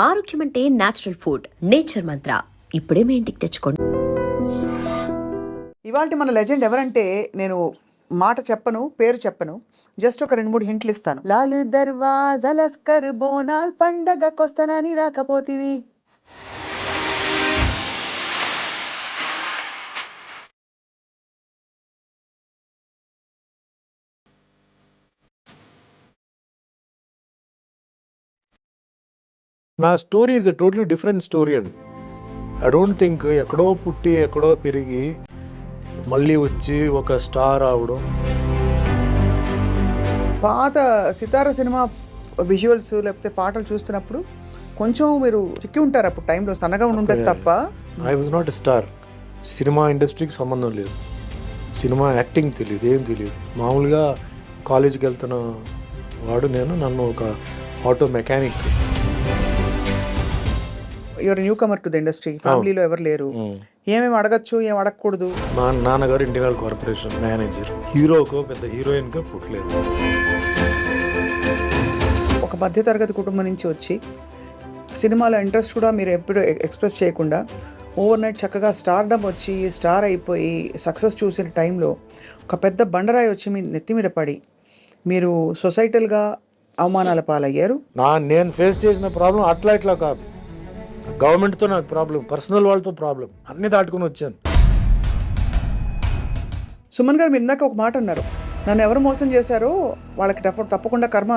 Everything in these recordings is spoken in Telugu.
ఆరోగ్యం అంటే నేచురల్ ఫుడ్. నేచర్ మంత్ర ఇప్పుడే మీ ఇంటికి తెచ్చుకోండి. ఇవాళ మన లెజెండ్ ఎవరంటే నేను మాట చెప్పను, పేరు చెప్పను, జస్ట్ ఒక 2-3 హింట్లు ఇస్తాను. లాలు దర్వాజా లస్కర్ బోనాల్ పండగకొస్తానని రాకపోతివి. నా story is a totally different story అండి. ఐ డోంట్ థింక్ ఎక్కడో పుట్టి ఎక్కడో పెరిగి మళ్ళీ వచ్చి ఒక స్టార్ అవడం. పాత సితార సినిమా విజువల్స్ లేకపోతే పాటలు చూస్తున్నప్పుడు కొంచెం మీరు చిక్కి ఉంటారు అప్పుడు టైంలో, సన్నగా ఉండుంటుంది తప్ప. I was not a star. Cinema ఇండస్ట్రీకి సంబంధం లేదు, సినిమా యాక్టింగ్ తెలియదు, ఏం తెలియదు. మామూలుగా కాలేజీకి వెళ్తున్న వాడు నేను. నన్ను ఒక auto mechanic. Your newcomer to the industry. ఫ్యామిలీలో ఎవరు లేరు, ఏమేమి అడగచ్చు ఏం అడగకూడదు. మా నాన్నగారు ఇండియన్ కార్పొరేషన్ మేనేజర్. హీరోకో పెద్ద హీరోయిన్కో పుట్టలేదు. ఒక మధ్యతరగతి కుటుంబం నుంచి వచ్చి సినిమాలో ఇంట్రెస్ట్ కూడా మీరు ఎప్పుడు ఎక్స్ప్రెస్ చేయకుండా ఓవర్ నైట్ చక్కగా స్టార్డమ్ వచ్చి స్టార్ అయిపోయి సక్సెస్ చూసిన టైంలో ఒక పెద్ద బండరాయి వచ్చి మీ నెత్తి మీద పడి మీరు సొసైటల్గా అవమానాల పాలయ్యారు. నేను ఫేస్ చేసిన ప్రాబ్లం అట్లా ఇట్లా కాదు. గవర్నమెంట్తో నాకు ప్రాబ్లం, పర్సనల్ వాళ్ళతో ప్రాబ్లం, అన్నీ దాటుకుని వచ్చాను. సుమన్ గారు మీరు ఇందాక ఒక మాట అన్నారు, నన్ను ఎవరు మోసం చేశారో వాళ్ళకి తప్పకుండా కర్మ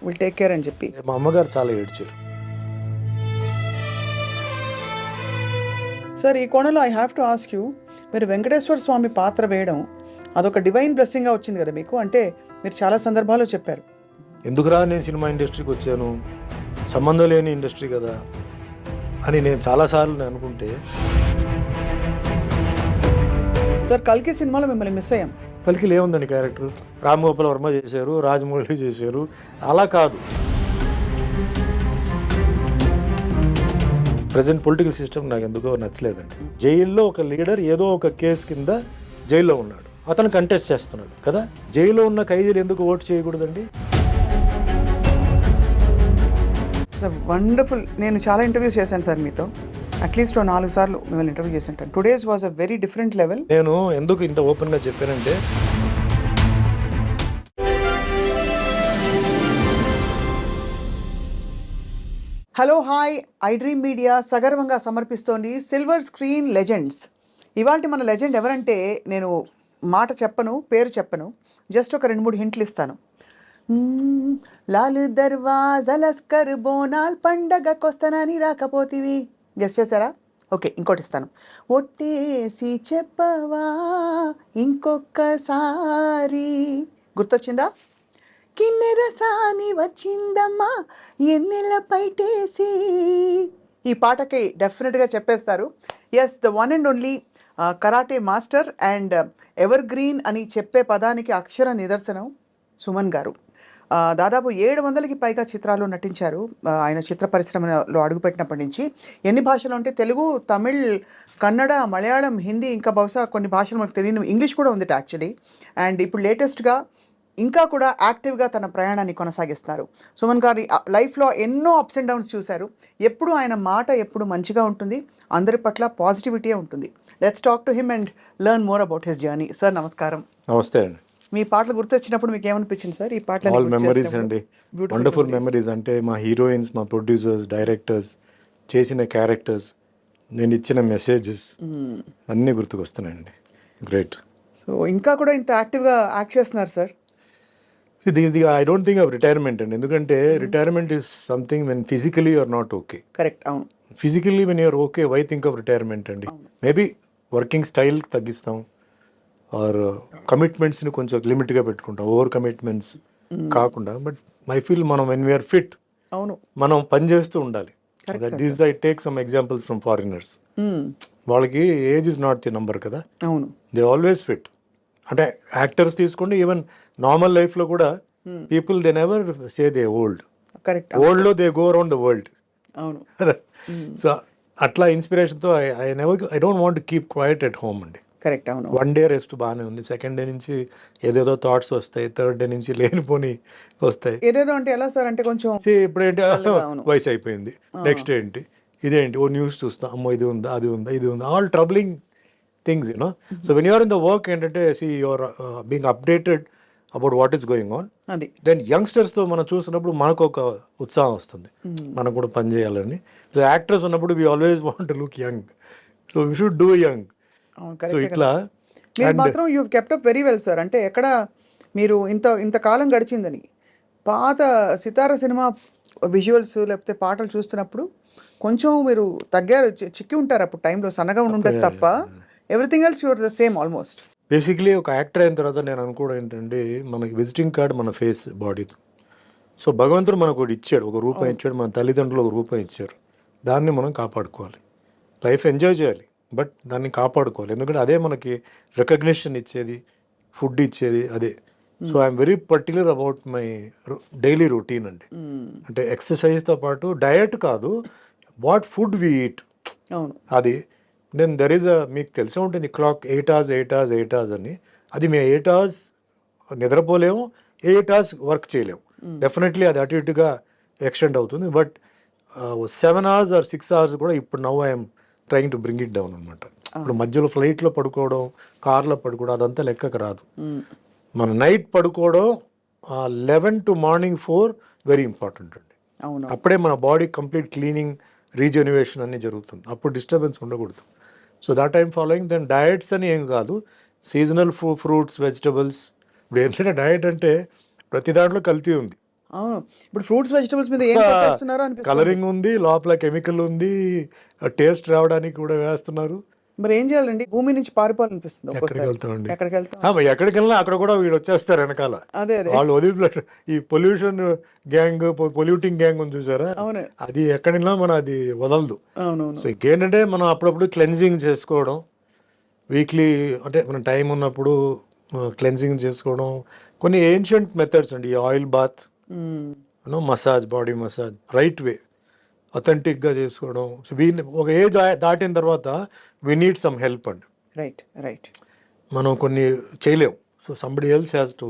విల్ టేక్ కేర్ అని చెప్పి. మా అమ్మగారు చాలా ఏడ్చారు. సార్ ఈ కోణంలో I have to ask you, మీరు వెంకటేశ్వర స్వామి పాత్ర వేయడం అదొక డివైన్ బ్లెస్సింగ్గా వచ్చింది కదా మీకు, అంటే మీరు చాలా సందర్భాల్లో చెప్పారు. ఎందుకురా నేను సినిమా ఇండస్ట్రీకి వచ్చాను, సంబంధం లేని ఇండస్ట్రీ కదా అని నేను చాలాసార్లు అనుకుంటే. సార్ కల్కి సినిమాలో మిమ్మల్ని మిస్ అయ్యాం. కలికి ఏముందండి క్యారెక్టర్, రామ్ గోపాల్ వర్మ చేశారు, రాజమౌళి చేశారు, అలా కాదు. ప్రజెంట్ పొలిటికల్ సిస్టమ్ నాకు ఎందుకో నచ్చలేదండి. జైల్లో ఒక లీడర్ ఏదో ఒక కేసు కింద జైల్లో ఉన్నాడు, అతను కంటెస్ట్ చేస్తున్నాడు కదా. జైల్లో ఉన్న ఖైదీలు ఎందుకు ఓటు చేయకూడదండి? Sir wonderful. నేను చాలా ఇంటర్వ్యూస్ చేశాను సార్ మీతో, అట్లీస్ట్ 4 సార్లు మిమ్మల్ని ఇంటర్వ్యూ చేసి ఉంటాను. Today's was a very different level. నేను ఎందుకు ఇంత ఓపెన్గా చెప్పానంటే, hello hi, I dream media సగర్వంగా సమర్పిస్తోంది సిల్వర్ స్క్రీన్ లెజెండ్స్. ఇవాళ మన లెజెండ్ ఎవరంటే నేను మాట చెప్పను, పేరు చెప్పను, జస్ట్ ఒక 2-3 హింట్లు ఇస్తాను. లాలు దర్వాజా లస్కర్ బోనాల్ పండగకొస్తానని రాకపోతివి. గెస్ చేశారా? ఓకే, ఇంకోటి ఇస్తాను. ఒట్టేసి చెప్పవా ఇంకొకసారి. గుర్తొచ్చిందా? కిన్నెరసాని వచ్చిందమ్మా ఎన్నెల పైటేసి. ఈ పాటకి డెఫినెట్గా చెప్పేస్తారు. Yes, the one and only karate master and evergreen అని చెప్పే పదానికి అక్షర నిదర్శనం సుమన్ గారు. దాదాపు 700కి పైగా చిత్రాలు నటించారు. ఆయన చిత్ర పరిశ్రమలో అడుగుపెట్టినప్పటి నుంచి ఎన్ని భాషలు అంటే తెలుగు, తమిళ్, కన్నడ, మలయాళం, హిందీ, ఇంకా బహుశా కొన్ని భాషలు మనకు తెలియని ఇంగ్లీష్ కూడా ఉంది యాక్చువల్లీ. అండ్ ఇప్పుడు లేటెస్ట్గా ఇంకా కూడా యాక్టివ్గా తన ప్రయాణాన్ని కొనసాగిస్తున్నారు. సుమన్ గారి లైఫ్లో ఎన్నో అప్స్ అండ్ డౌన్స్ చూశారు. ఎప్పుడు ఆయన మాట ఎప్పుడు మంచిగా ఉంటుంది, అందరి పట్ల పాజిటివిటీ ఉంటుంది. Let's talk to him and learn more about his journey. Sir నమస్కారం. నమస్తే అండి. మీ పాటలు గుర్తొచ్చినప్పుడు మీకు ఏమనిపించింది సార్? ఈ పాటలు ఆల్ మెమరీస్ అండి, వండర్ఫుల్ మెమరీస్. అంటే మా హీరోయిన్స్, మా ప్రొడ్యూసర్స్, డైరెక్టర్స్ చేసిన క్యారెక్టర్స్, నేను ఇచ్చిన మెసేజెస్ అన్నీ గుర్తుకొస్తున్నాయండి. గ్రేట్. సో ఇంకా కూడా ఇంత యాక్టివ్గా యాక్ట్ చేస్తున్నారు సార్. ఇది I don't think of retirement అండి. ఎందుకంటే retirement is something when physically you're not okay. Correct, అవును. Physically when you're okay, why think of retirement అండి? మేబీ వర్కింగ్ స్టైల్ తగ్గిస్తాం, ఆర్ కమిట్మెంట్స్ని కొంచెం లిమిట్గా పెట్టుకుంటాం, ఓవర్ కమిట్మెంట్స్ కాకుండా. బట్ ఐ ఫీల్ మనం వెన్ వీఆర్ ఫిట్, అవును, మనం పని చేస్తూ ఉండాలి. That is I take some examples from foreigners. వాళ్ళకి age is not the number కదా, అవును, దే ఆల్వేస్ ఫిట్. అంటే యాక్టర్స్ తీసుకోండి, ఈవెన్ నార్మల్ లైఫ్లో కూడా people they never say they old. Correct, ఓల్డ్లో they go around the world. అవును. సో అట్లా ఇన్స్పిరేషన్తో I don't want to keep quiet at home అండి. కరెక్ట్. అవును. 1 డే రెస్ట్ బాగానే ఉంది. సెకండ్ డే నుంచి ఏదేదో థాట్స్ వస్తాయి. థర్డ్ డే నుంచి లేనిపోని వస్తాయి. ఏదేదో అంటే ఎలా సార్? అంటే కొంచెం ఇప్పుడేంటి డల్‌గా, అవును. వయసు అయిపోయింది. ఆ! నెక్స్ట్ ఏంటి? ఇదేంటి? ఓ న్యూస్ చూస్తా. అమ్మో! ఇది ఉందా? అది ఉందా? ఇది ఉందా? All troubling things so when you are in the work ఏంటంటే you are being updated about what is going on. అది. దెన్ యంగ్స్టర్స్తో మనం చూసినప్పుడు మనకు ఒక ఉత్సాహం వస్తుంది. మనం కూడా పని చేయాలని. సో యాక్టర్స్ ఉన్నప్పుడు we always want to look young. So we should do young. అవును. సో కరెక్టే ఇట్లా కదా! మీరు మాత్రం you kept up very well sir. అంటే ఎక్కడ మీరు ఇంత కాలం గడిచిందని. పాత 'సితార' సినిమా విజువల్స్ లేకపోతే పాటలు చూస్తున్నప్పుడు కొంచెం మీరు తగ్గారు, చిక్కి ఉంటారు అప్పుడు టైంలో. సన్నగా ఉండుంటది తప్ప everything else you are the same almost. Basically ఒక యాక్టర్ అయిన తర్వాత నేను అనుకోవడం ఏంటంటే మనకి విజిటింగ్ కార్డ్ మన ఫేస్ బాడీతో. సో భగవంతుడు మనకు ఒకటి ఇచ్చాడు, ఒక రూపం ఇచ్చాడు, మన తల్లిదండ్రులు ఒక రూపం ఇచ్చారు. దాన్ని మనం కాపాడుకోవాలి. లైఫ్ ఎంజాయ్ చేయాలి, బట్ దాన్ని కాపాడుకోవాలి. ఎందుకంటే అదే మనకి రికగ్నిషన్ ఇచ్చేది, ఫుడ్ ఇచ్చేది అదే. So I'm very particular about my daily routine అండి. అంటే ఎక్సర్సైజ్తో పాటు డయట్ కాదు, వాట్ ఫుడ్ వి ఈట్ అవును. అది. దెన్ దెర్ ఈజ్ మీకు తెలిసే ఉంటుంది క్లాక్ 8 hours 8 hours 8 hours అని. అది మేము 8 hours నిద్రపోలేము, 8 hours వర్క్ చేయలేము. డెఫినెట్లీ అది అటు ఇటుగా ఎక్స్టెండ్ అవుతుంది. బట్ 7 hours or 6 hours కూడా ఇప్పుడు now I'm trying to bring it down అనమాట. ఇప్పుడు మధ్యలో ఫ్లైట్లో పడుకోవడం, కార్లో పడుకోవడం అదంతా లెక్కకు రాదు. మన నైట్ పడుకోవడం 11 to morning 4 వెరీ ఇంపార్టెంట్ అండి. అవును. అప్పుడే మన బాడీ కంప్లీట్ క్లీనింగ్, రీజెన్యువేషన్ అన్నీ జరుగుతుంది. అప్పుడు డిస్టర్బెన్స్ ఉండకూడదు. So that I'm following. Then diets అని ఏం కాదు, సీజనల్ ఫ్రూట్స్, వెజిటబుల్స్. ఇప్పుడు ఏంటంటే డయట్ అంటే ప్రతి దాంట్లో కల్తీ ఉంది. అవును. ఇప్పుడు ఫ్రూట్స్, వెజిటబుల్స్ మీద ఏం పెట్టేస్తున్నారో అనిపిస్తుంది. కలరింగ్ ఉంది, లోపల కెమికల్ ఉంది, టేస్ట్ రావడానికి కూడా వేస్తున్నారు. మరి ఏం చేయాలండి? భూమి నుంచి పారిపోవాలనిపిస్తుంది ఎక్కడికి ఒక్కోసారి. వెళ్తామండి? ఎక్కడికి వెళ్తాం? ఎక్కడికి వెళ్ళినా అక్కడ కూడా వీడు వచ్చేస్తారు వెనకాల. అదే అదే. వాళ్ళు వదిలిపెట్ట ఈ పొల్యూషన్ గ్యాంగ్, పొల్యూటింగ్ గ్యాంగ్ ఉంది చూసారా, అవును. అది ఎక్కడినా మన అది వదలదు. అవునవును. సో ఇంకేంటంటే మనం అప్పుడప్పుడు క్లెన్జింగ్ చేసుకోవడం, వీక్లీ అంటే మన టైం ఉన్నప్పుడు క్లెన్జింగ్ చేసుకోవడం. కొన్ని ఏన్షియంట్ మెథడ్స్ అండి, oil bath, massage, body massage, right way, అథెంటిక్గా చేసుకోవడం. సో ఒక ఏజ్ దాటిన తర్వాత వీ నీడ్ సమ్ హెల్ప్ అండి. Right right. మనం కొన్ని చేయలేం. So somebody else has to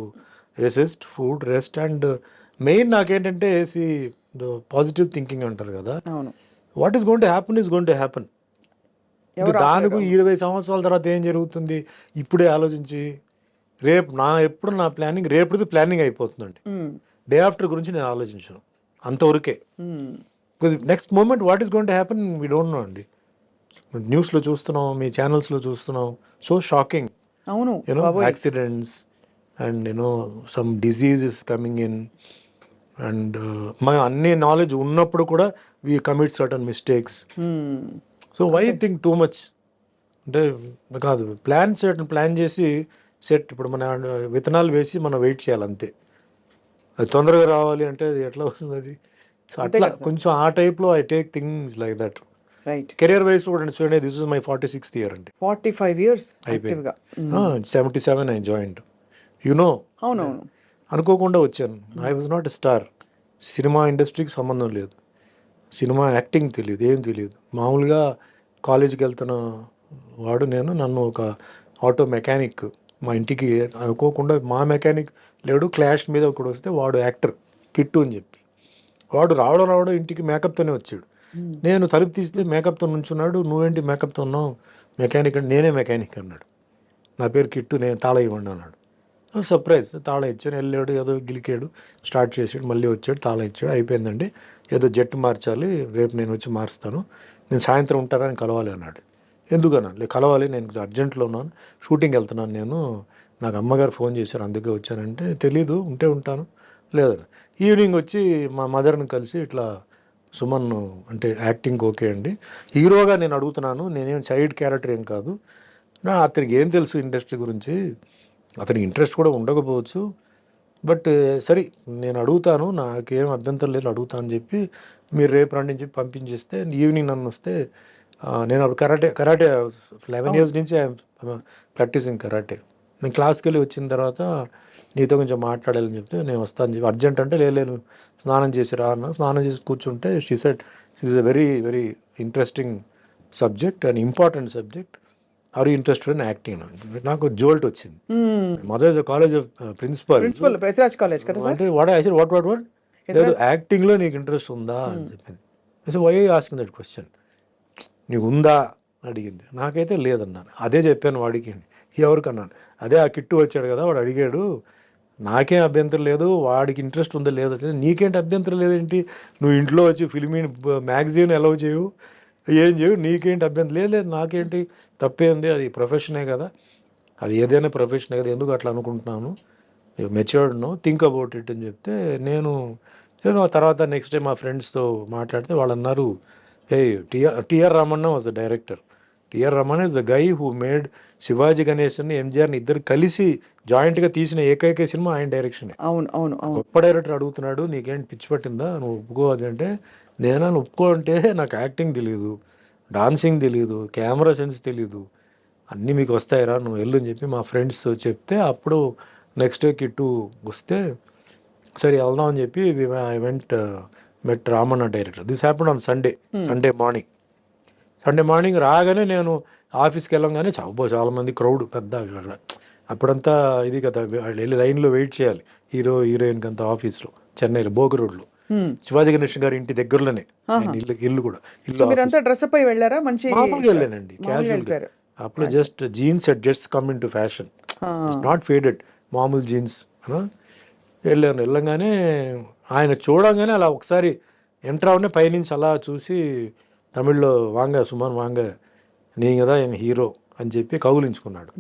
assist, food, rest. And main నాకేంటంటే ద పాజిటివ్ థింకింగ్ అంటారు కదా, అవును. What is going to happen is going to happen. దానికి 20 సంవత్సరాల తర్వాత ఏం జరుగుతుంది ఇప్పుడే ఆలోచించి, ఎప్పుడు నా ప్లానింగ్ రేపుది ప్లానింగ్ అయిపోతుందండి. డే ఆఫ్టర్ గురించి నేను ఆలోచించాను అంతవరకే. Because next moment what is going to happen we don't know అండి. న్యూస్లో చూస్తున్నాం, మీ ఛానల్స్లో చూస్తున్నాం, సో షాకింగ్. అవును. Accidents and some diseases coming in. And మా అన్ని నాలెడ్జ్ ఉన్నప్పుడు కూడా we commit certain mistakes. So why think too much అంటే కాదు, ప్లాన్ చేసి ఇప్పుడు మన విత్తనాలు వేసి మనం వెయిట్ చేయాలి అంతే. అది తొందరగా రావాలి అంటే అది ఎట్లా వస్తుంది అది. సో అట్లా కొంచెం ఆ టైప్లో I take things like that. Right. Career wise కూడా చూడండి, this is my 46th year అండి. 45 years అయిపోయింది. 77 ఐ జాయిన్డ్. అవునవును. అనుకోకుండా వచ్చాను. I was not a star. Cinema ఇండస్ట్రీకి సంబంధం లేదు, సినిమా యాక్టింగ్ తెలియదు, ఏం తెలియదు. మామూలుగా కాలేజీకి వెళ్తున్న వాడు నేను. నన్ను ఒక ఆటో మెకానిక్ మా ఇంటికి అనుకోకుండా, మా మెకానిక్ లేడు, క్లాష్ మీద ఒకడు వస్తే వాడు యాక్టర్ కిట్టు అని చెప్పి, వాడు రావడం ఇంటికి మేకప్తోనే వచ్చాడు. నేను తలుపు తీస్తే మేకప్తో నుంచున్నాడు. నువ్వేంటి మేకప్తో ఉన్నావు? మెకానిక్ అంటే నేనే మెకానిక్ అన్నాడు. నా పేరు కిట్టు, నేను తాళ ఇవ్వండి అన్నాడు. సర్ప్రైజ్, తాళ ఇచ్చాను. వెళ్ళాడు, ఏదో గిలికాడు, స్టార్ట్ చేసాడు, మళ్ళీ వచ్చాడు, తాళ ఇచ్చాడు, అయిపోయిందండి. ఏదో జట్టు మార్చాలి, రేపు నేను వచ్చి మారుస్తాను, నేను సాయంత్రం ఉంటానని కలవాలి అన్నాడు. ఎందుకన్నా? కలవాలి, నేను అర్జెంట్లో ఉన్నాను, షూటింగ్ వెళ్తున్నాను నేను, నాకు అమ్మగారు ఫోన్ చేశారు అందుకే వచ్చానంటే, తెలీదు, ఉంటే ఉంటాను లేదని. ఈవినింగ్ వచ్చి మా మదర్ని కలిసి ఇట్లా, సుమన్ అంటే యాక్టింగ్ ఓకే అండి, హీరోగా నేను అడుగుతున్నాను, నేనేం చైల్డ్ క్యారెక్టర్ ఏం కాదు, అతనికి ఏం తెలుసు ఇండస్ట్రీ గురించి, అతనికి ఇంట్రెస్ట్ కూడా ఉండకపోవచ్చు, బట్ సరే నేను అడుగుతాను, నాకేం అభ్యంతరం లేదు, అడుగుతాను అని చెప్పి మీరు రేపు రండి అని చెప్పి పంపించేస్తే, ఈవినింగ్ నన్ను వస్తే నేను అప్పుడు కరాటే 11 years నుంచి ఐఎమ్ ప్రాక్టీసింగ్ కరాటే. నేను క్లాస్కి వెళ్ళి వచ్చిన తర్వాత నీతో కొంచెం మాట్లాడాలని చెప్తే నేను వస్తాను చెప్పి, అర్జెంట్ అంటే లేదు స్నానం చేసి రా అన్న. స్నానం చేసి కూర్చుంటే she said it is a very very interesting subject and important subject, are you interested in acting? నాకు జోల్ట్ వచ్చింది. Mother is college of principal Prithviraj college కదా సార్? అంటే వాట్ లేదు యాక్టింగ్లో నీకు ఇంట్రెస్ట్ ఉందా అని చెప్పింది. So why asking that question, నీకు ఉందా అడిగింది. నాకైతే లేదన్నాను. అదే చెప్పాను వాడికి, ఎవరికన్నాను అదే ఆ కిట్టు వచ్చాడు కదా వాడు అడిగాడు, నాకేం అభ్యంతరం లేదు, వాడికి ఇంట్రెస్ట్ ఉందో లేదో నీకేంటి అభ్యంతరం లేదేంటి, నువ్వు ఇంట్లో వచ్చి ఫిల్మీ మ్యాగజైన్ అలౌ చేయవు, ఏం చేయవు, నీకేంటి అభ్యంతరం? లేదు నాకేంటి తప్పేంది, అది ప్రొఫెషనే కదా, అది ఏదైనా ప్రొఫెషనే కదా, ఎందుకు అట్లా అనుకుంటున్నాను, matured no, think about it అని చెప్తే నేను తర్వాత నెక్స్ట్ డే మా ఫ్రెండ్స్తో మాట్లాడితే వాళ్ళు అన్నారు, ఏ T R Ramanna was the director. T R Ramanna is the guy who made Shivaji గణేశన్ని ఎంజిఆర్ని ఇద్దరు కలిసి జాయింట్గా తీసిన ఏకైక సినిమా ఆయన డైరెక్షనే. అవును అవును అవును. గొప్ప డైరెక్టర్ అడుగుతున్నాడు, నీకేంటి పిచ్చి పట్టిందా, నువ్వు ఒప్పుకోవాలి అంటే, నేను ఒప్పుకో అంటే నాకు యాక్టింగ్ తెలీదు, డాన్సింగ్ తెలీదు, కెమెరా సెన్స్ తెలీదు, అన్నీ మీకు వస్తాయిరా, నువ్వు వెళ్ళు అని చెప్పి మా ఫ్రెండ్స్ చెప్తే అప్పుడు నెక్స్ట్ డే కిట్టు వస్తే సరే వెళ్దాం అని చెప్పి I went met Ramanna director. This happened on Sunday morning రాగానే నేను ఆఫీస్కి వెళ్ళంగానే చాలా మంది క్రౌడ్ పెద్ద అక్కడ. అప్పుడంతా ఇది కదా, వెళ్ళి లైన్లో వెయిట్ చేయాలి హీరోయిన్కి అంతా ఆఫీస్లో, చెన్నైలో బోగి రోడ్లో, శివాజీ గణేష్ గారి ఇంటి దగ్గరలోనే ఇల్లు కూడా. మీరంతా డ్రెస్అప్ అయి వెళ్ళారా? మంచి మామూలుగా వెళ్ళానండి, క్యాజువల్గా. అప్పుడు just jeans set just come in to fashion, not faded, మామూలు జీన్స్ వెళ్ళగానే ఆయన చూడంగానే అలా ఒకసారి ఎంటర్ అవనే పైనుంచి అలా చూసి తమిళ్లో వాంగ సుమన్ వాంగ నీ కదా ఆయన హీరో అని చెప్పి కౌగులించుకున్నాడు.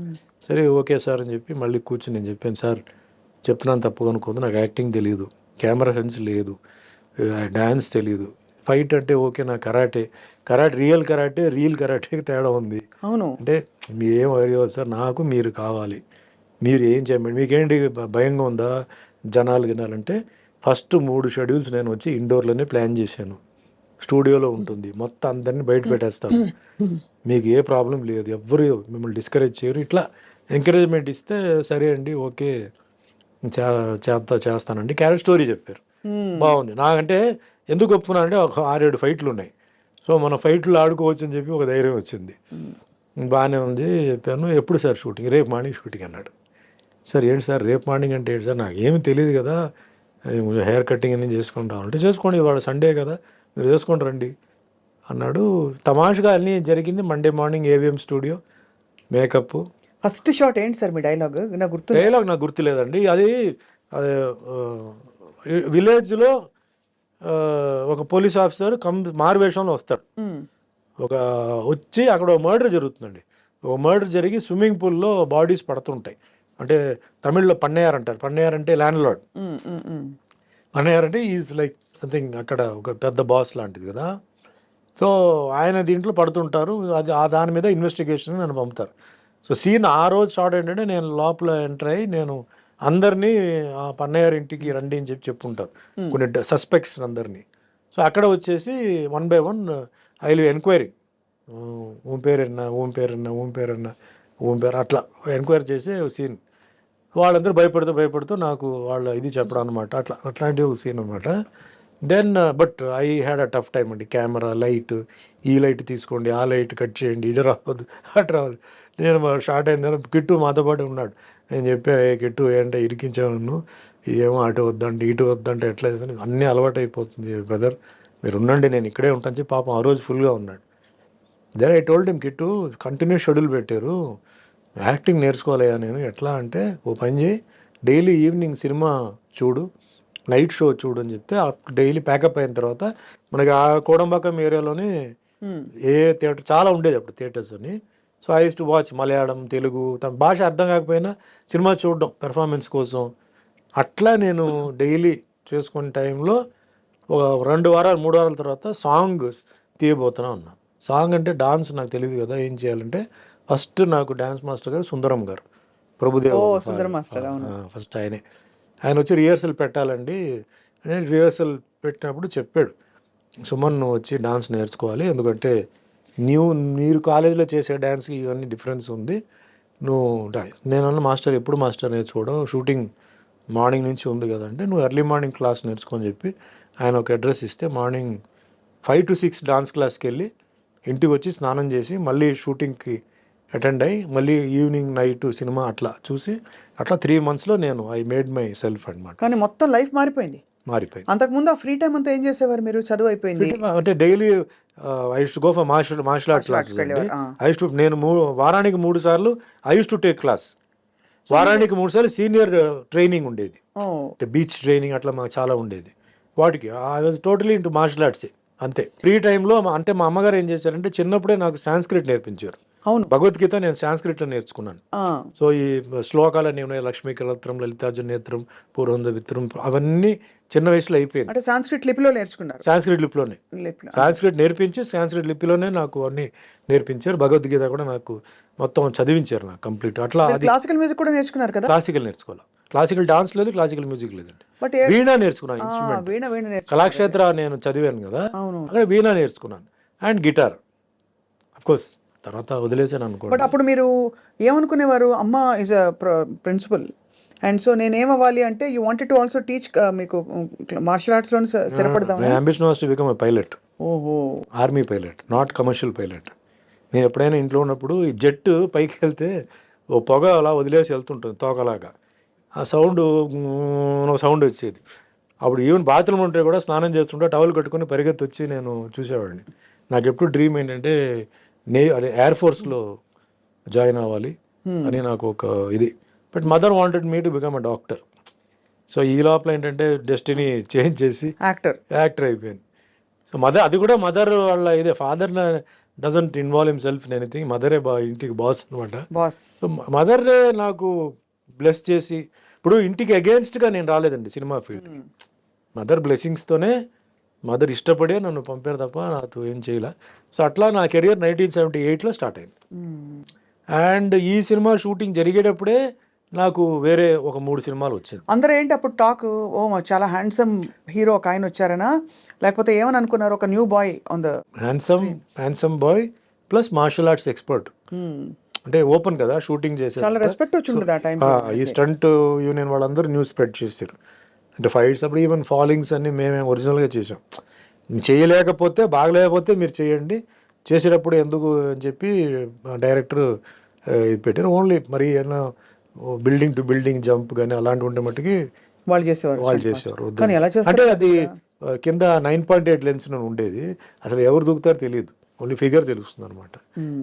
సరే ఓకే సార్ అని చెప్పి మళ్ళీ కూర్చుని నేను చెప్పాను, సార్ చెప్తున్నాను తప్పుగా అనుకోదు, నాకు యాక్టింగ్ తెలియదు, కెమెరా సెన్స్ లేదు, డ్యాన్స్ తెలియదు, ఫైట్ అంటే ఓకే, నా కరాటే రియల్ కరాటేకి తేడా ఉంది. అవును అంటే మీరేం అడిగేవారు సార్, నాకు మీరు కావాలి, మీరు ఏం చేయమండి, మీకేంటి భయంగా ఉందా జనాలు వినాలంటే, ఫస్ట్ 3 షెడ్యూల్స్ నేను వచ్చి ఇండోర్లోనే ప్లాన్ చేశాను, స్టూడియోలో ఉంటుంది, మొత్తం అందరినీ బయట పెట్టేస్తాను, మీకు ఏ ప్రాబ్లం లేదు, ఎవ్వరు మిమ్మల్ని డిస్కరేజ్ చేయరు, ఇట్లా ఎంకరేజ్మెంట్ ఇస్తే సరే అండి ఓకే చేస్తానండి. క్యారెక్టర్ స్టోరీ చెప్పారు, బాగుంది. నాకంటే ఎందుకు ఒప్పుకున్నా అంటే ఒక 6-7 ఫైట్లు ఉన్నాయి, సో మన ఫైట్లు ఆడుకోవచ్చు అని చెప్పి ఒక ధైర్యం వచ్చింది. బాగానే ఉంది చెప్పాను. ఎప్పుడు సార్ షూటింగ్? రేపు మార్నింగ్ షూటింగ్ అన్నాడు. సార్ ఏంటి సార్ రేపు మార్నింగ్ అంటే ఏంటి సార్, నాకు ఏమి తెలియదు కదా, హెయిర్ కటింగ్ అన్నీ చేసుకుంటాం అంటే, చేసుకోండి ఇవాళ సండే కదా మీరు చేసుకొని రండి అన్నాడు. తమాషగా అన్నీ జరిగింది. Monday morning AVM studio, makeup. First shot ఏంటి సార్ మీ డైలాగ్? నాకు గుర్తులేదండి. అది విలేజ్లో ఒక పోలీస్ ఆఫీసర్ మారువేషంలో వస్తాడు, వచ్చి అక్కడ ఒక మర్డర్ జరుగుతుందండి. ఒక మర్డర్ జరిగి స్విమ్మింగ్ పూల్లో బాడీస్ పడుతుంటాయి. అంటే తమిళ్లో పన్నయ్యార్ అంటారు, పన్నయ్యార్ అంటే ల్యాండ్ లార్డ్, పన్నయ్యార్ అంటే ఈజ్ లైక్ సంథింగ్ అక్కడ ఒక పెద్ద బాస్ లాంటిది కదా. సో ఆయన దీంట్లో పడుతుంటారు, అది దాని మీద ఇన్వెస్టిగేషన్ నన్ను పంపుతారు. సో సీన్ ఆ రోజు షార్ట్ ఏంటంటే, నేను లోపల ఎంటర్ అయ్యి నేను అందరినీ ఆ పన్నయ్యార్ ఇంటికి రండి అని చెప్పుంటారు కొన్ని సస్పెక్ట్స్ అందరినీ. సో అక్కడ వచ్చేసి 1 by 1 ఐ విల్ ఎంక్వైరీ, ఓం పేరు అట్లా ఎంక్వైరీ చేసే సీన్. వాళ్ళందరూ భయపడుతూ నాకు వాళ్ళ ఇది చెప్పడం అనమాట, అట్లాంటి ఒక సీన్ అనమాట. Then but I had a tough time అండి. కెమెరా, లైట్, ఈ లైట్ తీసుకోండి, ఆ లైట్ కట్ చేయండి, ఇటు రావద్దు అటు రావద్దు. నేను షార్ట్ అయిన కిట్టు మాతో పాటు ఉన్నాడు. నేను చెప్పా, కిట్టు ఏంటంటే ఇరికించాను నన్ను, ఏమో అటు వద్దంటే ఇటు వద్దంటే ఎట్లా అన్నీ అలవాటు అయిపోతుంది బ్రదర్, మీరు ఉండండి నేను ఇక్కడే ఉంటాను చెప్పి పాపం ఆ రోజు ఫుల్గా ఉన్నాడు. Then I told him, Kittu continuous schedule పెట్టారు, యాక్టింగ్ నేర్చుకోలేదా నేను, ఎట్లా అంటే ఓ పని చేయి, డైలీ ఈవినింగ్ సినిమా చూడు, నైట్ షో చూడు అని చెప్తే డైలీ ప్యాకప్ అయిన తర్వాత మనకి ఆ కోడంబాకం ఏరియాలోనే ఏ థియేటర్ చాలా ఉండేది అప్పుడు థియేటర్స్ అని. So I use to watch Malayalam, Telugu, తన భాష అర్థం కాకపోయినా సినిమా చూడడం పెర్ఫార్మెన్స్ కోసం. అట్లా నేను డైలీ చేసుకునే టైంలో ఒక 2 వారాలు 3 వారాల తర్వాత సాంగ్ తీయబోతున్నా ఉన్నా. సాంగ్ అంటే డాన్స్ నాకు తెలియదు కదా, ఏం చేయాలంటే ఫస్ట్ నాకు డాన్స్ మాస్టర్ గారు సుందరం గారు, ప్రభుదేవ్ ఫస్ట్ ఆయన వచ్చి రిహర్సల్ పెట్టాలండి. నేను రిహర్సల్ పెట్టినప్పుడు చెప్పాడు, సుమన్ నువ్వు వచ్చి డాన్స్ నేర్చుకోవాలి, ఎందుకంటే మీరు కాలేజీలో చేసే డ్యాన్స్కి ఇవన్నీ డిఫరెన్స్ ఉంది, నువ్వు నేనన్నా మాస్టర్ ఎప్పుడు మాస్టర్ నేర్చుకోవడం, షూటింగ్ మార్నింగ్ నుంచి ఉంది కదంటే నువ్వు ఎర్లీ మార్నింగ్ క్లాస్ నేర్చుకొని చెప్పి ఆయన ఒక అడ్రస్ ఇస్తే మార్నింగ్ 5 to 6 డాన్స్ క్లాస్కి వెళ్ళి ఇంటికి వచ్చి స్నానం చేసి మళ్ళీ షూటింగ్కి అటెండ్ అయ్యి మళ్ళీ ఈవినింగ్ నైట్ సినిమా అట్లా చూసి అట్లా 3 monthsలో నేను ఐ మేడ్ మై సెల్ఫ్ అనమాట. కానీ మొత్తం లైఫ్ మారిపోయింది. మారిపోయింది. అంతకుముందు ఆ ఫ్రీ టైం అంతా ఏం చేసేవారు మీరు? చదువు అయిపోయింది. అంటే daily I use to go for martial art classes అండి. ఐ యూస్ టు నేను వారానికి 3 సార్లు I use to take class. వారానికి 3 సార్లు సీనియర్ ట్రైనింగ్ ఉండేది. అంటే బీచ్ ట్రైనింగ్ అట్లా మాకు చాలా ఉండేది. వాటికి I was totally into martial arts అంతే. ఫ్రీ టైంలో అంటే మా అమ్మగారు ఏం చేశారంటే చిన్నప్పుడే నాకు సాంస్క్రిట్ నేర్పించారు. అవును, భగవద్గీత నేను సాంస్క్రిట్లో నేర్చుకున్నాను. సో ఈ శ్లోకాలన్నీ ఉన్నాయి, లక్ష్మీ కలత్రం, లలితార్జున నేత్రం, పూర్వంద విత్రం, అవన్నీ చిన్న వయసులో అయిపోయింది. అంటే సాంస్క్రిట్ లిపిలో నేర్చుకున్నారు? సాంస్క్రిట్ లిపిలోనే. సాంస్క్రిట్ నేర్పించి సాంస్క్రిట్ లిపిలోనే నాకు అన్ని నేర్పించారు. భగవద్గీత కూడా నాకు మొత్తం చదివించారు నాకు కంప్లీట్. అట్లా అది క్లాసికల్ మ్యూజిక్ కూడా నేర్చుకున్నారు కదా? క్లాసికల్ నేర్చుకోవాలి. క్లాసికల్ డాన్స్ లేదు, క్లాసికల్ మ్యూజిక్ లేదండి. బట్ వీణ నేర్చుకున్నాను, ఇన్స్ట్రుమెంట్. కళాక్షేత్ర నేను చదివాను కదా, అవును, అక్కడ వీణ నేర్చుకున్నాను. అండ్ గిటార్ అఫ్ కోర్స్ తర్వాత వదిలేసాను అనుకో. బట్ అప్పుడు మీరు ఏమనుకునేవారు? అమ్మ is a principal and so నేనేమవ్వాలి అంటే you wanted to also teach, మీకు మార్షల్ ఆర్ట్స్ లో స్థిరపడదాం. My ambition was to become a pilot. ఓహో, army pilot, not commercial pilot. నేను ఎప్పుడైనా ఇంట్లో ఉన్నప్పుడు ఈ జెట్ పైకి వెళ్తే ఓ పొగ అలా వదిలేసి వెళ్తుంటుంది తోకలాగా, ఆ సౌండ్ వచ్చేది. అప్పుడు ఈవెన్ బాత్రూమ్ ఉంటే కూడా స్నానం చేస్తుంటే టవల్ కట్టుకొని పరిగెత్తి వచ్చి నేను చూసేవాడిని. నాకు ఎప్పుడు డ్రీమ్ ఏంటంటే అదే ఎయిర్ ఫోర్స్లో జాయిన్ అవ్వాలి అని నాకు ఒక ఇది. But mother wanted me to become a doctor. So ఈ లోపల ఏంటంటే డెస్టినీ చేంజ్ చేసి యాక్టర్ అయిపోయాను. సో అది కూడా మదర్ వాళ్ళ ఇదే. Father doesn't involve himself in anything. మదరే ఇంటికి బాస్ అనమాట. సో మదర్నే నాకు బ్లెస్ చేసి, ఇప్పుడు ఇంటికి అగేన్స్ట్గా నేను రాలేదండి సినిమా ఫీల్డ్కి. మదర్ బ్లెస్సింగ్స్తోనే, మదర్ ఇష్టపడే నన్ను పంపారు తప్ప నాతో ఏం చేయలే. సో అట్లా నా కెరియర్ 1978లో స్టార్ట్ అయింది. అండ్ ఈ సినిమా షూటింగ్ జరిగేటప్పుడే నాకు వేరే ఒక 3 సినిమాలు వచ్చింది. అందరూ ఏంటి అప్పుడు టాక్, ఓ చాలా హ్యాండ్సమ్ హీరో ఒక ఆయన వచ్చారనా, లేకపోతే ఏమని అనుకున్నారు? ఒక new boy on the handsome boy plus martial arts expert. అంటే ఓపెన్ కదా షూటింగ్ చేశారు, చాలా రెస్పెక్ట్ వచ్చింది ఆ టైం. ఈ స్టంట్ యూనియన్ వాళ్ళందరూ న్యూస్ స్ప్రెడ్ చేశారు. అంటే ఫైట్స్ అప్పుడు ఈవెన్ ఫాలింగ్స్ అన్ని మేమే ఒరిజినల్గా చేసాం. చేయలేకపోతే బాగలేకపోతే మీరు చేయండి, చేసేటప్పుడు ఎందుకు అని చెప్పి డైరెక్టర్ ఇది పెట్టారు. ఓన్లీ మరి ఏమన్నా బిల్డింగ్ టు బిల్డింగ్ జంప్ కానీ అలాంటి ఉంటే మట్టుకి వాళ్ళు చేసేవారు. కానీ ఎలా చేస్తారు అంటే అది కింద 9.8 లెన్స్ ఉండేది. అసలు ఎవరు దూకుతారో తెలియదు, ఓన్లీ ఫిగర్ తెలుస్తుంది అనమాట.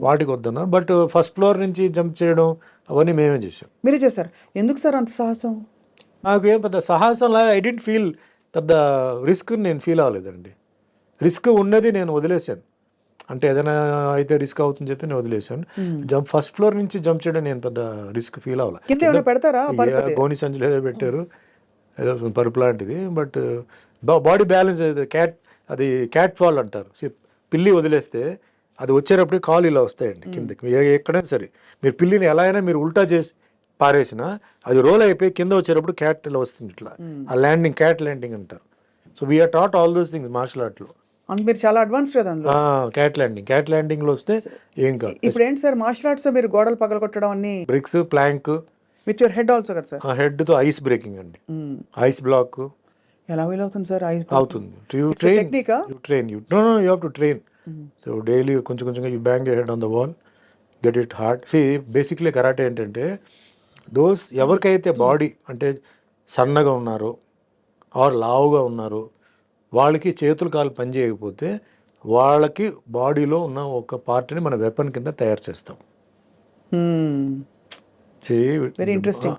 వాటికి వద్దన్నారు. బట్ ఫస్ట్ ఫ్లోర్ నుంచి జంప్ చేయడం అవన్నీ మేమే చేసాం. మీరే చేశారు. ఎందుకు సార్ అంత సాహసం? నాకు ఏం పెద్ద సాహసం లాగా ఐ డెంట్ ఫీల్, పెద్ద రిస్క్ నేను ఫీల్ అవ్వలేదండి. రిస్క్ ఉన్నది నేను వదిలేసాను. అంటే ఏదైనా అయితే రిస్క్ అవుతుందని చెప్పి నేను వదిలేసాను. ఫస్ట్ ఫ్లోర్ నుంచి జంప్ చేయడం నేను పెద్ద రిస్క్ ఫీల్ అవ్వాలి. పెడతారా గోని సంచులు ఏదో పెట్టారు, ఏదో పరుపు లాంటిది. But body balance cat fall అంటారు. పిల్లి వదిలేస్తే అది వచ్చేటప్పుడు కాలు ఇలా వస్తాయండి కిందకి. ఎక్కడైనా సరే మీరు పిల్లిని ఎలా అయినా మీరు ఉల్టా చేసి పారేసినా అది రోల్ అయిపోయి కింద వచ్చేటప్పుడు క్యాట్ ఇలా వస్తుంది ఇట్లా. ఆ ల్యాండింగ్ క్యాట్ ల్యాండింగ్ అంటారు. So we are taught all those things martial ఆర్ట్లో. మీరు చాలా అడ్వాన్స్ కదా అందులో. క్యాట్ ల్యాండింగ్ లో వస్తే ఏం కాదు. ఇప్పుడు ఏంటి సార్ మార్షల్ ఆర్ట్స్ మీరు గోడలు పగల కొట్టడం అన్ని bricks plank with your head also కదా సార్? హెడ్ తో ఐస్ బ్రేకింగ్ అండి. ఐస్ బ్లాక్ ఎలా వీలవుతుంది సార్? ఐస్ అవుతుంది. You train you have to train. So daily కొంచెం కొంచెంగా you bang your head on the wall, get it hard. Basically karate ఏంటంటే దోస్ ఎవరికైతే బాడీ అంటే సన్నగా ఉన్నారో ఆర్ లావుగా ఉన్నారో వాళ్ళకి చేతులు కాలు పని చేయకపోతే వాళ్ళకి బాడీలో ఉన్న ఒక పార్ట్ని మన వెపన్ కింద తయారు చేస్తాం. Very interesting.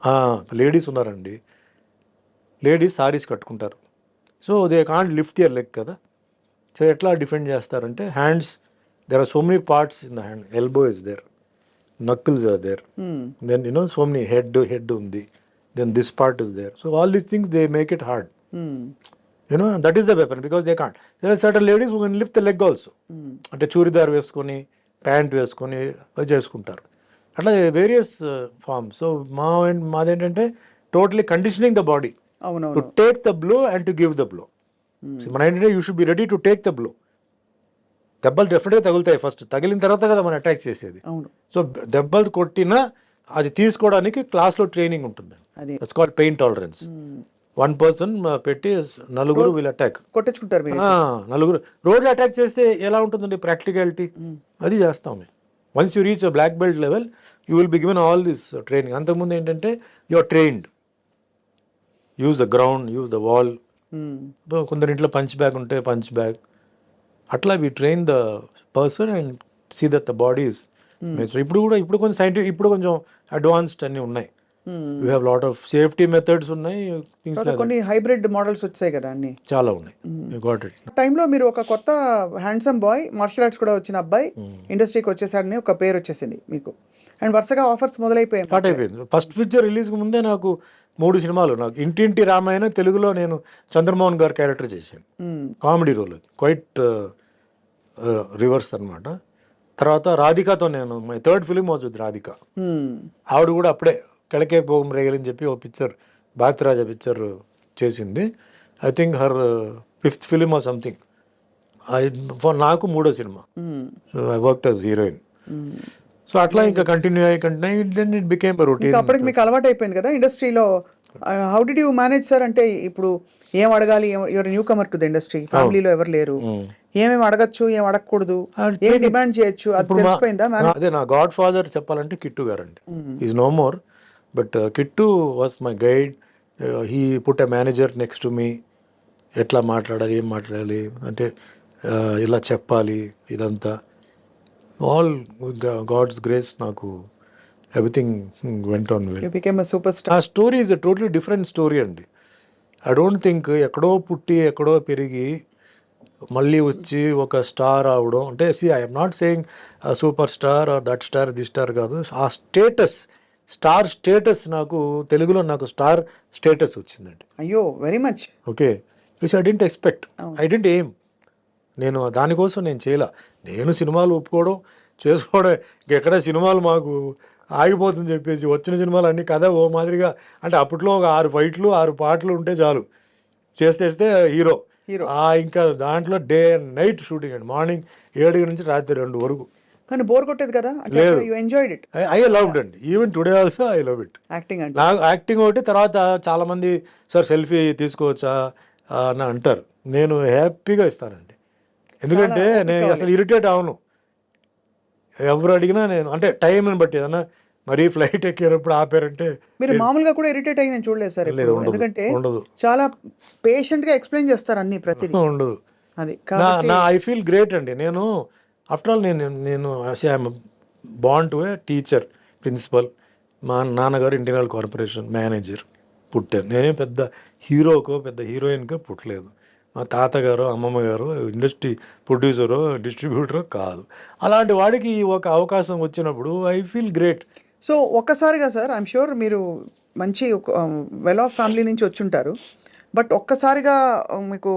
లేడీస్ ఉన్నారండి, లేడీస్ సారీస్ కట్టుకుంటారు. So they can't lift your leg కదా. సో ఎట్లా డిఫెండ్ చేస్తారంటే hands, there are so many parts in the hand. Elbow is there, knuckles are there, then so many head ఉంది, then this part is there. So all these things they make it hard. That is the weapon because they can't. There are certain ladies who can lift the leg also. అంటే చూరిదార్ వేసుకొని ప్యాంట్ వేసుకొని చేసుకుంటారు. అట్లా వేరియస్ ఫార్మ్స్. సో మాదేంటంటే totally conditioning the body to take the blow and to give the blow. మన ఏంటంటే you should be ready to take the blow. దెబ్బలు డెఫినెట్గా తగులుతాయి, ఫస్ట్ తగిలిన తర్వాత కదా మనం అటాక్ చేసేది. సో దెబ్బలు కొట్టినా అది తీసుకోవడానికి క్లాస్లో ట్రైనింగ్ ఉంటుంది. It's called pain tolerance. 1 person పెట్టి నలుగురు వీళ్ళు అటాక్ కొట్టించుకుంటారు. నలుగురు రోడ్లు అటాక్ చేస్తే ఎలా ఉంటుందండి ప్రాక్టికాలిటీ, అది చేస్తాం మేము. Once you reach black belt level you will be given all this training. అంతకుముందు ఏంటంటే you are trained, use the ground, use the wall. కొందరి ఇంట్లో పంచ్ బ్యాగ్ ఉంటే పంచ్ బ్యాగ్, అట్లా we train the person and see that the body is. ఇప్పుడు కొంచెం సైంటిఫిక్, ఇప్పుడు కొంచెం అడ్వాన్స్డ్ అన్నీ ఉన్నాయి. You have lot of safety methods ఉన్నాయి, థింగ్స్ కొన్ని హైబ్రిడ్ మోడల్స్ వచ్చాయి కదా అన్ని. చాలా ఉన్నాయి. You got it. టైంలో మీరు ఒక కొత్త హ్యాండ్సమ్ బాయ్, మార్షల్ ఆర్ట్స్ కూడా వచ్చిన అబ్బాయి ఇండస్ట్రీకి వచ్చేసాడని ఒక పేరు వచ్చేసింది మీకు, అండ్ వరుసగా ఆఫర్స్ మొదలైపోయాయి. స్టార్ట్ అయిపోయింది. ఫస్ట్ పిక్చర్ రిలీజ్కి ముందే నాకు 3 సినిమాలు. నాకు ఇంటింటి రామాయణ తెలుగులో నేను చంద్రమోహన్ గారు క్యారెక్టర్ చేశాను, కామెడీ రోల్. అది క్వైట్ రివర్స్ అనమాట. తర్వాత రాధికాతో నేను, my third film was with Radhika. ఆవిడ కూడా అప్పుడే కెళకే పోగం రేగలని చెప్పి ఓ పిక్చర్, భారతరాజా పిక్చర్ చేసింది. I think her 5th film or something. నాకు 3వ cinema. I worked as heroine. So అట్లా ఇంకా కంటిన్యూ ఇట్ బికేమ్ రొటీన్. అప్పటికి మీకు అలవాటు అయిపోయింది కదా ఇండస్ట్రీలో. How did you manage sir? అంటే ఇప్పుడు ఏం అడగాలి, your newcomer to the industry, ఫ్యామిలీలో ఎవరు లేరు, ఏమేమి అడగచ్చు, ఏం అడగకూడదు, ఏం డిమాండ్ చేయొచ్చు, అది తెలిసిపోయిందా? అదే నా గాడ్ ఫాదర్ చెప్పాలంటే కిట్టు గారు అండి. Is no more, but Kittu was my guide. He put a manager next to me. ఎట్లా మాట్లాడాలి, ఏం మాట్లాడాలి అంటే ఇలా చెప్పాలి, ఇదంతా ఆల్ గాడ్స్ గ్రేస్. నాకు everything went on well. You became a super star. ఆ story is a totally different story అండి. ఐ డోంట్ థింక్ ఎక్కడో పుట్టి ఎక్కడో పెరిగి మళ్ళీ వచ్చి ఒక స్టార్ అవడం అంటే, I'm not saying super star or that star this star కాదు. ఆ స్టేటస్, స్టార్ స్టేటస్, నాకు తెలుగులో నాకు స్టార్ స్టేటస్ వచ్చిందండి. అయ్యో, very much. Okay, which I didn't expect, I didn't aim. నేను దానికోసం నేను చేయలే. నేను సినిమాలు ఒప్పుకోవడం చేసుకోవడం, ఇంకెక్కడ సినిమాలు మాకు ఆగిపోతుందని చెప్పేసి వచ్చిన సినిమాలు అన్నీ కథ ఓ మాదిరిగా, అంటే అప్పట్లో ఒక 6 ఫైట్లు 6 పాటలు ఉంటే చాలు, చేస్తే హీరో. ఇంకా దాంట్లో డే అండ్ నైట్ షూటింగ్ అండి, మార్నింగ్ 7 నుంచి రాత్రి 2 వరకు. కానీ బోర్ కొట్టేది కదా? లేదు, you enjoyed it. I loved అండి. Even today also I love it. Acting అంటే నాకు యాక్టింగ్ ఒకటి. తర్వాత చాలా మంది సార్ సెల్ఫీ తీసుకోవచ్చా అని అంటారు. నేను హ్యాపీగా ఇస్తానండి, ఎందుకంటే నేను అసలు ఇరిటేట్ అవను. ఎవరు అడిగినా నేను, అంటే టైంని బట్టి ఏదన్నా మరీ ఫ్లైట్ ఎక్కేటప్పుడు ఆపారంటే. మీరు మామూలుగా కూడా ఇరిటేట్ అయ్యి నేను చూడలేదు సార్, ఎందుకంటే ఉండదు, చాలా పేషెంట్ గా ఎక్స్ప్లెయిన్ చేస్తారు అన్ని, ప్రతిదీ ఉండదు. అది నా ఐ ఫీల్ గ్రేట్ అండి. నేను ఆఫ్టర్ ఆల్ నేను I'm born to a teacher, principal. మా నాన్నగారు ఇంటర్నల్ కార్పొరేషన్ మేనేజర్ పుట్టారు. నేనేం పెద్ద హీరోకో పెద్ద హీరోయిన్కో పుట్టలేదు. మా తాతగారు అమ్మమ్మ గారు ఇండస్ట్రీ ప్రొడ్యూసరో డిస్ట్రిబ్యూటరో కాదు. అలాంటి వాడికి ఒక అవకాశం వచ్చినప్పుడు ఐ ఫీల్ గ్రేట్. సో ఒక్కసారిగా సార్, ఐఎమ్ షూర్ మీరు మంచి వెల్ ఆఫ్ ఫ్యామిలీ నుంచి వచ్చుంటారు, బట్ ఒక్కసారిగా మీకు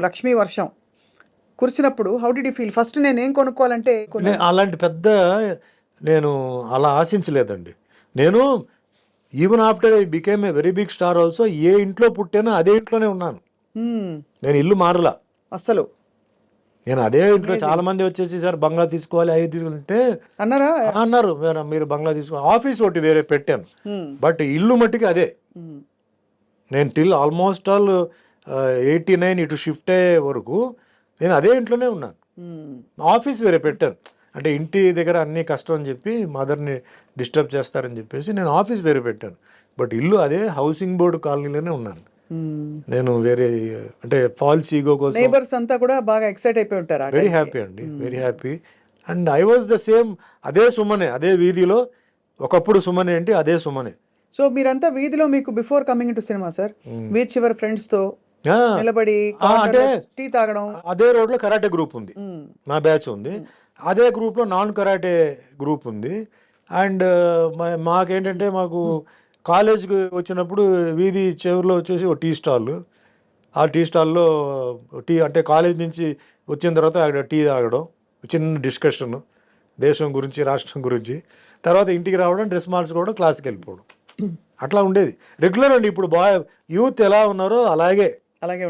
లక్ష్మీ వర్షం కురిసినప్పుడు how did you feel? First నేను ఏం కొనుక్కోవాలంటే అలాంటి పెద్ద నేను అలా ఆశించలేదండి. నేను even after I became a very big star also, ఏ ఇంట్లో పుట్టానో అదే ఇంట్లోనే ఉన్నాను. నేను ఇల్లు మారలా అసలు. నేను అదే ఇంట్లో, చాలా మంది వచ్చేసి సార్ బంగ్లా తీసుకోవాలి అవి తీసుకుంటే అన్నారు, మీరు బంగ్లా తీసుకోవాలి. ఆఫీస్ ఒకటి వేరే పెట్టాను, బట్ ఇల్లు మట్టికి అదే. నేను టిల్ ఆల్మోస్ట్ ఆల్ 89 ఇటు షిఫ్ట్ అయ్యే వరకు నేను అదే ఇంట్లోనే ఉన్నాను. ఆఫీస్ వేరే పెట్టాను, అంటే ఇంటి దగ్గర అన్నీ కష్టం అని చెప్పి మదర్ని డిస్టర్బ్ చేస్తారని చెప్పేసి నేను ఆఫీస్ వేరే పెట్టాను, బట్ ఇల్లు అదే హౌసింగ్ బోర్డు కాలనీలోనే ఉన్నాను. నేను వేరే, అంటే ఫాల్స్ ఈగో కోసం నైబర్స్ అంతా కూడా బాగా ఎక్సైట్ అయిపోయి ఉంటారు. వెరీ హ్యాపీ అండి, very happy. And I was the same, అదే సుమనే, అదే వీధిలో ఒకప్పుడు సుమనే ఏంటి అదే సుమనే. సో మీరంతా వీధిలో, మీకు before coming to cinema sir, beach చివరి ఫ్రెండ్స్ తో నిలబడి అంటే టీ తాగడం. అదే రోడ్ లో కరాటే గ్రూప్ ఉంది, నా బ్యాచ్ ఉంది. అదే గ్రూప్ లో నాన్ కరాటే గ్రూప్ ఉంది. అండ్ మాకేంటంటే, మాకు కాలేజ్కి వచ్చినప్పుడు వీధి చివరిలో వచ్చేసి ఒక టీ స్టాల్. ఆ టీ స్టాల్లో టీ, అంటే కాలేజ్ నుంచి వచ్చిన తర్వాత అక్కడ టీ తాగడం, చిన్న డిస్కషన్ దేశం గురించి రాష్ట్రం గురించి, తర్వాత ఇంటికి రావడం, డ్రెస్ మార్చుకోవడం, క్లాస్కి వెళ్ళిపోవడం, అట్లా ఉండేది రెగ్యులర్ అండి. ఇప్పుడు యూత్ ఎలా ఉన్నారో అలాగే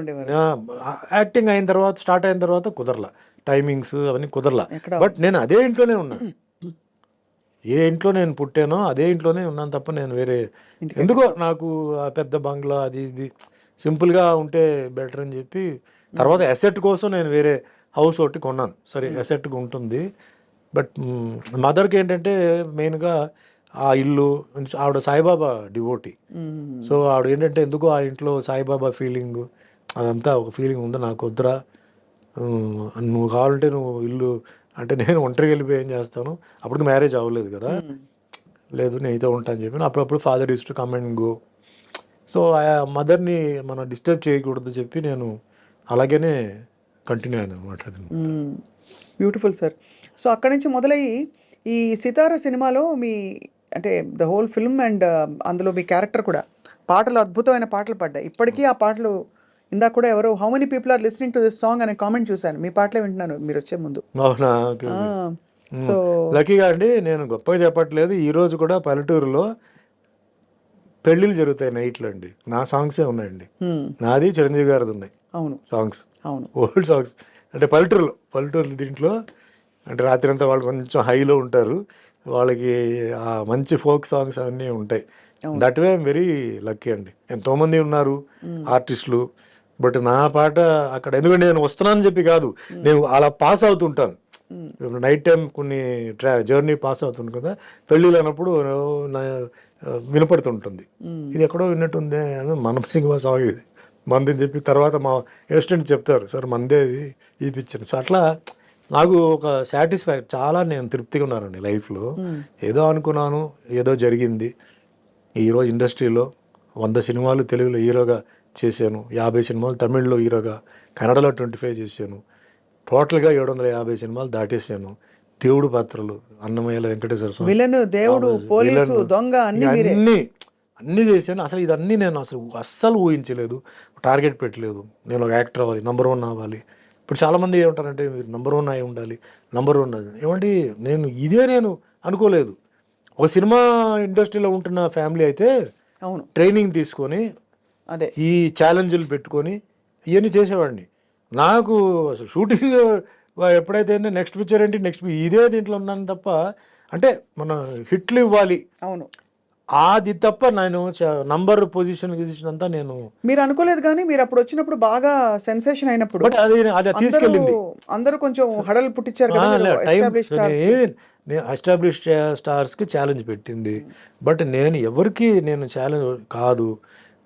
ఉండేవారు. యాక్టింగ్ అయిన తర్వాత, స్టార్ట్ అయిన తర్వాత కుదరలా, టైమింగ్స్ అవన్నీ కుదరలా. బట్ నేను అదే ఇంట్లోనే ఉన్నాను, ఏ ఇంట్లో నేను పుట్టానో అదే ఇంట్లోనే ఉన్నాను తప్ప నేను వేరే, ఎందుకో నాకు ఆ పెద్ద బంగ్లా అది ఇది సింపుల్గా ఉంటే బెటర్ అని చెప్పి, తర్వాత అసెట్ కోసం నేను వేరే హౌస్ ఒకటి కొన్నాను. సరే అసెట్గా ఉంటుంది, బట్ మదర్కి ఏంటంటే మెయిన్గా ఆ ఇల్లు, ఆవిడ సాయిబాబా డివోటీ. సో ఆవిడ ఏంటంటే ఎందుకో ఆ ఇంట్లో సాయిబాబా ఫీలింగ్ అదంతా ఒక ఫీలింగ్ ఉంది. నాకు వద్దురా, నువ్వు కావాలంటే నువ్వు ఇల్లు అంటే నేను ఒంటరికి వెళ్ళిపోయి ఏం చేస్తాను, అప్పటికి మ్యారేజ్ అవ్వలేదు కదా, లేదు నేనైతే ఉంటాను అని చెప్పి అప్పుడప్పుడు father use to come and go. So ఆ మదర్ని మనం డిస్టర్బ్ చేయకూడదు చెప్పి నేను అలాగనే కంటిన్యూ అయ్యాను అనమాట. Beautiful sir. సో అక్కడి నుంచి మొదలయ్యి ఈ సితార సినిమాలో మీ అంటే ద హోల్ ఫిల్మ్ అండ్ అందులో మీ క్యారెక్టర్ కూడా పాటలు, అద్భుతమైన పాటలు పడ్డాయి. ఇప్పటికీ ఆ పాటలు ఇందాక కూడా ఎవరో how many people are listening to this song అనే కామెంట్ చూశాను. మీ పాటలే వింటున్నాను మీరు వచ్చే ముందు. అవునా? సో లక్కీగా అండి, నేను గొప్పగా చెప్పట్లేదు, ఈరోజు కూడా పల్లెటూరులో పెళ్ళిళ్ళు జరుగుతాయి నైట్లో అండి, నా సాంగ్సే ఉన్నాయండి. నాది చిరంజీవి గారిది ఉన్నాయి అవును సాంగ్స్, అవును ఓల్డ్ సాంగ్స్. అంటే పల్లెటూరు దీంట్లో అంటే రాత్రి అంతా వాళ్ళు కొంచెం హైలో ఉంటారు, వాళ్ళకి ఆ మంచి ఫోక్ సాంగ్స్ అవన్నీ ఉంటాయి. That way I'm very lucky అండి. ఎంతోమంది ఉన్నారు ఆర్టిస్టులు, బట్ నా పాట అక్కడ ఎందుకంటే నేను వస్తున్నానని చెప్పి కాదు, నేను అలా పాస్ అవుతుంటాను. నైట్ టైం కొన్ని జర్నీ పాస్ అవుతుంది కదా, పెళ్ళిళ్ళు అన్నప్పుడు వినపడుతుంటుంది. ఇది ఎక్కడో విన్నట్టుంది, మనం సింగ్ సాంగ్ ఇది మందని చెప్పి తర్వాత మా అసిస్టెంట్ చెప్తారు, సార్ మందే ఇది పిక్చర్. సో అట్లా నాకు ఒక సాటిస్ఫాక్ట్, చాలా నేను తృప్తిగా ఉన్నానండి లైఫ్లో. ఏదో అనుకున్నాను, ఏదో జరిగింది. ఈరోజు ఇండస్ట్రీలో 100 సినిమాలు తెలుగులో హీరోగా చేశాను, 50 సినిమాలు తమిళ్లో హీరోగా, కన్నడలో 25 చేశాను, టోటల్గా 750 సినిమాలు దాటేశాను. దేవుడు పాత్రలు, అన్నమయ్యల వెంకటేశ్వర స్వామి, విలన్, దేవుడు, పోలీసు, దొంగ అన్నీ చేశాను. అసలు ఇదన్నీ నేను అస్సలు ఊహించలేదు, టార్గెట్ పెట్టలేదు. నేను ఒక యాక్టర్ అవ్వాలి, నెంబర్ 1 అవ్వాలి. ఇప్పుడు చాలామంది ఏమంటారంటే మీరు నెంబర్ 1 అయి ఉండాలి, నెంబర్ 1 ఏమండి, నేను అనుకోలేదు. ఒక సినిమా ఇండస్ట్రీలో ఉంటున్న ఫ్యామిలీ అయితే అవును ట్రైనింగ్ తీసుకొని అదే ఈ ఛాలెంజ్లు పెట్టుకొని ఇవన్నీ చేసేవాడిని. నాకు అసలు షూటింగ్ ఎప్పుడైతే నెక్స్ట్ పిక్చర్ ఏంటి, నెక్స్ట్ ఇదే దీంట్లో ఉన్నాను తప్ప, అంటే మన హిట్లు ఇవ్వాలి అవును అది తప్ప నేను నంబర్ పొజిషన్ అంతా నేను మీరు అనుకోలేదు. కానీ మీరు అప్పుడు వచ్చినప్పుడు బాగా సెన్సేషన్ అయినప్పుడు బట్ అది తీసుకెళ్ళింది. అందరూ కొంచెం హడల్ పుట్టించారు కదా, ఎస్టాబ్లిష్ స్టార్స్కి ఛాలెంజ్ పెట్టింది. బట్ నేను ఎవరికి నేను ఛాలెంజ్ కాదు.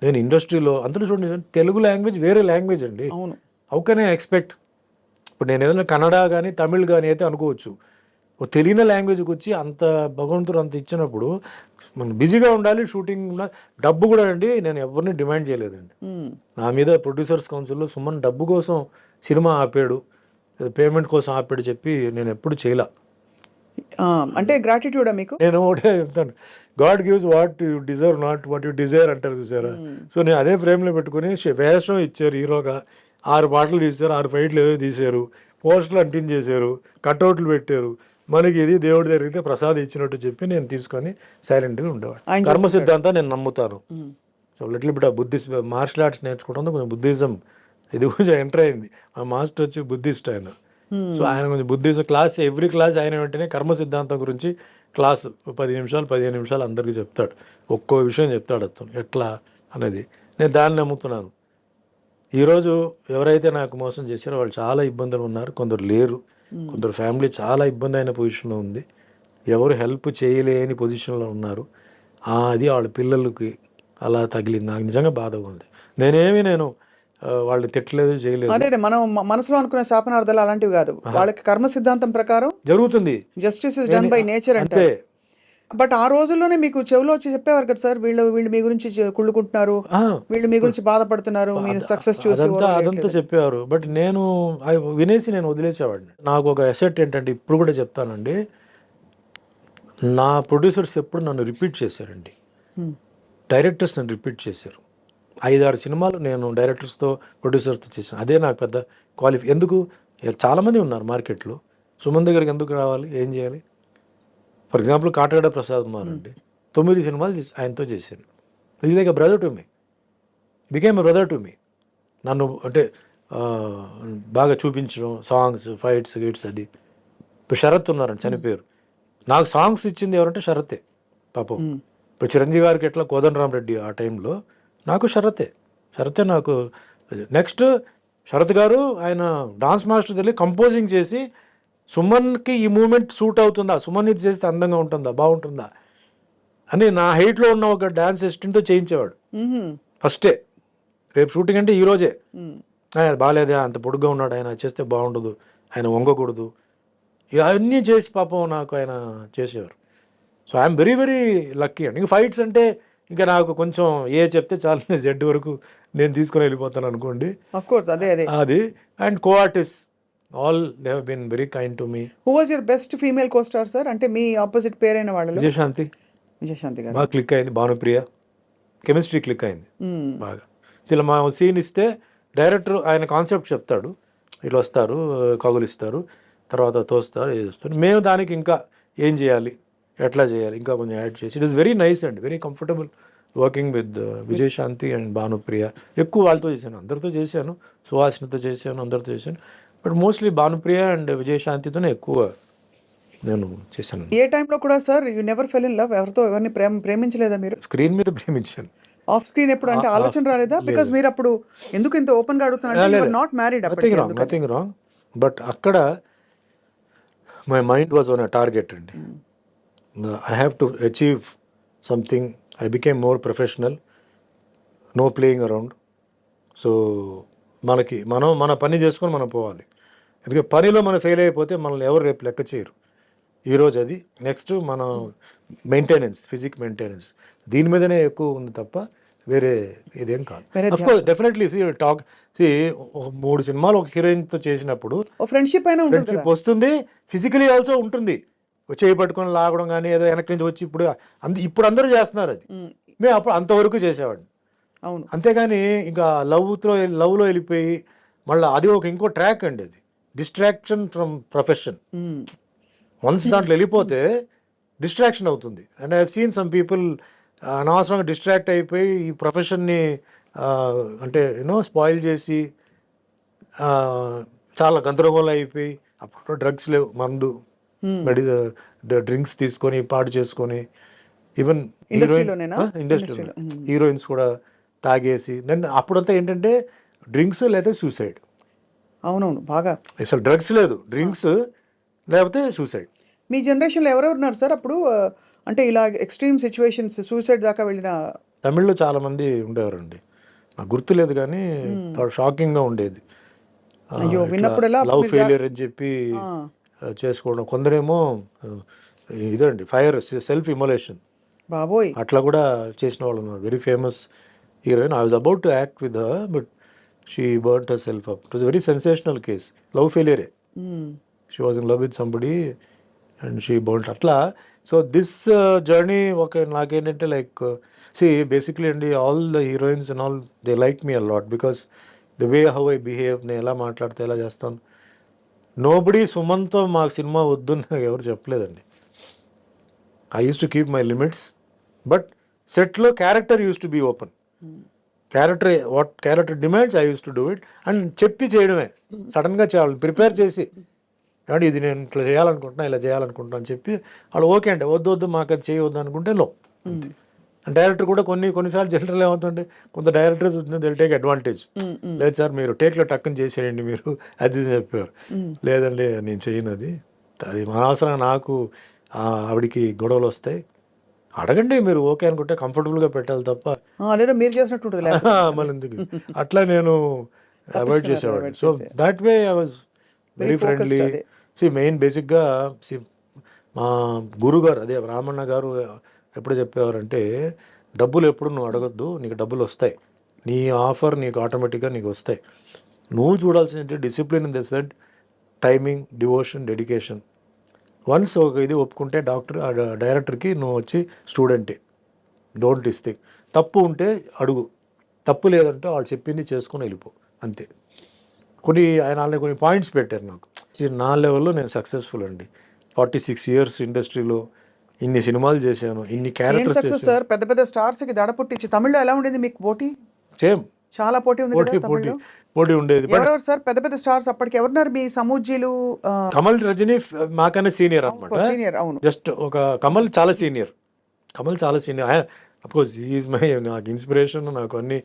నేను ఇండస్ట్రీలో అందులో చూడండి, తెలుగు లాంగ్వేజ్ వేరే లాంగ్వేజ్ అండి. అవును హౌ కెన్ ఐ ఎక్స్పెక్ట్, ఇప్పుడు నేను ఏదైనా కన్నడ కానీ తమిళ్ కానీ అయితే అనుకోవచ్చు, ఓ తెలియని లాంగ్వేజ్కి వచ్చి అంత భగవంతుడు అంత ఇచ్చినప్పుడు మనం బిజీగా ఉండాలి, షూటింగ్ డబ్బు కూడా అండి. నేను ఎవరిని డిమాండ్ చేయలేదండి. నా మీద ప్రొడ్యూసర్స్ కౌన్సిల్లో సుమన్ డబ్బు కోసం సినిమా ఆపాడు, పేమెంట్ కోసం ఆపాడు చెప్పి నేను ఎప్పుడు చేయలే. అంటే గ్రాటిట్యూడా మీకు? నేను ఒకటే చెప్తాను, God gives what you deserve, not what you Dzire అంటారు చూసారా. సో నేను అదే ఫ్రేమ్లో పెట్టుకుని వేషం ఇచ్చారు, హీరోగా 6 పాటలు తీశారు, 6 ఫైట్లు ఏదో తీశారు, పోస్టర్లు అంటించేశారు, కట్అవుట్లు పెట్టారు. మనకి ఇది దేవుడి దగ్గరికి ప్రసాదం ఇచ్చినట్టు చెప్పి నేను తీసుకొని సైలెంట్గా ఉండేవాడు. కర్మ సిద్ధాంతం నేను నమ్ముతాను. So little bit Buddhist martial arts నేర్చుకోవడం కొంచెం బుద్ధిజం ఇది కొంచెం ఎంటర్ అయింది. మా మాస్టర్ వచ్చి బుద్ధిస్ట్ ఆయన. సో ఆయన కొంచెం బుద్ధిజం క్లాస్, ఎవ్రీ క్లాస్ ఆయన వెంటనే కర్మ సిద్ధాంతం గురించి క్లాసు 10 నిమిషాలు 15 నిమిషాలు అందరికీ చెప్తాడు, ఒక్కో విషయం చెప్తాడు అతను ఎట్లా అనేది. నేను దాన్ని నమ్ముతున్నాను. ఈరోజు ఎవరైతే నాకు మోసం చేశారో వాళ్ళు చాలా ఇబ్బందులు ఉన్నారు, కొందరు లేరు, కొందరు ఫ్యామిలీ చాలా ఇబ్బంది అయిన పొజిషన్లో ఉంది, ఎవరు హెల్ప్ చేయలేని పొజిషన్లో ఉన్నారు. అది వాళ్ళ పిల్లలకి అలా తగిలింది. నాకు నిజంగా బాధగా ఉంది. నేను వాళ్ళు తిట్టలేదు, చేయలేదు. అంటే మనం మనసులో అనుకునే శాపనార్థాలు అలాంటివి కాదు, వాళ్ళకి కర్మ సిద్ధాంతం ప్రకారం జరుగుతుంది. Justice is done by nature అంటే. బట్ ఆ రోజుల్లోనే మీకు చెవిలో వచ్చి చెప్పేవారు కదా సార్, వీళ్ళు మీ గురించి కుళ్ళుకుంటున్నారు, వీళ్ళు మీ గురించి బాధపడుతున్నారు, మీరు సక్సెస్ చూసి అదంతా చెప్పేవారు. బట్ నేను వినేసి నేను వదిలేసేవాడిని. నాకు ఒక అసెట్ ఏంటంటే ఇప్పుడు కూడా చెప్తానండి, నా ప్రొడ్యూసర్స్ ఎప్పుడు నన్ను రిపీట్ చేశారండి, డైరెక్టర్స్ నన్ను రిపీట్ చేశారు. 5-6 సినిమాలు నేను డైరెక్టర్స్తో ప్రొడ్యూసర్స్తో చేశాను. అదే నాకు పెద్ద క్వాలిఫై. ఎందుకు, చాలామంది ఉన్నారు మార్కెట్లో, సుమన్ దగ్గరికి ఎందుకు రావాలి, ఏం చేయాలి? ఫర్ ఎగ్జాంపుల్ కాటగడ ప్రసాద్ కుమార్ అండి, 9 సినిమాలు ఆయనతో చేశాను. Is like a brother to me, became a brother to me. నన్ను అంటే బాగా చూపించడం, సాంగ్స్, ఫైట్స్, గిట్స్. అది ఇప్పుడు శరత్ ఉన్నారండి, చనిపోయారు. నాకు సాంగ్స్ ఇచ్చింది ఎవరంటే శరతే పాపం. ఇప్పుడు చిరంజీవి గారికి ఎట్లా కోదండరామరెడ్డి ఆ టైంలో, నాకు శరతే నాకు. నెక్స్ట్ శరత్ గారు ఆయన డాన్స్ మాస్టర్ తెలియ కంపోజింగ్ చేసి సుమన్కి ఈ మూమెంట్ సూట్ అవుతుందా, సుమన్ ఇది చేస్తే అందంగా ఉంటుందా, బాగుంటుందా అని నా హైట్లో ఉన్న ఒక డాన్స్ అసిస్టెంట్తో చేయించేవాడు ఫస్టే. రేపు షూటింగ్ అంటే ఈరోజే అది బాగాలేదే, అంత పొడుగ్గా ఉన్నాడు ఆయన, చేస్తే బాగుండదు, ఆయన వంగకూడదు, ఇవన్నీ చేసి పాపం నాకు ఆయన చేసేవారు. So I'm very very lucky అండి. ఇంక ఫైట్స్ అంటే ఇంకా నాకు కొంచెం చెప్తే చాలు, జెడ్ వరకు నేను తీసుకొని వెళ్ళిపోతాను అనుకోండి. అది and co artist all they have been very kind to me. Who was your best female co star sir? అంటే మీ ఆపోజిట్ పేరైన వాళ్ళు. విజయశాంతి గారు బాగా క్లిక్ అయింది, భానుప్రియ కెమిస్ట్రీ క్లిక్ అయింది బాగా. అసలు మా సీన్ ఇస్తే డైరెక్టర్ ఆయన కాన్సెప్ట్ చెప్తాడు, ఇట్లా వస్తారు, కగులు ఇస్తారు, తర్వాత తోస్తారు, చేస్తారు, మేము దానికి ఇంకా ఏం చేయాలి, ఎట్లా చేయాలి, ఇంకా కొంచెం యాడ్ చేసి. It is very nice and very comfortable working with Vijayashanti and Bhanupriya. ఎక్కువ వాళ్ళతో చేశాను, అందరితో చేశాను, సుహాసినితో చేశాను, అందరితో చేశాను, బట్ మోస్ట్లీ భానుప్రియ అండ్ విజయశాంతితోనే ఎక్కువ నేను చేశాను. ఏ టైంలో కూడా sir you never fell in love? ఎవరితో ఎవరిని ప్రేమించలేదా మీరు? స్క్రీన్ మీద ప్రేమించాను. ఆఫ్ స్క్రీన్ ఎప్పుడు అంటే ఆలోచన రాలేదా? బికాజ్ మీరు అప్పుడు ఎందుకు ఇంత ఓపెన్ గా అడుగుతున్నారు? Not married. Nothing wrong, but అక్కడ my mind was on a target అండి. I have to achieve something. I became more professional, no playing around. So మనం మన పని చేసుకొని మనం పోవాలి. ఎందుకంటే పనిలో మనం ఫెయిల్ అయిపోతే మనల్ని ఎవరు రేపు లెక్క చేయరు. ఈరోజు అది, నెక్స్ట్ మన మెయింటెనెన్స్, ఫిజిక్ మెయింటెనెన్స్, దీని మీదనే ఎక్కువ ఉంది తప్ప వేరే ఇదేం కాదు. అఫ్కోర్స్ డెఫినెట్లీ టాక్ ఒక 3 సినిమాలు ఒక హీరోయిన్తో చేసినప్పుడు ఫ్రెండ్షిప్ వస్తుంది, ఫిజికలీ ఆల్సో ఉంటుంది. చేయి పట్టుకొని లాగడం కానీ ఏదో వెనక్కి నుంచి వచ్చి ఇప్పుడు అందరూ చేస్తున్నారు అది. మేము అప్పుడు అంతవరకు చేసేవాడిని. అవును. అంతేగాని ఇంకా లవ్లో వెళ్ళిపోయి మళ్ళీ అది ఇంకో ట్రాక్ అండి, అది డిస్ట్రాక్షన్ ఫ్రమ్ ప్రొఫెషన్. వన్స్ దాంట్లో వెళ్ళిపోతే డిస్ట్రాక్షన్ అవుతుంది. And I have seen some people అనవసరంగా డిస్ట్రాక్ట్ అయిపోయి ఈ ప్రొఫెషన్ని అంటే స్పాయిల్ చేసి చాలా గందరగోళం అయిపోయి, అప్పుడు డ్రగ్స్ లేవు, మందు డ్రింక్స్ తీసుకొని పాడు చేసుకొని, ఈవెన్ ఇండస్ట్రీలో హీరోయిన్స్ కూడా తాగేసి, నేను అప్పుడంతా ఏంటంటే డ్రింక్స్ లేదా సూసైడ్. అవునవును, బాగా అసలు డ్రగ్స్ లేదు, డ్రింక్స్ లేకపోతే సూసైడ్. మీ జనరేషన్లో ఎవరెవరు ఉన్నారు సార్ అప్పుడు? అంటే ఇలా ఎక్స్ట్రీమ్ సిచ్యువేషన్స్, సూసైడ్ దాకా వెళ్ళిన తమిళ్లో చాలా మంది ఉండేవారండి, నాకు గుర్తులేదు కానీ షాకింగ్గా ఉండేది. లవ్ ఫెయిలియర్ అని చెప్పి చేసుకోవడం, కొందరేమో ఇదండి ఫైర్, సెల్ఫ్ ఇమోలేషన్, బాబోయ్, అట్లా కూడా చేసిన వాళ్ళు ఉన్నారు. Very famous heroine. I was about to act with her, but she burnt herself up. It was very sensational case, love ఫెయిలియరే. She was in love with somebody and she burnt అట్లా. సో దిస్ జర్నీ నాకేంటంటే లైక్ బేసిక్లీ అండి, all the heroines and all they like me a lot because the way how I behave, నేను ఎలా మాట్లాడితే ఎలా చేస్తాను. నోబడి సుమన్తో మాకు సినిమా వద్దు నాకు ఎవరు చెప్పలేదండి. I use to keep my limits, but సెట్లో character use to be open. What character demands I use to do it and చెప్పి చేయడమే. సడన్గా చేయాలి, ప్రిపేర్ చేసి అంటే ఇది నేను ఇట్లా చేయాలనుకుంటున్నా, ఇలా చేయాలనుకుంటున్నా అని చెప్పి వాళ్ళు ఓకే అంటే వద్దు మాకు అది చేయవద్దు అనుకుంటే అంతే. డైరెక్టర్ కూడా కొన్నిసార్లు జనరల్ ఏమవుతుంటే కొంత డైరెక్టర్స్ దిల్ టేక్ అడ్వాంటేజ్. లేదు సార్ మీరు టేక్లో టక్కుని చేసేయండి మీరు, అది చెప్పారు. లేదండి నేను చేయను, అది అనవసరంగా నాకు ఆవిడికి గొడవలు వస్తాయి. అడగండి మీరు ఓకే అనుకుంటే కంఫర్టబుల్గా పెట్టాలి తప్ప మీరు చేసినట్టు మళ్ళీ ఎందుకు అట్లా నేను అవాయిడ్ చేసేవాడిని. So that way I was very friendly. Main బేసిక్గా మా గురుగారు అదే రామಣ್ణ గారు ఎప్పుడు చెప్పేవారంటే, డబ్బులు ఎప్పుడు నువ్వు అడగొద్దు, నీకు డబ్బులు వస్తాయి, నీ ఆఫర్ నీకు ఆటోమేటిక్గా నీకు వస్తాయి. నువ్వు చూడాల్సిందంటే discipline in the set, timing, devotion, dedication. Once ఒక ఇది ఒప్పుకుంటే డైరెక్టర్కి నువ్వు వచ్చి స్టూడెంటే, డోంట్ థింక్. తప్పు ఉంటే అడుగు, తప్పు లేదంటే వాళ్ళు చెప్పింది చేసుకొని వెళ్ళిపో, అంతే. ఆయన కొన్ని పాయింట్స్ పెట్టారు నాకు. నా లెవెల్లో నేను సక్సెస్ఫుల్ అండి. 46 years ఇండస్ట్రీలో ఇన్ని సినిమాలు చేశాను, ఇన్ని క్యారెక్టర్స్ చేశాను. సార్ పెద్ద పెద్ద స్టార్స్ కి దడ పుట్టించి. తమిళ్లో ఎలా ఉండేది మీకు పోటీ? సేమ్, చాలా పోటీ ఉంది కదా. పోటీ ఉండేది. ఎవరెవరు సార్ పెద్ద పెద్ద స్టార్స్ అప్పటికి ఎవరున్నారు మీ సమూజీలు? కమల్, రజనీ మాకన్నా సీనియర్ అనమాట. సీనియర్, అవును. జస్ట్ ఒక కమల్ చాలా సీనియర్. అఫ్కోర్స్ ఈజ్ మై నాకు ఇన్స్పిరేషన్. నాకు అన్ని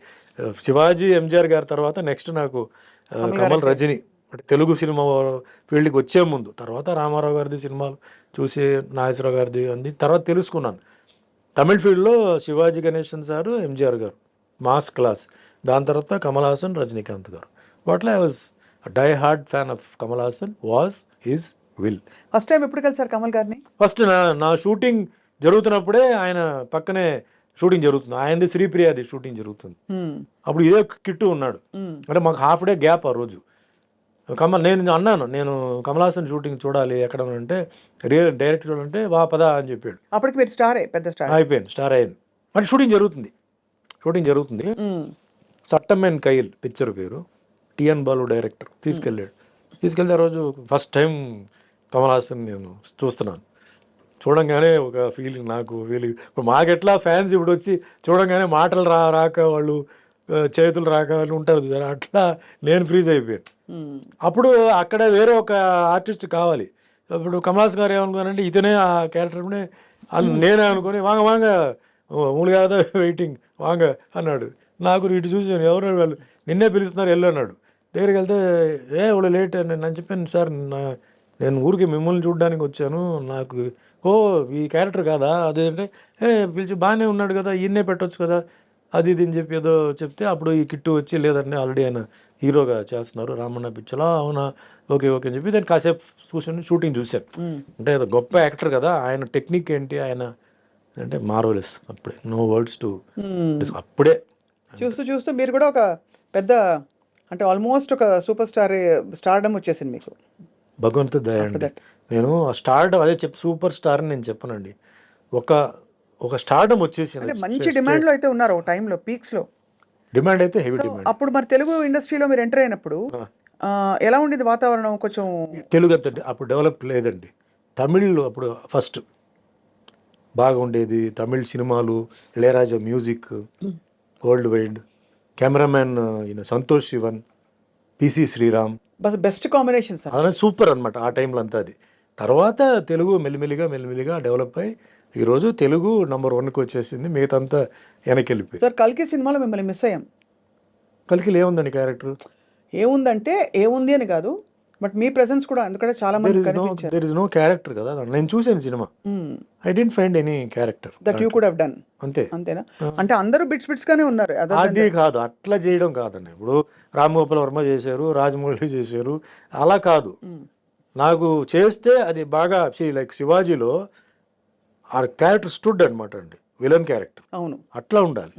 శివాజీ, ఎంజిఆర్ గారి తర్వాత నెక్స్ట్ నాకు కమల్, రజనీ అంటే తెలుగు సినిమా ఫీల్డ్కి వచ్చే ముందు. తర్వాత రామారావు గారిది సినిమాలు చూసి, నాగేశ్వరరావు గారిది అన్ని తర్వాత తెలుసుకున్నాను. తమిళ ఫీల్డ్లో శివాజీ గణేశన్ సారు, ఎంజీఆర్ గారు మాస్ క్లాస్. దాని తర్వాత కమల్ హాసన్, రజనీకాంత్ గారు. వాటిలో I was die hard fan of Kamal Haasan, was his will. First time ఎప్పుడు కలిసారు కమల్ గారిని? ఫస్ట్ నా షూటింగ్ జరుగుతున్నప్పుడే ఆయన పక్కనే షూటింగ్ జరుగుతుంది. ఆయనది శ్రీప్రియాది షూటింగ్ జరుగుతుంది. అప్పుడు ఇదే కిట్టు ఉన్నాడు. అంటే మాకు హాఫ్ డే గ్యాప్ ఆ రోజు. నేను అన్నాను, నేను కమల్ హాసన్ షూటింగ్ చూడాలి ఎక్కడ అంటే, డైరెక్ట్ చూడాలంటే వా పదా అని చెప్పాడు. అప్పటికి మీరు స్టారే, పెద్ద స్టార్ అయిపోయింది, స్టార్ అయ్యాను. అంటే షూటింగ్ జరుగుతుంది. సట్టమెన్ కైల్ పిక్చర్ పేరు. టిఎన్ బాలు డైరెక్టర్ తీసుకెళ్ళి ఆ రోజు ఫస్ట్ టైం కమల్ హాసన్ నేను చూస్తున్నాను. చూడంగానే ఒక ఫీలింగ్, ఇప్పుడు మాకెట్లా ఫ్యాన్స్ ఇప్పుడు వచ్చి చూడంగానే మాటలు రాక వాళ్ళు చేతులు రాక వాళ్ళు ఉంటారు చూసారు, అట్లా నేను ఫ్రీజ్ అయిపోయాను. అప్పుడు అక్కడ వేరే ఒక ఆర్టిస్ట్ కావాలి. ఇప్పుడు కమల్ హాసన్ గారు ఏమనుకున్నారంటే ఇతనే ఆ క్యారెక్టర్నే నేనే అనుకుని వాంగ మూడు కాదా వెయిటింగ్ వాంగ అన్నాడు. నాకు ఇటు చూసాను, ఎవరు వాళ్ళు నిన్నే పిలుస్తున్నారు వెళ్ళు అన్నాడు. దగ్గరికి వెళ్తే వాళ్ళు లేట్ అని నేను చెప్పాను, సార్ నేను ఊరికి మిమ్మల్ని చూడడానికి వచ్చాను, నాకు ఈ క్యారెక్టర్ కాదా అదేంటే పిలిచి బాగానే ఉన్నాడు కదా, ఈయన్నే పెట్టవచ్చు కదా అది ఇది అని చెప్పి ఏదో చెప్తే, అప్పుడు ఈ కిట్టు వచ్చి లేదండి ఆల్రెడీ ఆయన హీరోగా చేస్తున్నారు రామన్న పిక్చర్లో. అవునా, ఓకే అని చెప్పి దాన్ని కాసేపు కూర్చొని షూటింగ్ చూశాను. అంటే గొప్ప యాక్టర్ కదా, ఆయన టెక్నిక్ ఏంటి, ఆయన అంటే మార్వెలస్. అప్పుడే నో వర్డ్స్ టు అప్పుడే చూస్తూ మీరు కూడా ఒక పెద్ద, అంటే ఆల్మోస్ట్ ఒక సూపర్ స్టార్డమ్ వచ్చేసింది మీకు. భగవంతుడి దయ అండి. నేను స్టార్డమ్ అదే సూపర్ స్టార్ అని నేను చెప్పనండి, ఒక స్టార్డమ్ వచ్చేసింది. మంచి డిమాండ్ లో అయితే ఉన్నారు ఒక టైంలో, పీక్స్ లో డిమాండ్ అయితే హెవీ డిమాండ్. అప్పుడు మరి తెలుగు ఇండస్ట్రీలో మీరు ఎంటర్ అయినప్పుడు ఎలా ఉండేది వాతావరణం? కొంచెం తెలుగు అంత అప్పుడు డెవలప్ లేదండి. తమిళ్ అప్పుడు ఫస్ట్ బాగా ఉండేది. తమిళ్ సినిమాలు, Ilaiyaraaja music world wide, cameraman ఈయన Santosh Sivan, PC Sriram, best combination sir. అదే సూపర్ అనమాట ఆ టైంలో అంతా. అది తర్వాత తెలుగు మెల్లిమెల్లిగా డెవలప్ అయ్యి ఈరోజు తెలుగు నంబర్ 1కి వచ్చేసింది, మిగతా అంతా వెనక్కి వెళ్ళిపోయింది. సార్ కల్కి సినిమాలో మిమ్మల్ని మిస్ అయ్యాం. కల్కిలో ఏముందండి క్యారెక్టర్? ఏముందంటే ఏముంది అని కాదు, బట్ మీ ప్రెసెన్స్ కూడా ఎందుకంటే చాలా మంది కనిపించారు. దేర్ ఇస్ నో క్యారెక్టర్ కదా. నేను చూసాను cinema, I didn't find any character that you could have done. అంతేనా? అంటే అందరూ బిట్స్ గానే ఉన్నారు. అది కాదు, అట్లా చేయడం కాదండి. ఇప్పుడు రామ్ గోపాల్ వర్మ చేశారు, రాజమౌళి చేశారు, అలా కాదు. నాకు చేస్తే అది బాగా లైక్ శివాజీలో ఆ క్యారెక్టర్ స్టూడ్ అనమాట అండి, విలన్ క్యారెక్టర్. అవును, అట్లా ఉండాలి.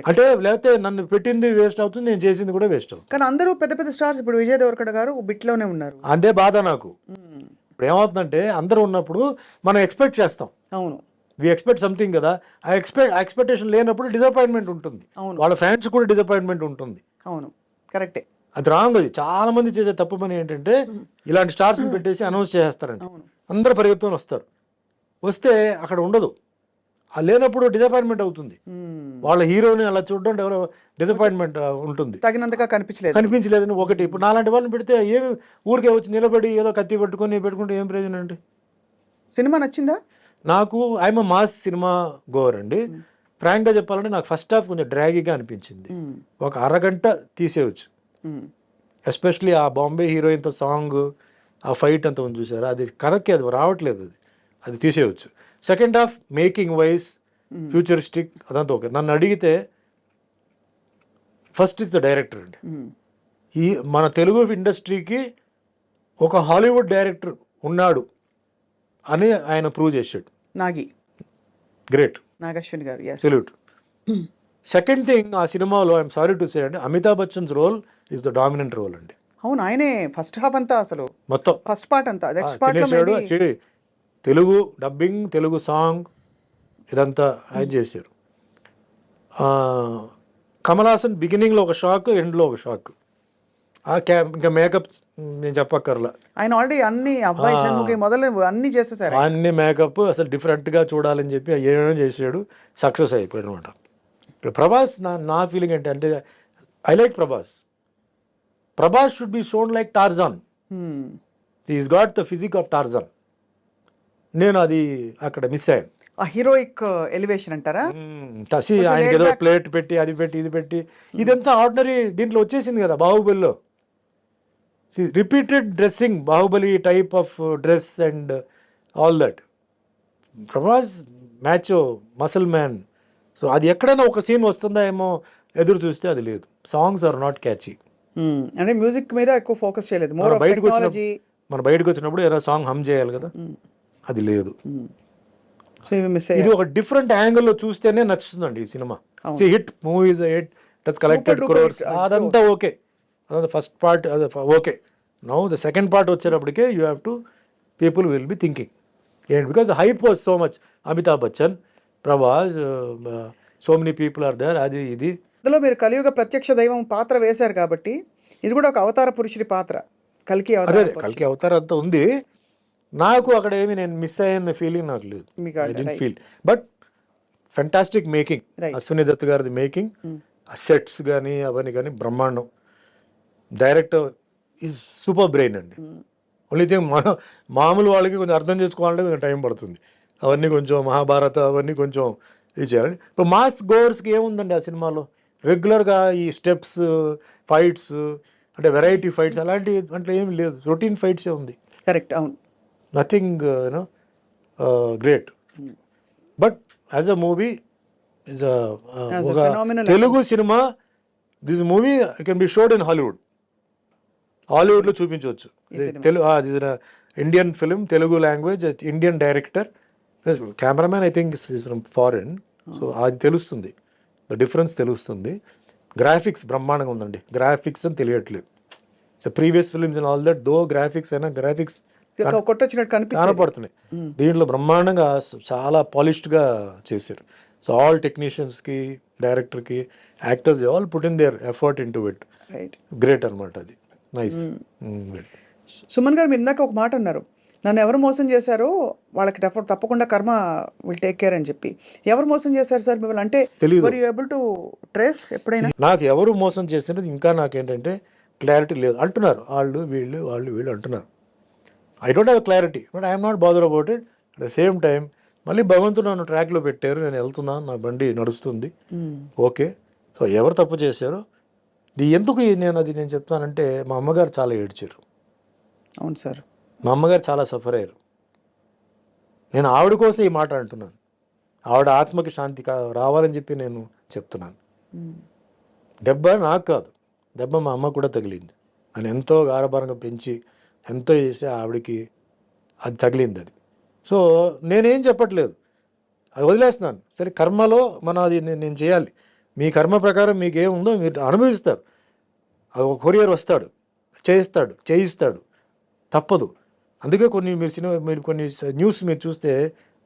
అంటే లేకపోతే నన్ను పెట్టింది వేస్ట్ అవుతుంది, నేను చేసింది కూడా వేస్ట్ అవుతుంది. కానీ అందరూ పెద్ద స్టార్స్, ఇప్పుడు విజయ్ దేవరకొండ గారు బిట్లోనే ఉన్నారు. అదే బాధ నాకు. ఇప్పుడు ఏమవుతుందంటే అందరూ ఉన్నప్పుడు మనం ఎక్స్పెక్ట్ చేస్తాం. అవును, వి ఎక్స్పెక్ట్ సంథింగ్ కదా, ఆ ఎక్స్పెక్టేషన్ లేనప్పుడు డిసప్పాయింట్మెంట్ ఉంటుంది. అవును, వాళ్ళ ఫ్యాన్స్ కూడా డిసప్పాయింట్మెంట్ ఉంటుంది. అవును, కరెక్టే. అది రాంగ్. అది చాలా మంది చేసే తప్పు పని ఏంటంటే ఇలాంటి స్టార్స్ పెట్టేసి అనౌన్స్ చేసేస్తారండి. అందరు పరిగెత్తుకొని వస్తే అక్కడ ఉండదు. ఆ లేనప్పుడు డిసప్పాయింట్మెంట్ అవుతుంది. వాళ్ళ హీరోని అలా చూడడం డిసప్పాయింట్మెంట్ ఉంటుంది. తగినంతగా కనిపించలేదని ఒకటి. ఇప్పుడు నాలాంటి వాళ్ళని పెడితే ఏమి ఊరికే వచ్చి నిలబడి ఏదో కత్తి పెట్టుకుంటే ఏం ప్రయోజనం అండి? సినిమా నచ్చిందా నాకు? ఐఎమ్ మాస్ సినిమా గోవర్ అండి. ఫ్రాంక్గా చెప్పాలంటే నాకు ఫస్ట్ హాఫ్ కొంచెం డ్రాగీగా అనిపించింది. ఒక అరగంట తీసేయచ్చు. ఎస్పెషలీ ఆ బాంబే హీరోయిన్తో సాంగ్, ఆ ఫైట్ అంత ఉంది చూసారా, అది కరెక్ట్, అది రావట్లేదు, అది తీసేయచ్చు. Second half making wise, futuristic అదంతా ఓకే. నన్ను అడిగితే ఫస్ట్ ఇస్ ద డైరెక్టర్ అండి. ఈ మన తెలుగు ఇండస్ట్రీకి ఒక హాలీవుడ్ డైరెక్టర్ ఉన్నాడు అని ఆయన ప్రూవ్ చేశాడు. గ్రేట్ నాగశ్విన్ గారు, సెల్యూట్. సెకండ్ థింగ్, ఆ సినిమాలో ఐఎమ్ సారీ టు సే అండి, Amitabh Bachchan's role is the dominant role అండి. అవును, ఆయనే ఫస్ట్ హాఫ్ అంతా, అసలు మొత్తం ఫస్ట్ పార్ట్ అంతా, నెక్స్ట్ పార్ట్ లో తెలుగు డబ్బింగ్, తెలుగు సాంగ్ ఇదంతా ఆయన చేశారు. కమల్ హాసన్ బిగినింగ్లో ఒక షాక్, ఎండ్లో ఒక షాక్. ఇంకా మేకప్ నేను చెప్పక్కర్లా, ఆయన ఆల్రెడీ అన్ని అబ్బాయి షణ్ముఖి మొదలు అన్ని చేసేసారు. అన్ని మేకప్ అసలు డిఫరెంట్గా చూడాలని చెప్పి ఏమేమో చేసాడు, సక్సెస్ అయిపోయాడు అనమాట. ప్రభాస్ నా ఫీలింగ్ అంటే I like Prabhas should be shown like Tarzan. Is got the physique of Tarzan. నేను అది అక్కడ మిస్ అయ్యాను. ఆ హీరోయిక్ ఎలివేషన్ అంటారా? ఆయనకి ఏదో ప్లేట్ పెట్టి, అది పెట్టి, ఇది పెట్టి, ఇదంతా ఆర్డినరీ దీంట్లో వచ్చేసింది కదా బాహుబలిలో. Repeated dressing, Baahubali type of dress and all that. Prabhas మ్యాచో muscle man. So అది ఎక్కడైనా ఒక సీన్ వస్తుందా ఏమో ఎదురు చూస్తే అది లేదు. Songs are not catchy. అంటే మ్యూజిక్ మీద ఎక్కువ ఫోకస్ చేయలేదు, మోర్ ఆఫ్ బయటకు టెక్నాలజీ. మన బయటకు వచ్చినప్పుడు ఏదైనా సాంగ్ హమ్ చేయాలి కదా, అది లేదు. సో ఇవి మిస్ ఇది ఒక డిఫరెంట్ యాంగిల్లో చూస్తేనే నచ్చుతుందండి ఈ సినిమా. Hit movies hit, that's collected crores, అదంతా ఓకే. అదంతా ఫస్ట్ పార్ట్ అది okay. Now the second part వచ్చేటప్పటికే you have to people will be thinking ఏంటి, because the hype was so much. Amitabh Bachchan, Prabhas, so many people are there, అది ఇది. ఇందులో మీరు కలియుగ ప్రత్యక్ష దైవం పాత్ర వేశారు కాబట్టి ఇది కూడా ఒక అవతార పురుషుడి పాత్ర, కల్కి అదే అవతార కలికి అవతారం అంతా ఉంది. నాకు అక్కడ ఏమి నేను మిస్ అయ్యన్న ఫీలింగ్ నాకు లేదు. మీకు I don't feel. But fantastic making, Right. Ashwini Dutt గారిది మేకింగ్, ఆ సెట్స్ కానీ అవన్నీ కానీ బ్రహ్మాండం. డైరెక్టర్ ఈజ్ సూపర్ బ్రెయిన్ అండి. ఓన్లీ థింగ్ మామూలు వాళ్ళకి కొంచెం అర్థం చేసుకోవాలంటే కొంచెం టైం పడుతుంది. అవన్నీ కొంచెం మహాభారత అవన్నీ కొంచెం ఇది చేయాలండి. ఇప్పుడు మాస్ గోవర్స్కి ఏముందండి ఆ సినిమాలో, రెగ్యులర్గా ఈ స్టెప్స్, ఫైట్స్, అంటే వెరైటీ ఫైట్స్ అలాంటి అంటే ఏమి లేదు, రొటీన్ ఫైట్సే ఉంది. కరెక్ట్, అవును. Nothing you know great. But as a movie is As a ఒక phenomenal తెలుగు సినిమా, this movie can be showed in Hollywood. హాలీవుడ్లో చూపించవచ్చు. Telugu Indian film, Telugu language, Indian director, cameraman I think is from foreign. So అది తెలుస్తుంది, ద డిఫరెన్స్ తెలుస్తుంది. గ్రాఫిక్స్ బ్రహ్మాండంగా ఉందండి. గ్రాఫిక్స్ అని తెలియట్లేదు. So previous films and all that, though graphics అయినా గ్రాఫిక్స్ కొట్టొచ్చినట్టు కనపడుతున్నాయి. దీంట్లో బ్రహ్మాండంగా చాలా పాలిష్డ్గా చేశారు. సో ఆల్ టెక్నీషియన్స్కి, డైరెక్టర్కి, actors all put in there effort in to it. Right. Great అనమాట అది. నైస్. సుమన్ గారు, మీరు ఇందాక ఒక మాట అన్నారు, నన్ను ఎవరు మోసం చేశారో వాళ్ళకి తప్పకుండా కర్మ విల్ టేక్ కేర్ అని చెప్పి. ఎవరు మోసం చేశారు సార్ మిమ్మల్ని? అంటే తెలీదు. Were you able to trace ఎప్పుడైనా? నాకు ఎవరు మోసం చేసినది ఇంకా నాకేంటంటే క్లారిటీ లేదు. అంటున్నారు వాళ్ళు వీళ్ళు అంటున్నారు. I don't have clarity, but I'm not bother about it. At the same time మళ్ళీ భగవంతుడు నన్ను ట్రాక్లో పెట్టారు, నేను వెళ్తున్నాను, నా బండి నడుస్తుంది, ఓకే. సో ఎవరు తప్పు చేశారో ఎందుకు నేను చెప్తానంటే, మా అమ్మగారు చాలా ఏడ్చారు. అవును సార్. మా అమ్మగారు చాలా సఫర్ అయ్యారు. నేను ఆవిడ కోసం ఈ మాట అంటున్నాను. ఆవిడ ఆత్మకి శాంతి రావాలని చెప్పి నేను చెప్తున్నాను. దెబ్బ నాకు కాదు, దెబ్బ మా అమ్మ కూడా తగిలింది. నేను ఎంతో గారభారంగా పెంచి ఎంతో చేసి ఆవిడకి అది తగిలింది. అది సో నేనేం చెప్పట్లేదు, అది వదిలేస్తున్నాను. సరే కర్మలో అది నేను చేయాలి. మీ కర్మ ప్రకారం మీకు ఏముందో మీరు అనుభవిస్తారు. అది ఒక కొరియర్ వస్తాడు, చేయిస్తాడు, తప్పదు. అందుకే మీరు కొన్ని న్యూస్ మీరు చూస్తే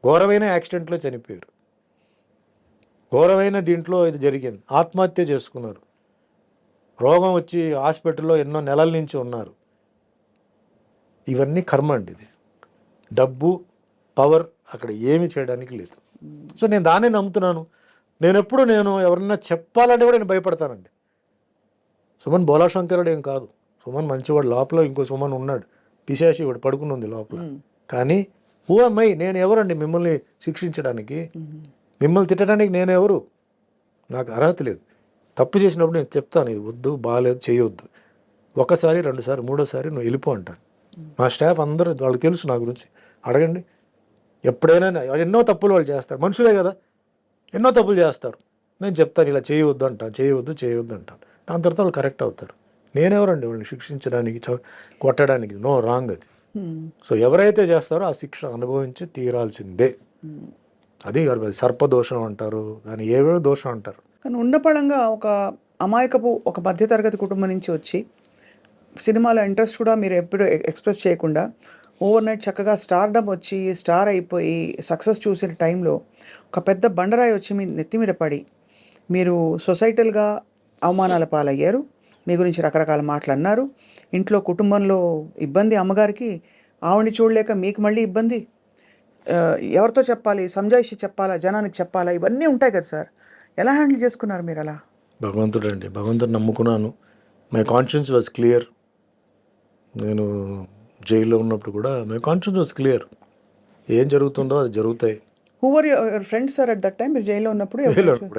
ఘోరమైన యాక్సిడెంట్లో చనిపోయారు, ఘోరమైన దీంట్లో ఇది జరిగింది, ఆత్మహత్య చేసుకున్నారు, రోగం వచ్చి హాస్పిటల్లో ఎన్నో నెలల నుంచి ఉన్నారు. ఇవన్నీ కర్మ అండి. ఇది డబ్బు, పవర్ అక్కడ ఏమీ చేయడానికి లేదు. సో నేను దాన్నే నమ్ముతున్నాను. నేను ఎవరన్నా చెప్పాలంటే కూడా నేను భయపడతానండి. సుమన్ బోలాశంకరుడు ఏం కాదు, సుమన్ మంచివాడు. లోపల ఇంకో సుమన్ ఉన్నాడు, పిశాచి వాడు పడుకుని ఉంది లోపల. కానీ హూ అమ్మాయి, నేను ఎవరండి మిమ్మల్ని శిక్షించడానికి, మిమ్మల్ని తిట్టడానికి నేను ఎవరు? నాకు అర్హత లేదు. తప్పు చేసినప్పుడు నేను చెప్తాను, ఇది వద్దు, బాగాలేదు, చేయొద్దు. ఒకసారి, రెండుసారి, మూడోసారి నువ్వు వెళ్ళిపో అంటాను. మా స్టాఫ్ అందరూ వాళ్ళకి తెలుసు నా గురించి, అడగండి. ఎప్పుడైనా ఎన్నో తప్పులు వాళ్ళు చేస్తారు, మనుషులే కదా, ఎన్నో తప్పులు చేస్తారు. నేను చెప్తాను ఇలా చేయవద్దు అంటాను, చేయవద్దు అంటాను. దాని తర్వాత వాళ్ళు కరెక్ట్ అవుతారు. నేనెవరండి వాళ్ళని శిక్షించడానికి, కొట్టడానికి? నో, రాంగ్ అది. సో ఎవరైతే చేస్తారో ఆ శిక్ష అనుభవించి తీరాల్సిందే. అది సర్పదోషం అంటారు, దాన్ని ఏవేవో దోషం అంటారు. కానీ ఉన్నపళంగా ఒక అమాయకపు ఒక మధ్యతరగతి కుటుంబం నుంచి వచ్చి సినిమాలో ఇంట్రెస్ట్ కూడా మీరు ఎప్పుడు ఎక్స్ప్రెస్ చేయకుండా ఓవర్ నైట్ చక్కగా స్టార్డమ్ వచ్చి స్టార్ అయిపోయి సక్సెస్ చూసిన టైంలో ఒక పెద్ద బండరాయి వచ్చి మీ నెత్తి మీద పడి మీరు సొసైటల్గా అవమానాల పాలయ్యారు. మీ గురించి రకరకాల మాటలు అన్నారు. ఇంట్లో కుటుంబంలో ఇబ్బంది, అమ్మగారికి ఆవిడని చూడలేక మీకు మళ్ళీ ఇబ్బంది. ఎవరితో చెప్పాలి, సంజాయిషి చెప్పాలా, జనానికి చెప్పాలా, ఇవన్నీ ఉంటాయి కదా సార్. ఎలా హ్యాండిల్ చేసుకున్నారు మీరు అలా? భగవంతుడు నమ్ముకున్నాను. My conscience was clear. నేను జైల్లో ఉన్నప్పుడు కూడా మై కాన్షియన్స్ వాజ్ క్లియర్. ఏం జరుగుతుందో అది జరుగుతాయి. Who were your friends sir at that time? మీరు జైల్లో ఉన్నప్పుడు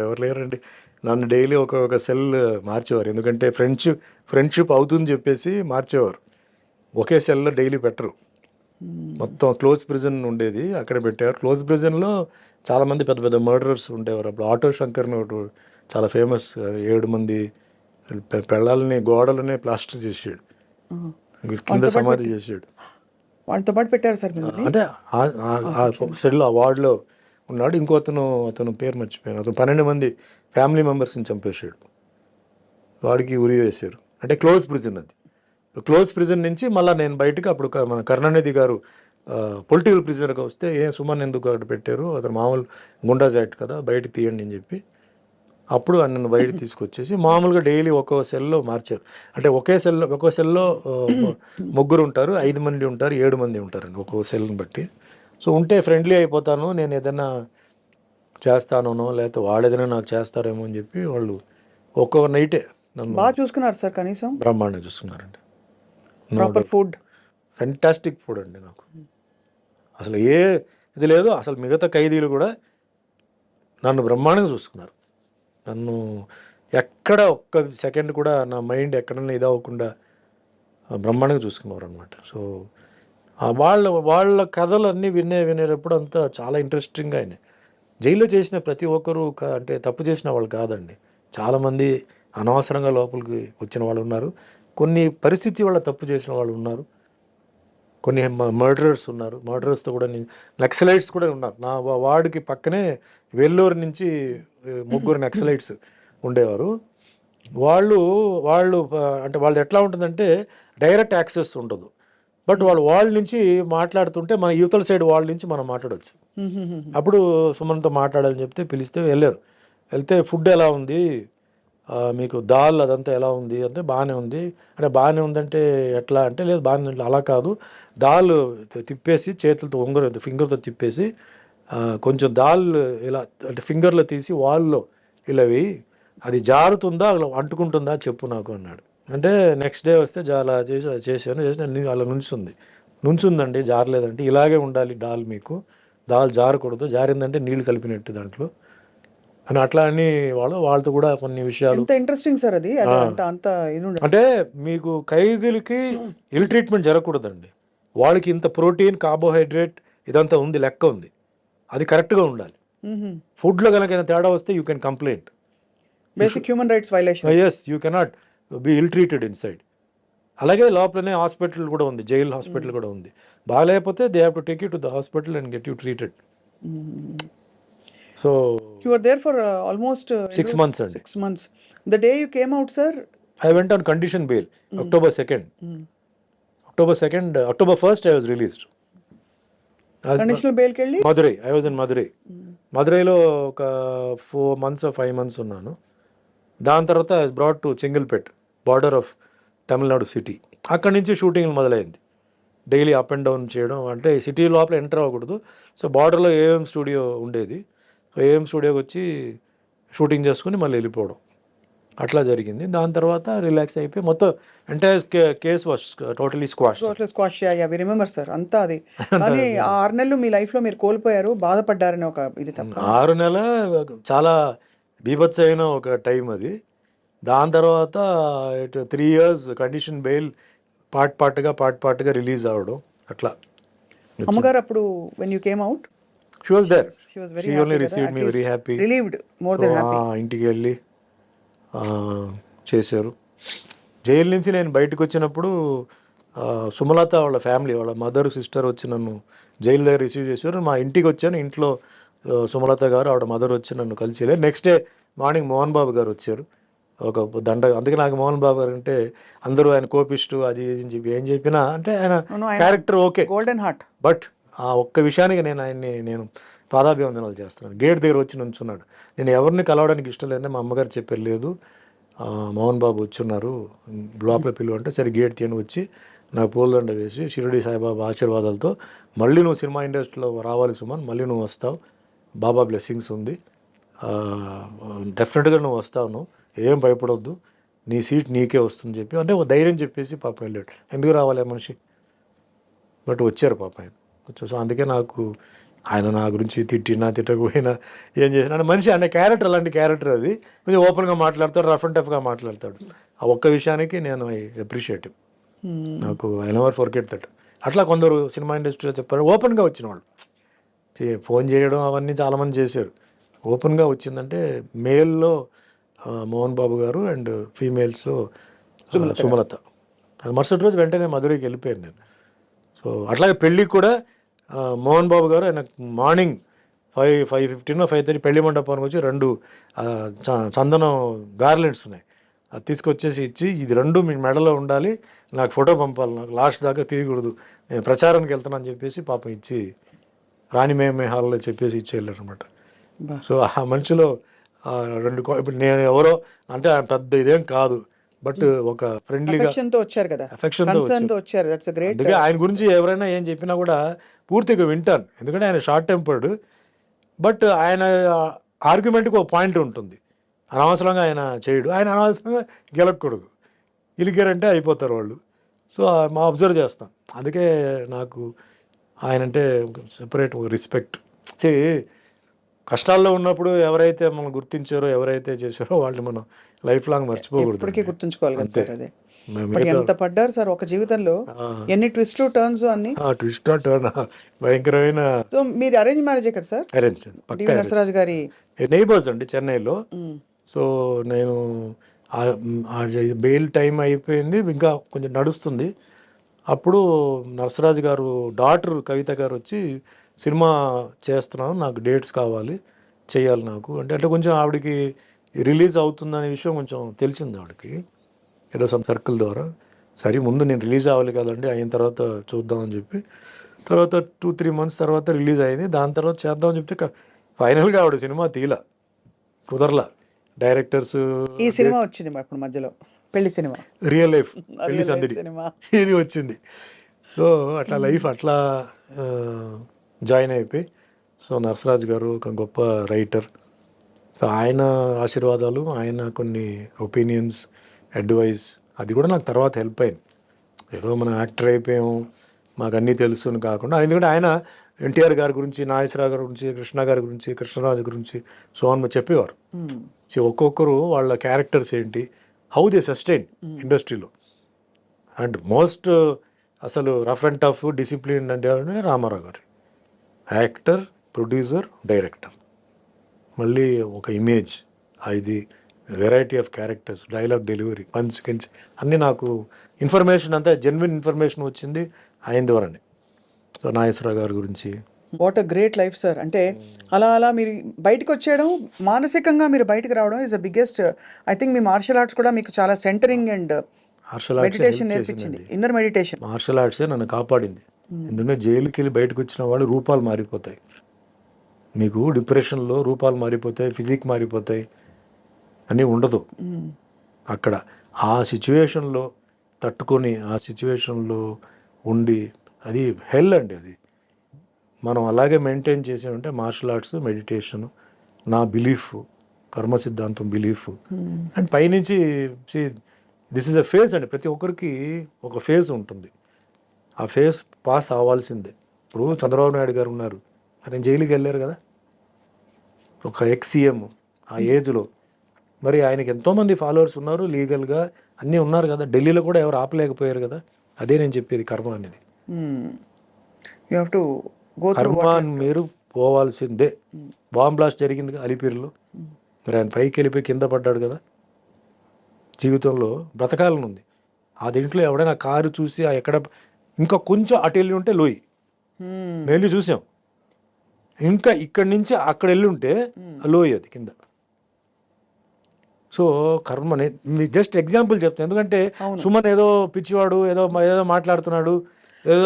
ఎవరు లేరండి. నన్ను డైలీ ఒక సెల్ మార్చేవారు, ఎందుకంటే ఫ్రెండ్షిప్ అవుతుందని చెప్పేసి మార్చేవారు. ఒకే సెల్లో డైలీ పెట్టరు. మొత్తం క్లోజ్ ప్రిజన్ ఉండేది, అక్కడ పెట్టారు. క్లోజ్ ప్రిజన్లో చాలామంది పెద్ద పెద్ద మర్డరర్స్ ఉండేవారు. అప్పుడు ఆటో శంకర్ని ఒకటి చాలా ఫేమస్, 7 మంది పెళ్ళాలని గోడలనే ప్లాస్టర్ చేసాడు, కింద సమాధి చేసాడు. వాళ్ళతో పాటు పెట్టారు సార్ మిమ్మల్ని? అంటే ఆ సెల్లో ఆ వార్డులో ఉన్నాడు. అతను పేరు మర్చిపోయాను. అతను 12 మంది ఫ్యామిలీ మెంబర్స్ని చంపేశాడు. వాడికి ఉరి వేశారు. అంటే క్లోజ్ ప్రిజన్ అది. క్లోజ్ ప్రిజన్ నుంచి మళ్ళీ నేను బయటకు అప్పుడు మన కరుణానిధి గారు పొలిటికల్ ప్రిజనర్గా వస్తే సుమన్ ఎందుకు అక్కడ పెట్టారు, అతను మామూలు గుండాజ్ యాక్ట్ కదా, బయట తీయండి అని చెప్పి అప్పుడు నన్ను బయట తీసుకొచ్చేసి మామూలుగా డైలీ ఒక్కో సెల్లో మార్చారు. అంటే ఒక్కో సెల్లో 3 ఉంటారు, 5 మంది ఉంటారు, 7 మంది ఉంటారండి ఒక్కో సెల్ని బట్టి. సో ఉంటే ఫ్రెండ్లీ అయిపోతాను, నేను ఏదైనా చేస్తానో లేకపోతే వాళ్ళు ఏదైనా నాకు చేస్తారేమో అని చెప్పి వాళ్ళు ఒక్కో నైటే నన్ను బాగా చూసుకున్నారు సార్, కనీసం బ్రహ్మాండంగా చూసుకున్నారండి. ప్రాపర్ ఫుడ్, ఫెంటాస్టిక్ ఫుడ్ అండి. నాకు అసలు ఇది లేదు. అసలు మిగతా ఖైదీలు కూడా నన్ను బ్రహ్మాండంగా చూసుకున్నారు. నన్ను ఎక్కడ ఒక్క సెకండ్ కూడా నా మైండ్ ఎక్కడన్నా ఇది అవ్వకుండా బ్రహ్మాండంగా చూసుకున్నారు అనమాట. సో వాళ్ళ కథలు అన్నీ వినేటప్పుడు అంతా చాలా ఇంట్రెస్టింగ్గా అయినాయి. జైల్లో చేసిన ప్రతి ఒక్కరూ అంటే తప్పు చేసిన వాళ్ళు కాదండి. చాలామంది అనవసరంగా లోపలికి వచ్చిన వాళ్ళు ఉన్నారు, కొన్ని పరిస్థితి వల్ల తప్పు చేసిన వాళ్ళు ఉన్నారు, కొన్ని మర్డరర్స్ ఉన్నారు. మర్డరర్స్తో కూడా నక్సలైట్స్ కూడా ఉన్నారు. నా వార్డుకి పక్కనే వెల్లూరు నుంచి 3 నక్సలైట్స్ ఉండేవారు. వాళ్ళు అంటే వాళ్ళది ఎట్లా ఉంటుందంటే డైరెక్ట్ యాక్సెస్ ఉండదు. బట్ వాళ్ళ నుంచి మాట్లాడుతుంటే మన యువతల సైడ్ వాళ్ళ నుంచి మనం మాట్లాడవచ్చు. అప్పుడు సుమన్తో మాట్లాడాలని చెప్తే పిలిస్తే వెళ్తే ఫుడ్ ఎలా ఉంది, మీకు దాల్ అదంతా ఎలా ఉంది అంటే బాగానే ఉంది. అంటే బాగానే ఉందంటే ఎట్లా అంటే లేదు బాగానే ఉంది. అలా కాదు, దాల్ తిప్పేసి చేతులతో ఫింగర్తో తిప్పేసి కొంచెం దాల్ ఇలా అంటే ఫింగర్లో తీసి వాల్లో ఇలా వేయి, అది జారుతుందా అలా అంటుకుంటుందా చెప్పు నాకు అన్నాడు. అంటే నెక్స్ట్ డే వస్తే అలా చేశాను అలా నుంచుందండి, జారలేదంటే ఇలాగే ఉండాలి దాల్, మీకు దాల్ జారకూడదు, జారిందంటే నీళ్లు కలిపినట్టు దాంట్లో అని అట్లా అని వాళ్ళతో కూడా కొన్ని విషయాలు. ఇంట్రెస్టింగ్ సార్ అది. అంటే మీకు ఖైదీలకి ఇల్ ట్రీట్మెంట్ జరగకూడదండి. వాళ్ళకి ఇంత ప్రోటీన్, కార్బోహైడ్రేట్ ఇదంతా ఉంది, లెక్క ఉంది, అది కరెక్ట్గా ఉండాలి. ఫుడ్లో కనుక తేడా వస్తే you can complaint. Basic human rights violation. Yes, you cannot be ill treated inside. అలాగే లోపలనే హాస్పిటల్ కూడా ఉంది, జైల్ హాస్పిటల్ కూడా ఉంది. బాగాలేకపోతే they have to take you to the hospital and get you treated. So you were there for almost 6 months అండి. 6 months. The day you came out, sir, I went on condition bail. October 2nd. October 1st I was released. Conditional bail కెళ్ళి Madurai. I was in Madurai. మధురైలో ఒక 4 months or 5 months ఉన్నాను. దాని తర్వాత I was brought to Chengalpet, border of Tamil Nadu city. అక్కడి నుంచి షూటింగ్ మొదలైంది. డైలీ అప్ అండ్ డౌన్ చేయడం, అంటే సిటీ లోపల ఎంటర్ అవ్వకూడదు. సో బార్డర్లో ఏఎం స్టూడియో ఉండేది. సో ఏఎం స్టూడియోకి వచ్చి షూటింగ్ చేసుకుని మళ్ళీ వెళ్ళిపోవడం, అట్లా జరిగింది. దాని తర్వాత రిలాక్స్ అయిపోయి మొత్తం entire case was totally squash. We remember sir అంతా అది. కానీ ఆ 6 నెలలు మీ లైఫ్లో మీరు కోల్పోయారు, బాధపడ్డారని ఒక ఇది తప్ప. 6 నెలలు చాలా బీభత్సమైన ఒక టైం అది. దాని తర్వాత 3 years కండిషన్ బెయిల్ పార్ట్గా రిలీజ్ అవ్వడం అట్లా. అమ్మగారు అప్పుడు when you came out, she was there. she was very She happy only కదా, received at me least very happy. relieved, more than So, happy. ఇంటికి వెళ్ళి చేశారు. జైలు నుంచి నేను బయటకు వచ్చినప్పుడు సుమలత వాళ్ళ ఫ్యామిలీ, వాళ్ళ మదర్ సిస్టర్ వచ్చి నన్ను జైలు దగ్గర రిసీవ్ చేశారు. మా ఇంటికి వచ్చాను. ఇంట్లో సుమలత గారు ఆవిడ మదర్ వచ్చి నన్ను కలిసి వెళ్ళారు. Next day morning Mohan Babu గారు వచ్చారు, ఒక దండ. అందుకే నాకు మోహన్ బాబు గారు అంటే అందరూ ఆయన కోపిస్టు, అది ఇది చెప్పి ఏం చెప్పినా అంటే ఆయన character okay, golden heart. But ఆ ఒక్క విషయానికి నేను పాదాభివందనాలు చేస్తున్నాను. గేట్ దగ్గర వచ్చి నుంచున్నాడు. నేను ఎవరిని కలవడానికి ఇష్టం లేదని మా అమ్మగారు చెప్పారు. లేదు మోహన్ బాబు వచ్చున్నారు, లోపల పిలువ అంటే సరే గేట్ తీయని వచ్చి నాకు పూలదండ వేసి షిరిడి సాయిబాబా ఆశీర్వాదాలతో మళ్ళీ నువ్వు సినిమా ఇండస్ట్రీలో రావాలి సుమన్, మళ్ళీ నువ్వు వస్తావు, బాబా బ్లెస్సింగ్స్ ఉంది, డెఫినెట్గా నువ్వు వస్తావు, ఏం భయపడొద్దు, నీ సీట్ నీకే వస్తుంది చెప్పి అంటే ఒక ధైర్యం చెప్పేసి పాప వెళ్ళాడు. ఎందుకు రావాలి మనిషి, బట్ వచ్చారు పాప ఆయన వచ్చారు. సో అందుకే నాకు ఆయన నా గురించి తిట్టకపోయినా ఏం చేసినా అంటే మనిషి అనే క్యారెక్టర్, అలాంటి క్యారెక్టర్ అది. కొంచెం ఓపెన్గా మాట్లాడతాడు, రఫ్ అండ్ టఫ్గా మాట్లాడతాడు. ఆ ఒక్క విషయానికి నేను ఐ అప్రిషియేట్. నాకు ఐ నెవర్ ఫర్గెట్ దట్. అట్లా కొందరు సినిమా ఇండస్ట్రీలో చెప్పారు, ఓపెన్గా వచ్చిన వాళ్ళు ఫోన్ చేయడం అవన్నీ చాలామంది చేశారు. ఓపెన్గా వచ్చిందంటే మేల్లో మోహన్ బాబు గారు అండ్ ఫీమేల్స్లో సుమలత. అది మరుసటి రోజు వెంటనే మధురైకి వెళ్ళిపోయాను నేను. సో అట్లాగే పెళ్ళికి కూడా మోహన్ బాబు గారు ఆయన మార్నింగ్ 5:15 5:30 పెళ్లి మండపానికి వచ్చి 2 చందనం గార్లెండ్స్ ఉన్నాయి, అది తీసుకొచ్చేసి ఇచ్చి, ఇది 2 మీ మెడలో ఉండాలి, నాకు ఫోటో పంపాలి, నాకు లాస్ట్ దాకా తీయకూడదు, నేను ప్రచారానికి వెళ్తానని చెప్పేసి పాపం ఇచ్చి రాణి మేమే హాల్లో చెప్పేసి ఇచ్చి వెళ్ళారనమాట. సో ఆ మనిషిలో 2 ఇప్పుడు నేను ఎవరో అంటే పెద్ద ఇదేం కాదు, బట్ ఒక ఫ్రెండ్లీగా వచ్చారు కదా, ఎఫెక్షన్తో వచ్చారు. That's a great. అందుకే ఆయన గురించి ఎవరైనా ఏం చెప్పినా కూడా పూర్తిగా వింటాను, ఎందుకంటే ఆయన షార్ట్ టెంపర్డ్, బట్ ఆయన ఆర్గ్యుమెంట్కి ఒక పాయింట్ ఉంటుంది. అనవసరంగా ఆయన చేయడు, ఆయన అనవసరంగా గెలకూడదు, గెలికారంటే అయిపోతారు వాళ్ళు. సో మా అబ్జర్వ్ చేస్తాం, అందుకే నాకు ఆయన అంటే సెపరేట్ రెస్పెక్ట్. కష్టాల్లో ఉన్నప్పుడు ఎవరైతే మనం గుర్తించారో, ఎవరైతే చేశారో వాళ్ళు మనం లైఫ్ లాంగ్ మర్చిపోకూడదు, ఇప్పటికీ గుర్తుంచుకోవాలి కదా అంతే. సార్. అదే ఎంత పడ్డారు సార్ ఒక జీవితంలో, ఎన్ని ట్విస్ట్లు టర్న్స్ అన్ని. ట్విస్ట్ టర్న్ భయంకరమైన. సో మీరు అరేంజ్ మ్యారేజ్ కదా సార్? అరేంజ్ డివి నరసరాజు గారి నైబర్స్ అండి చెన్నైలో. సో నేను బెయిల్ టైం అయిపోయింది, ఇంకా కొంచెం నడుస్తుంది. అప్పుడు నరసరాజు గారు డాటర్ కవిత గారు వచ్చి సినిమా చేస్తున్నాను, నాకు డేట్స్ కావాలి, చేయాలి నాకు అంటే, అంటే కొంచెం ఆవిడకి రిలీజ్ అవుతుందనే విషయం కొంచెం తెలిసింది ఆవిడకి ఏదో సమ్ సర్కిల్ ద్వారా. సరే ముందు నేను రిలీజ్ అవ్వాలి కదండి, అయిన తర్వాత చూద్దామని చెప్పి, తర్వాత 2-3 months తర్వాత రిలీజ్ అయింది. దాని తర్వాత చేద్దామని చెప్తే ఫైనల్గా ఆవిడ సినిమా తీల, కుదరలా. డైరెక్టర్స్ ఈ సినిమా వచ్చింది అప్పుడు మధ్యలో, పెళ్లి సినిమా, రియల్ లైఫ్ పెళ్లి సందడి సినిమా ఇది వచ్చింది. సో అట్లా లైఫ్ అట్లా జాయిన్ అయిపోయి, సో నరసరాజు గారు ఒక గొప్ప రైటర్, సో ఆయన ఆశీర్వాదాలు, ఆయన కొన్ని ఒపీనియన్స్, అడ్వైస్, అది కూడా నాకు తర్వాత హెల్ప్ అయింది. ఏదో మనం యాక్టర్ అయిపోయాము మాకు అన్నీ తెలుసు అని కాకుండా, ఎందుకంటే ఆయన ఎన్టీఆర్ గారి గురించి, నాగేశ్వరరావు గారి గురించి, కృష్ణ గారి గురించి, కృష్ణరాజు గురించి సోహన్ చెప్పేవారు. సో ఒక్కొక్కరు వాళ్ళ క్యారెక్టర్స్ ఏంటి, హౌ దే సస్టైన్ ఇండస్ట్రీలో. అండ్ మోస్ట్ అసలు రఫ్ అండ్ టఫ్ డిసిప్లిన్ అంటే రామారావు గారు, యాక్టర్, ప్రొడ్యూసర్, డైరెక్టర్, మళ్ళీ ఒక ఇమేజ్, ఇది variety of characters, dialogue delivery, punch కించ్ అన్నీ నాకు ఇన్ఫర్మేషన్ అంతా జెన్యున్ ఇన్ఫర్మేషన్ వచ్చింది ఆయన ద్వారానే. సో నాగేశ్వరరావు గారి గురించి. What a great life sir. అంటే అలా అలా మీరు బయటకు వచ్చేయడం, మానసికంగా మీరు బయటకు రావడం is the biggest. I think మీ మార్షల్ ఆర్ట్స్ కూడా మీకు చాలా centering and martial arts meditation నేర్పించింది, ఇన్నర్ మెడిటేషన్. మార్షల్ ఆర్ట్సే నన్ను కాపాడింది. ఎందుకంటే జైలుకి వెళ్ళి బయటకు వచ్చిన వాళ్ళు రూపాలు మారిపోతాయి, మీకు డిప్రెషన్లో రూపాలు మారిపోతాయి, ఫిజిక్ మారిపోతాయి, అన్నీ ఉండదు అక్కడ. ఆ సిచ్యువేషన్లో తట్టుకొని, ఆ సిచ్యువేషన్లో ఉండి, అది హెల్ అండి. అది మనం అలాగే మెయింటైన్ చేసామంటే మార్షల్ ఆర్ట్స్, మెడిటేషన్, నా బిలీఫ్, కర్మ సిద్ధాంతం బిలీఫ్. అండ్ పైనుంచి దిస్ ఇస్ అ ఫేజ్ అండి, ప్రతి ఒక్కరికి ఒక ఫేజ్ ఉంటుంది, ఆ ఫేజ్ పాస్ అవ్వాల్సిందే. ఇప్పుడు చంద్రబాబు నాయుడు గారు ఉన్నారు, ఆయన జైలుకి వెళ్ళారు కదా, ఒక ఎక్స్-సీఎం ఆ ఏజ్లో. మరి ఆయనకి ఎంతోమంది ఫాలోవర్స్ ఉన్నారు, లీగల్గా అన్నీ ఉన్నారు కదా, ఢిల్లీలో కూడా ఎవరు ఆపలేకపోయారు కదా. అదే నేను చెప్పేది, కర్మ అనేది. You have to go through. కర్మ మీరు పోవాల్సిందే. బాంబ్ బ్లాస్ట్ జరిగింది అలిపిరిలో, మరి ఆయన పైకి వెళ్ళిపోయి కింద పడ్డాడు కదా. జీవితంలో బ్రతకాలని ఉంది, ఆ దీంట్లో ఎవడైనా కారు చూసి ఎక్కడ ఇంకా కొంచెం అటు వెళ్ళి ఉంటే లోయి, వెళ్ళి చూసాం, ఇంకా ఇక్కడి నుంచి అక్కడ వెళ్ళి ఉంటే లోయి అది కింద. సో కర్మని జస్ట్ ఎగ్జాంపుల్ చెప్తాను, ఎందుకంటే సుమన్ ఏదో పిచ్చివాడు, ఏదో ఏదో మాట్లాడుతున్నాడు, ఏదో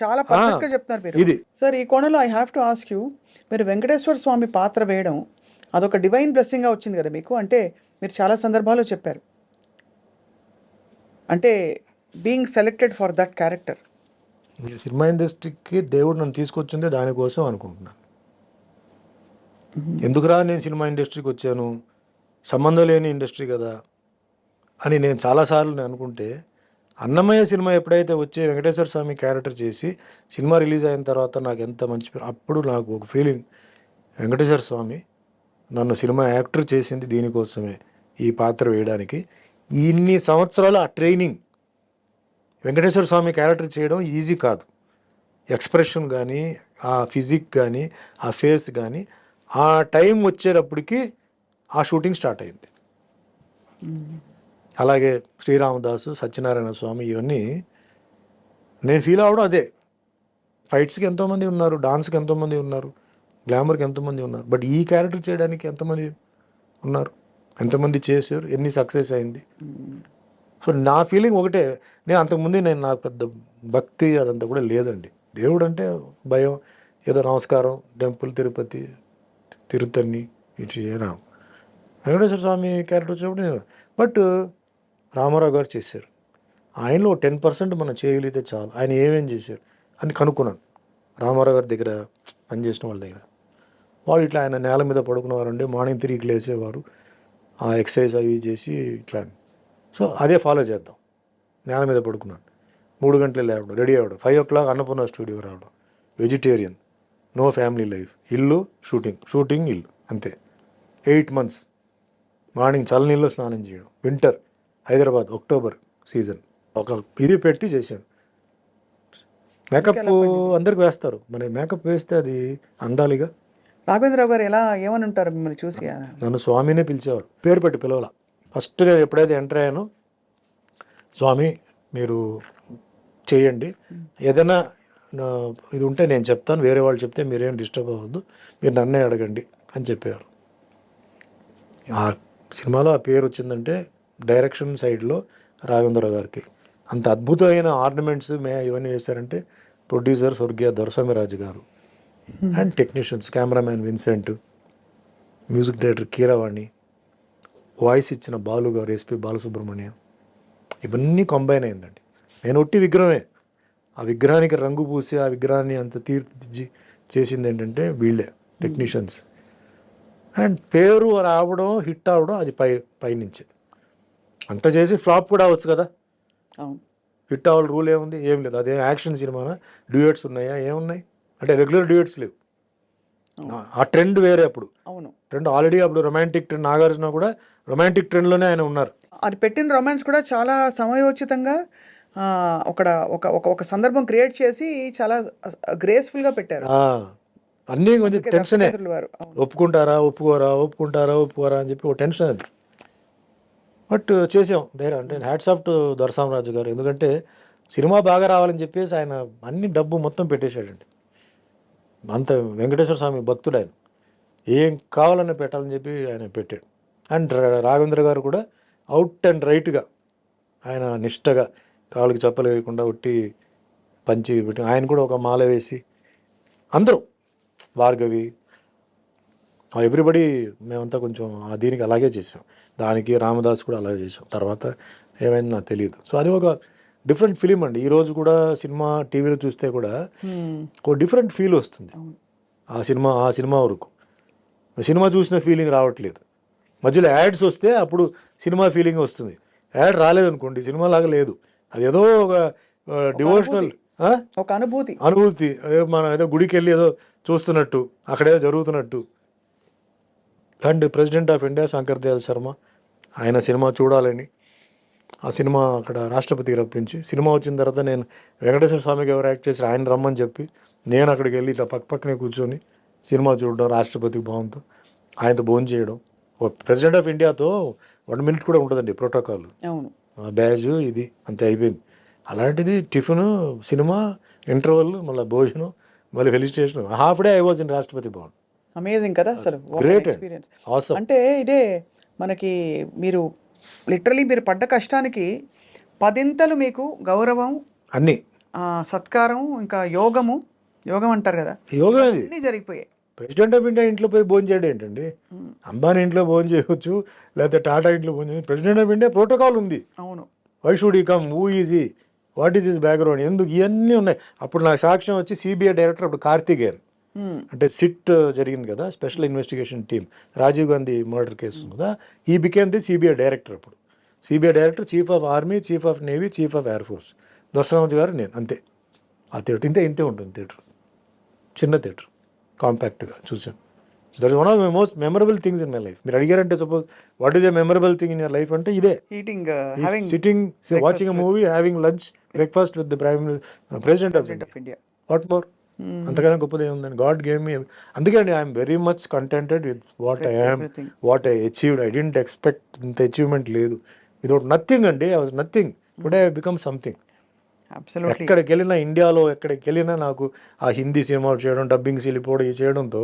చాలా పర్ఫెక్ట్ గా చెప్తున్నారు మీరు. ఇది సార్ ఈ కోణంలో I have to ask you, మీరు వెంకటేశ్వర స్వామి పాత్ర వేయడం అదొక డివైన్ బ్లెస్సింగ్గా వచ్చింది కదా మీకు. అంటే మీరు చాలా సందర్భాల్లో చెప్పారు, అంటే being selected for that character. Cinema ఇండస్ట్రీకి దేవుడు నన్ను తీసుకొచ్చిందే దానికోసం అనుకుంటున్నాను. ఎందుకురా నేను సినిమా ఇండస్ట్రీకి వచ్చాను, సంబంధం లేని ఇండస్ట్రీ కదా అని నేను చాలాసార్లు నేను అనుకుంటే, అన్నమయ్య సినిమా ఎప్పుడైతే వచ్చి వెంకటేశ్వర స్వామి క్యారెక్టర్ చేసి సినిమా రిలీజ్ అయిన తర్వాత నాకు ఎంత మంచి పేరు, అప్పుడు నాకు ఒక ఫీలింగ్, వెంకటేశ్వర స్వామి నన్ను సినిమా యాక్టర్ చేసింది దీనికోసమే, ఈ పాత్ర వేయడానికి. ఇన్ని సంవత్సరాలు ఆ ట్రైనింగ్ వెంకటేశ్వర స్వామి క్యారెక్టర్ చేయడం ఈజీ కాదు. ఎక్స్ప్రెషన్ కానీ, ఆ ఫిజిక్ కానీ, ఆ ఫేస్ కానీ, ఆ టైం వచ్చేటప్పటికి ఆ షూటింగ్ స్టార్ట్ అయింది. అలాగే శ్రీరామదాసు, సత్యనారాయణ స్వామి, ఇవన్నీ నేను ఫీల్ అవ్వడం అదే. ఫైట్స్కి ఎంతోమంది ఉన్నారు, డాన్స్కి ఎంతోమంది ఉన్నారు, గ్లామర్కి ఎంతోమంది ఉన్నారు, బట్ ఈ క్యారెక్టర్ చేయడానికి ఎంతమంది ఉన్నారు, ఎంతమంది చేశారు, ఎన్ని సక్సెస్ అయింది. సో నా ఫీలింగ్ ఒకటే. నేను అంతకుముందు నాకు పెద్ద భక్తి అదంతా కూడా లేదండి. దేవుడు అంటే భయం, ఏదో నమస్కారం, టెంపుల్, తిరుపతి, తిరుత్తని, ఇటు రామ్. వెంకటేశ్వర స్వామి క్యారెక్టర్ వచ్చినప్పుడు నేను బట్ రామారావు గారు చేశారు. ఆయనలో 10% మనం చేయగలిగితే చాలు. ఆయన ఏమేం చేశారు అని కనుక్కున్నాను రామారావు గారి దగ్గర పనిచేసిన వాళ్ళ దగ్గర. వాళ్ళు ఇట్లా ఆయన నేల మీద పడుకునేవారండి, మార్నింగ్ 3కి లేచేవారు, ఆ ఎక్సర్సైజ్ అవి చేసి ఇట్లా. సో అదే ఫాలో చేద్దాం. నేల మీద పడుకున్నాను, 3 గంటలు లేవడం, రెడీ అవ్వడం, 5 o'clock అన్నపూర్ణ స్టూడియో రావడం, వెజిటేరియన్, నో ఫ్యామిలీ లైఫ్, ఇల్లు షూటింగ్ ఇల్లు, అంతే. 8 months మార్నింగ్ చల్లనీళ్ళు స్నానం చేయడం, వింటర్ హైదరాబాద్, అక్టోబర్ సీజన్, ఒక ఇది పెట్టి చేశాను. మేకప్ అందరికి వేస్తారు, మన మేకప్ వేస్తే అది అందాలిగా. రాఘవేంద్రరావు గారు ఏమని ఉంటారు మిమ్మల్ని చూసి? నన్ను స్వామినే పిలిచేవారు, పేరు పెట్టి పిలవాల. ఫస్ట్ నేను ఎప్పుడైతే ఎంటర్ అయ్యానో, స్వామి మీరు చేయండి, ఏదైనా ఇది ఉంటే నేను చెప్తాను, వేరే వాళ్ళు చెప్తే మీరేం డిస్టర్బ్ అవ్వద్దు, మీరు నన్నే అడగండి అని చెప్పేవారు. ఆ సినిమాలో ఆ పేరు వచ్చిందంటే డైరెక్షన్ సైడ్లో రాఘవేంద్రరావు గారికి. అంత అద్భుతమైన ఆర్నమెంట్స్ ఇవన్నీ వేశారంటే ప్రొడ్యూసర్ స్వర్గీయ దొరస్వామిరాజు గారు, and technicians cameraman Vincent, music director Keeravani, voice ఇచ్చిన బాలు గారు, ఎస్పి బాలసుబ్రహ్మణ్యం, ఇవన్నీ కంబైన్ అయిందండి. నేను ఒట్టి విగ్రహమే, ఆ విగ్రహానికి రంగు పూసి ఆ విగ్రహాన్ని అంత తీర్చిదిద్ది చేసింది ఏంటంటే వీళ్ళే టెక్నీషియన్స్. అండ్ పేరు రావడం, హిట్ అవ్వడం అది పైనుంచి. అంత చేసి ఫ్లాప్ కూడా అవ్వచ్చు కదా, హిట్ అవ్వాలి రూల్ ఏముంది, ఏం లేదు. అదే యాక్షన్ సినిమానా, డ్యూయట్స్ ఉన్నాయా, ఏమున్నాయి అంటే రెగ్యులర్ డ్యూయట్స్ లేవు. ఆ ట్రెండ్ వేరే. అప్పుడు ట్రెండ్ ఆల్రెడీ, అప్పుడు రొమాంటిక్ ట్రెండ్, నాగార్జున కూడా రొమాంటిక్ ట్రెండ్లోనే ఆయన ఉన్నారు. అది పెట్టిన రొమాన్స్ కూడా చాలా సమయోచితంగా ఒక సందర్భం క్రియేట్ చేసి చాలా గ్రేస్ఫుల్గా పెట్టారు. అన్నీ కొంచెం టెన్షనే, ఒప్పుకుంటారా ఒప్పుకోరా అని చెప్పి ఒక టెన్షన్ అది. బట్ చేసాం ధైర్యం. అంటే హ్యాట్స్ ఆఫ్ టు దొరస్వామిరాజు గారు, ఎందుకంటే సినిమా బాగా రావాలని చెప్పేసి ఆయన అన్ని డబ్బు మొత్తం పెట్టేశాడండి. అంత వెంకటేశ్వర స్వామి భక్తుడు ఆయన, ఏం కావాలన్నా పెట్టాలని చెప్పి ఆయన పెట్టాడు. అండ్ రాఘవేంద్ర గారు కూడా అవుట్ అండ్ రైట్గా ఆయన నిష్టగా కాళ్ళకి చెప్పలు వేయకుండా ఒట్టి పంచి పెట్టి, ఆయన కూడా ఒక మాల వేసి, అందరూ భార్గవి, ఎవ్రీబడి మేమంతా కొంచెం దీనికి అలాగే చేసాం. దానికి రామదాస్ కూడా అలాగే చేసాం. తర్వాత ఏమైంది నాకు తెలియదు. సో అది ఒక డిఫరెంట్ ఫిలిం అండి. ఈరోజు కూడా సినిమా టీవీలో చూస్తే కూడా ఒక డిఫరెంట్ ఫీల్ వస్తుంది. ఆ సినిమా వరకు సినిమా చూసిన ఫీలింగ్ రావట్లేదు. మధ్యలో యాడ్స్ వస్తే అప్పుడు సినిమా ఫీలింగ్ వస్తుంది. యాడ్ రాలేదనుకోండి, సినిమా లాగా లేదు. అది ఏదో ఒక డివోషనల్ ఒక అనుభూతి, మనం ఏదో గుడికి వెళ్ళి ఏదో చూస్తున్నట్టు, అక్కడేదో జరుగుతున్నట్టు. And president of India Shankar Dayal Sharma, ఆయన సినిమా చూడాలని ఆ సినిమా అక్కడ రాష్ట్రపతికి రప్పించి, సినిమా వచ్చిన తర్వాత నేను వెంకటేశ్వర స్వామికి ఎవరు యాక్ట్ చేసి ఆయన రమ్మని చెప్పి నేను అక్కడికి వెళ్ళి ఇట్లా పక్కనే కూర్చొని సినిమా చూడడం, రాష్ట్రపతికి భావంతో ఆయనతో భోజనం చేయడం. ప్రెసిడెంట్ ఆఫ్ ఇండియాతో 1 minute కూడా ఉంటుందండి ప్రోటోకాల్, బ్యాజ్ ఇది అంతే అయిపోయింది. అలాంటిది టిఫిన్, సినిమా, ఇంటర్వెల్, మళ్ళీ భోజనం, మళ్ళీ felicitation, half day I was in Rashtrapati Bhavan. Amazing కదా అసలు, గ్రేట్ ఎక్స్పీరియన్స్. అంటే ఇదే మనకి మీరు లిటరలీ మీరు పడ్డ కష్టానికి 10 మీకు గౌరవం, అన్నీ సత్కారం, ఇంకా యోగం అంటారు కదా, యోగం అన్నీ జరిగిపోయాయి. ప్రెసిడెంట్ ఆఫ్ ఇండియా ఇంట్లో పోయి భోజనం చేయడం ఏంటండి? అంబానీ ఇంట్లో భోజనం చేయవచ్చు, లేకపోతే టాటా ఇంట్లో భోజనం చేయవచ్చు. ప్రెసిడెంట్ ఆఫ్ ఇండియా ప్రోటోకాల్ ఉంది. అవును. వై షుడ్ ఈ కమ్, హూ ఈజ్ ఈ, వాట్ ఈస్ హిస్ బ్యాక్గ్రౌండ్, ఎందుకు, ఇవన్నీ ఉన్నాయి. అప్పుడు నాకు సాక్ష్యం వచ్చి సిబిఐ డైరెక్టర్ అప్పుడు కార్తికేయన్, అంటే సిట్ జరిగింది కదా, special investigation team, Rajiv Gandhi murder case కదా, ఈ బికేమ్ ది సిబిఐ డైరెక్టర్. అప్పుడు CBI director, chief of army, chief of navy, chief of air force Doraswamy garu, నేను, అంతే. ఆ థియేటర్ ఇంతే ఉంటుంది, థియేటర్ చిన్న థియేటర్, కాంపాక్ట్గా చూసాను. That is one of my most memorable things in my life. మీరు అడిగారంటే suppose what is a memorable thing in your life అంటే ఇదే, sitting, watching a movie, having lunch breakfast with the president of of India. What more, అంతకన్నా గొప్పది ఏముందని. God gave me. అందుకే అండి I'm very much contented with what I am, what I achieved. I didn't expect ఇంత అచీవ్మెంట్ లేదు. వితౌట్ నథింగ్ అండి, I was nothing. Today I become something. Absolutely. ఎక్కడికి వెళ్ళినా, ఇండియాలో ఎక్కడికి వెళ్ళినా నాకు ఆ హిందీ సినిమాలు చేయడం, డబ్బింగ్ వెళ్ళిపోవడం, ఇది చేయడంతో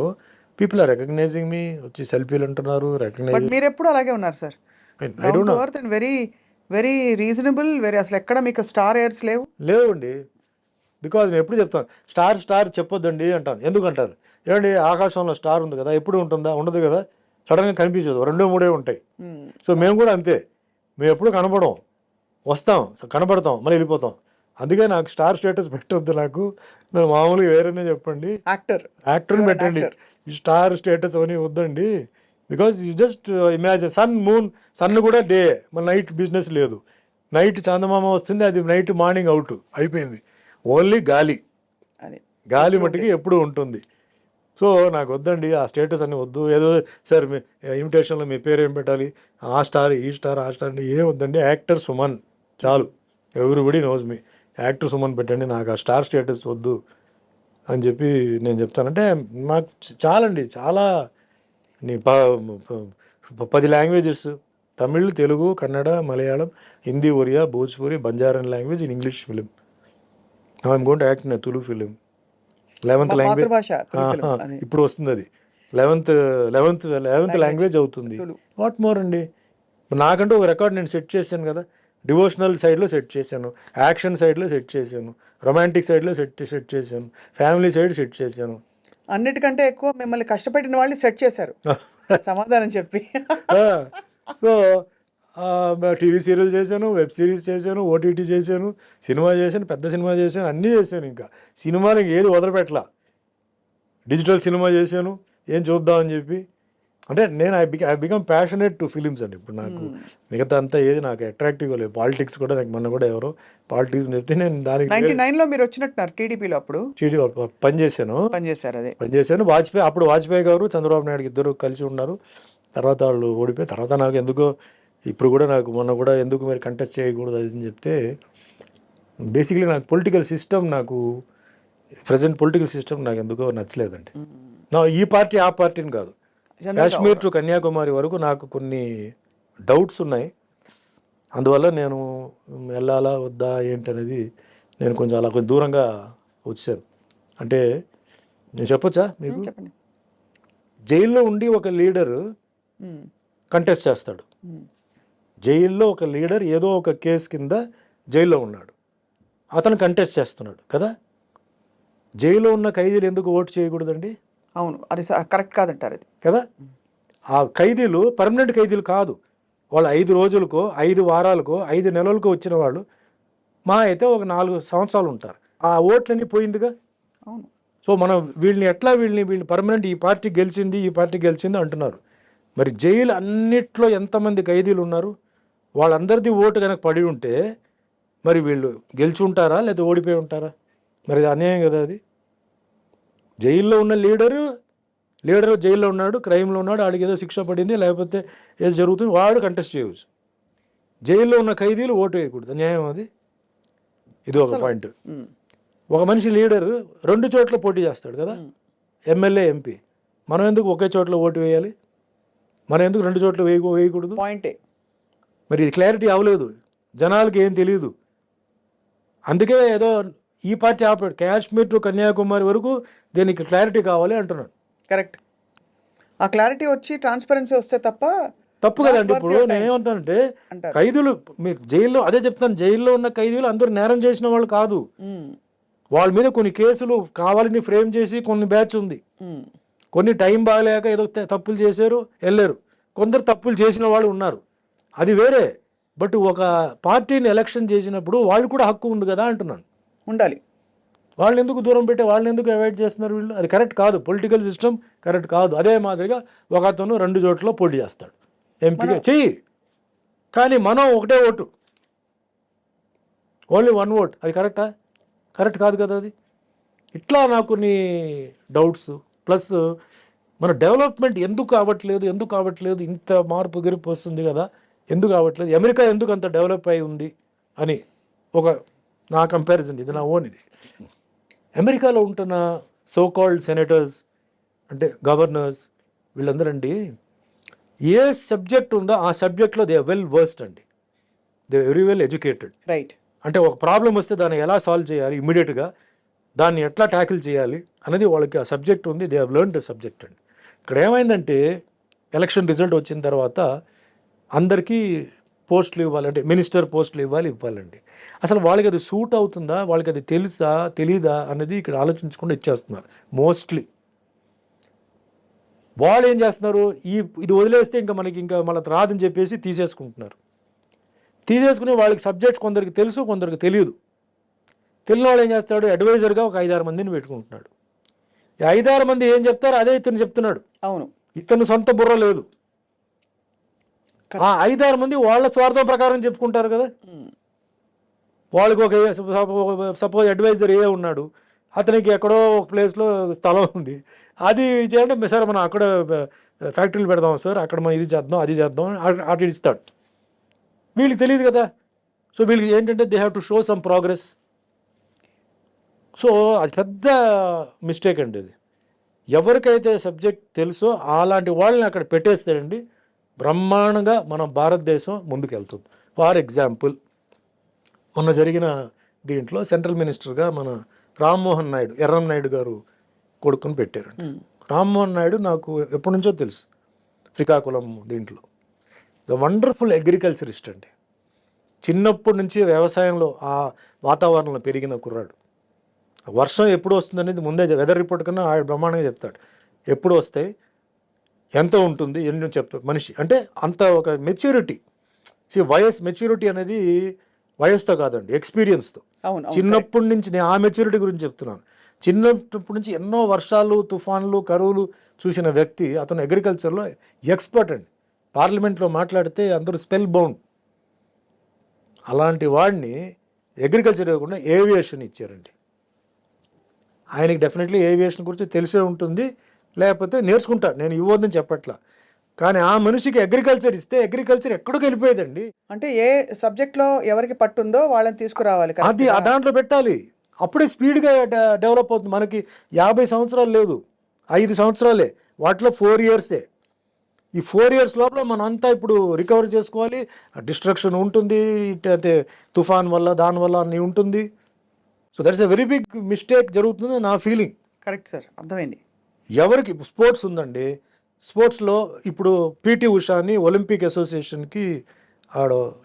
పీపుల్ ఆర్ రికగ్నైజింగ్ మీ. వచ్చి సెల్ఫీలు అంటున్నారు, బట్ రికగ్నైజ్. మీరు ఎప్పుడు అలాగే ఉన్నారు sir. I don't know. Very very reasonable, very అసలు ఎక్కడ మీకు స్టార్ ఎయిర్స్ లేవు. లేవండి. బికాజ్ నేను ఎప్పుడు చెప్తాను, స్టార్ చెప్పొద్దండి అంటాను. ఎందుకు అంటారు? ఏమండి ఆకాశంలో స్టార్ ఉంది కదా, ఎప్పుడు ఉంటుందా? ఉండదు కదా, సడన్గా కనిపించదు, 2-3 ఉంటాయి. సో మేము కూడా అంతే, మేము ఎప్పుడు కనపడం, వస్తాం, కనపడతాం, మళ్ళీ వెళ్ళిపోతాం. అందుకే నాకు స్టార్ స్టేటస్ పెట్టొద్దు. నాకు మామూలుగా వేరేనే చెప్పండి, యాక్టర్ని పెట్టండి. ఈ స్టార్ స్టేటస్ అని వద్దండి. Because you just imagine sun, moon. Sun కూడా డే, మన నైట్ బిజినెస్ లేదు. నైట్ చందమామ వస్తుంది, అది నైట్ మార్నింగ్ అవుట్ అయిపోయింది. ఓన్లీ గాలి, గాలి మట్టుకి ఎప్పుడు ఉంటుంది. సో నాకు వద్దండి ఆ స్టేటస్ అని వద్దు. ఏదో సార్ మీ ఇన్విటేషన్లో మీ పేరు ఏం పెట్టాలి, ఆ స్టార్, ఈ స్టార్, ఆ స్టార్ అంటే ఏం వద్దండి. యాక్టర్ సుమన్ చాలు, everybody knows me. Actor Suman పెట్టండి, నాకు ఆ స్టార్ స్టేటస్ వద్దు అని చెప్పి నేను చెప్తానంటే నాకు చాలండి. చాలా 10 languages, Tamil, Telugu, Kannada, Malayalam, Hindi, Oriya, Bhojpuri, Banjaran language in English film. I'm going to act in Tulu film. 11th language ఇప్పుడు వస్తుంది, అది 11th లాంగ్వేజ్ అవుతుంది. వాట్ మోర్ అండి. నాకంటూ ఒక రికార్డ్ నేను సెట్ చేశాను కదా. డివోషనల్ సైడ్లో సెట్ చేశాను, యాక్షన్ సైడ్లో సెట్ చేశాను, రొమాంటిక్ సైడ్లో సెట్ చేశాను, ఫ్యామిలీ సైడ్ సెట్ చేశాను. అన్నిటికంటే ఎక్కువ మిమ్మల్ని కష్టపెట్టిన వాళ్ళు సెట్ చేశారు సమాధానం చెప్పి. సో టీవీ సీరియల్ చేశాను, వెబ్ సిరీస్ చేశాను, ఓటీటీ చేశాను, సినిమా చేశాను, పెద్ద సినిమా చేశాను, అన్నీ చేశాను. ఇంకా సినిమాలు ఏది వదలపెట్టలా. డిజిటల్ సినిమా చేశాను, ఏం చూద్దామని చెప్పి. అంటే నేను I become passionate to films అండి. ఇప్పుడు నాకు మిగతా అంతా ఏది నాకు అట్రాక్టివ్గా లేదు. పాలిటిక్స్ కూడా నాకు మొన్న కూడా ఎవరో పాలిటిక్స్ చెప్తే నేను దానికి 99లో మీరు వచ్చినట్టున్నారు టీడీపీలో. అప్పుడు పనిచేశాను. వాజ్పేయి గారు, చంద్రబాబు నాయుడు ఇద్దరు కలిసి ఉన్నారు. తర్వాత వాళ్ళు ఓడిపోయి, తర్వాత నాకు ఎందుకో ఇప్పుడు కూడా నాకు మొన్న కూడా ఎందుకు మీరు కంటెస్ట్ చేయకూడదు అది అని చెప్తే, బేసిక్లీ నాకు పొలిటికల్ సిస్టమ్, నాకు ప్రజెంట్ పొలిటికల్ సిస్టమ్ నాకు ఎందుకో నచ్చలేదండి. నా ఈ పార్టీ ఆ పార్టీని కాదు, కాశ్మీర్ టు కన్యాకుమారి వరకు నాకు కొన్ని డౌట్స్ ఉన్నాయి. అందువల్ల నేను వెళ్ళాలా వద్దా ఏంటనేది నేను కొంచెం అలా కొంచెం దూరంగా వచ్చాను. అంటే నేను చెప్పొచ్చా మీకు, జైల్లో ఉండి ఒక లీడర్ కంటెస్ట్ చేస్తాడు. జైల్లో ఒక లీడర్ ఏదో ఒక కేసు కింద జైల్లో ఉన్నాడు, అతను కంటెస్ట్ చేస్తున్నాడు కదా. జైల్లో ఉన్న ఖైదీలు ఎందుకు ఓటు చేయకూడదండి? అవును, అది కరెక్ట్ కాదంటారు అది కదా. ఆ ఖైదీలు పర్మనెంట్ ఖైదీలు కాదు, వాళ్ళు 5 రోజులకో, 5 వారాలకో, 5 నెలలకో వచ్చిన వాళ్ళు మా అయితే ఒక 4 సంవత్సరాలు ఉంటారు. ఆ ఓట్లన్నీ పోయిందిగా. అవును. సో మనం వీళ్ళని పర్మనెంట్ ఈ పార్టీ గెలిచింది అంటున్నారు. మరి జైలు అన్నిట్లో ఎంతమంది ఖైదీలు ఉన్నారు? వాళ్ళందరిది ఓటు కనుక పడి ఉంటే మరి వీళ్ళు గెలిచి ఉంటారా లేదా ఓడిపోయి ఉంటారా? మరి అది అన్యాయం కదా. అది జైల్లో ఉన్న లీడరు జైల్లో ఉన్నాడు, క్రైమ్లో ఉన్నాడు, వాడికి ఏదో శిక్ష పడింది, లేకపోతే ఏదో జరుగుతుంది, వాడు కంటెస్ట్ చేయవచ్చు. జైల్లో ఉన్న ఖైదీలు ఓటు వేయకూడదు, న్యాయం అది. ఇది ఒక పాయింట్. ఒక మనిషి లీడర్ 2 చోట్ల పోటీ చేస్తాడు కదా, ఎమ్మెల్యే, ఎంపీ. మనం ఎందుకు ఒకే చోట్ల ఓటు వేయాలి? మనం ఎందుకు 2 చోట్ల వేయకూడదు? పాయింటే. మరి ఇది క్లారిటీ అవ్వలేదు, జనాలకి ఏం తెలియదు. అందుకే ఏదో ఈ party operate, Kashmir to Kanyakumari వరకు దీనికి క్లారిటీ కావాలి అంటున్నాడు. కరెక్ట్. ఆ క్లారిటీ వచ్చి ట్రాన్స్పరెన్సీ వస్తే తప్పు కదండి. ఇప్పుడు నేనేమంటానంటే, ఖైదీలు మీరు జైల్లో, అదే చెప్తాను, జైల్లో ఉన్న ఖైదీలు అందరూ నేరం చేసిన వాళ్ళు కాదు. వాళ్ళ మీద కొన్ని కేసులు కావాలని ఫ్రేమ్ చేసి కొన్ని బ్యాచ్ ఉంది. కొన్ని టైం బాగలేక ఏదో తప్పులు చేశారు, వెళ్ళారు. కొందరు తప్పులు చేసిన వాళ్ళు ఉన్నారు, అది వేరే. బట్ ఒక పార్టీని ఎలక్షన్ చేసినప్పుడు వాళ్ళు కూడా హక్కు ఉంది కదా అంటున్నాను. ఉండాలి. వాళ్ళని ఎందుకు దూరం పెట్టి, వాళ్ళని ఎందుకు అవాయిడ్ చేస్తున్నారు వీళ్ళు? అది కరెక్ట్ కాదు, పొలిటికల్ సిస్టమ్ కరెక్ట్ కాదు. అదే మాదిరిగా ఒక అతను 2 చోట్ల పోటీ చేస్తాడు, ఎంపీగా చెయ్యి, కానీ మనం ఒకటే ఓటు, ఓన్లీ 1 ఓట్. అది కరెక్టా? కరెక్ట్ కాదు కదా అది. ఇట్లా నాకు కొన్ని డౌట్స్. ప్లస్ మన డెవలప్మెంట్ ఎందుకు అవ్వట్లేదు? ఇంత మార్పు గిరిపు వస్తుంది కదా, ఎందుకు అవ్వట్లేదు? అమెరికా ఎందుకు అంత డెవలప్ అయి ఉంది అని ఒక నా కంపారిజన్ ఇది, నా ఓన్ ఇది. అమెరికాలో ఉంటున్న సో కాల్డ్ సెనేటర్స్ అంటే గవర్నర్స్ వీళ్ళందరండి ఏ సబ్జెక్ట్ ఉందో ఆ సబ్జెక్ట్లో దే ఆర్ వెల్ వర్స్డ్ అండి, they very well educated. Right. అంటే ఒక ప్రాబ్లం వస్తే దాన్ని ఎలా సాల్వ్ చేయాలి, ఇమ్మీడియట్గా దాన్ని ఎట్లా ట్యాకిల్ చేయాలి అనేది వాళ్ళకి ఆ సబ్జెక్ట్ ఉంది, they have learn the subject అండి. ఇక్కడ ఏమైందంటే ఎలక్షన్ రిజల్ట్ వచ్చిన తర్వాత అందరికీ పోస్టులు ఇవ్వాలి, అంటే మినిస్టర్ పోస్టులు ఇవ్వాలండి. అసలు వాళ్ళకి అది సూట్ అవుతుందా, వాళ్ళకి అది తెలుసా తెలీదా అనేది ఇక్కడ ఆలోచించకుండా ఇచ్చేస్తున్నారు మోస్ట్లీ. వాళ్ళు ఏం చేస్తున్నారు, ఇది వదిలేస్తే ఇంకా మళ్ళీ రాదని చెప్పేసి తీసేసుకుంటున్నారు. తీసేసుకుని వాళ్ళకి సబ్జెక్ట్ కొందరికి తెలుసు కొందరికి తెలియదు. తెలియని వాళ్ళు ఏం చేస్తాడు, అడ్వైజర్గా ఒక 5-6 మందిని పెట్టుకుంటున్నాడు. ఈ 5-6 మంది ఏం చెప్తారో అదే ఇతను చెప్తున్నాడు. అవును. ఇతను సొంత బుర్ర లేదు. ఆ 5-6 మంది వాళ్ళ స్వార్థం ప్రకారం చెప్పుకుంటారు కదా. వాళ్ళకి ఒక సపోజ్ అడ్వైజర్ ఉన్నాడు, అతనికి ఎక్కడో ఒక ప్లేస్లో స్థలం ఉంది, అది చేయండి సార్ మనం అక్కడ ఫ్యాక్టరీలు పెడదాం సార్, అక్కడ మనం ఇది చేద్దాం అది చేద్దాం అటు ఇస్తాడు. వీళ్ళకి తెలియదు కదా. సో వీళ్ళకి ఏంటంటే they have to show some progress. So అది పెద్ద మిస్టేక్ అండి అది. ఎవరికైతే సబ్జెక్ట్ తెలుసో అలాంటి వాళ్ళని అక్కడ పెట్టేస్తాడండి, బ్రహ్మాండంగా మన భారతదేశం ముందుకెళ్తుంది. ఫర్ ఎగ్జాంపుల్ మొన్న జరిగిన దీంట్లో సెంట్రల్ మినిస్టర్గా మన రామ్మోహన్ నాయుడు, ఎర్రం నాయుడు గారు కొడుకుని పెట్టారండి. రామ్మోహన్ నాయుడు నాకు ఎప్పటి నుంచో తెలుసు, శ్రీకాకుళం దీంట్లో ద వండర్ఫుల్ అగ్రికల్చరిస్ట్ అండి. చిన్నప్పటి నుంచి వ్యవసాయంలో ఆ వాతావరణంలో పెరిగిన కుర్రాడు. వర్షం ఎప్పుడు వస్తుంది అనేది ముందే వెదర్ రిపోర్ట్ కన్నా ఆయన బ్రహ్మాండంగా చెప్తాడు. ఎప్పుడు వస్తాయి, ఎంత ఉంటుంది, ఎన్ని చెప్తాడు మనిషి. అంటే అంత ఒక మెచ్యూరిటీ. మెచ్యూరిటీ అనేది వయసుతో కాదండి, ఎక్స్పీరియన్స్తో. చిన్నప్పటి నుంచి నేను ఆ మెచ్యూరిటీ గురించి చెప్తున్నాను. చిన్నప్పటి నుంచి ఎన్నో వర్షాలు, తుఫాన్లు, కరువులు చూసిన వ్యక్తి, అతను అగ్రికల్చర్లో ఎక్స్పర్ట్ అండి. పార్లమెంట్లో మాట్లాడితే అందరూ స్పెల్ బౌండ్. అలాంటి వాడిని అగ్రికల్చర్ ఇవ్వకుండా ఏవియేషన్ ఇచ్చారండి. ఆయనకి డెఫినెట్లీ ఏవియేషన్ గురించి తెలిసే ఉంటుంది, లేకపోతే నేర్చుకుంటాడు, నేను ఇవ్వద్దని చెప్పట్లా. కానీ ఆ మనిషికి అగ్రికల్చర్ ఇస్తే అగ్రికల్చర్ ఎక్కడికి వెళ్ళిపోయేదండి. అంటే ఏ సబ్జెక్ట్లో ఎవరికి పట్టుందో వాళ్ళని తీసుకురావాలి, అది ఆ దాంట్లో పెట్టాలి. అప్పుడే స్పీడ్గా డెవలప్ అవుతుంది. మనకి 50 సంవత్సరాలు లేదు, 5 సంవత్సరాలే, వాటిలో 4 ఇయర్సే. ఈ 4 ఇయర్స్ లోపల మనం అంతా ఇప్పుడు రికవర్ చేసుకోవాలి. డిస్ట్రక్షన్ ఉంటుంది, అంటే తుఫాన్ వల్ల దానివల్ల అన్నీ ఉంటుంది. So that's a very big mistake జరుగుతుంది నా ఫీలింగ్. కరెక్ట్ సార్, అర్థమైంది. ఎవరికి స్పోర్ట్స్ ఉందండి, స్పోర్ట్స్లో ఇప్పుడు పీటీ ఉషాని ఒలింపిక్ అసోసియేషన్కి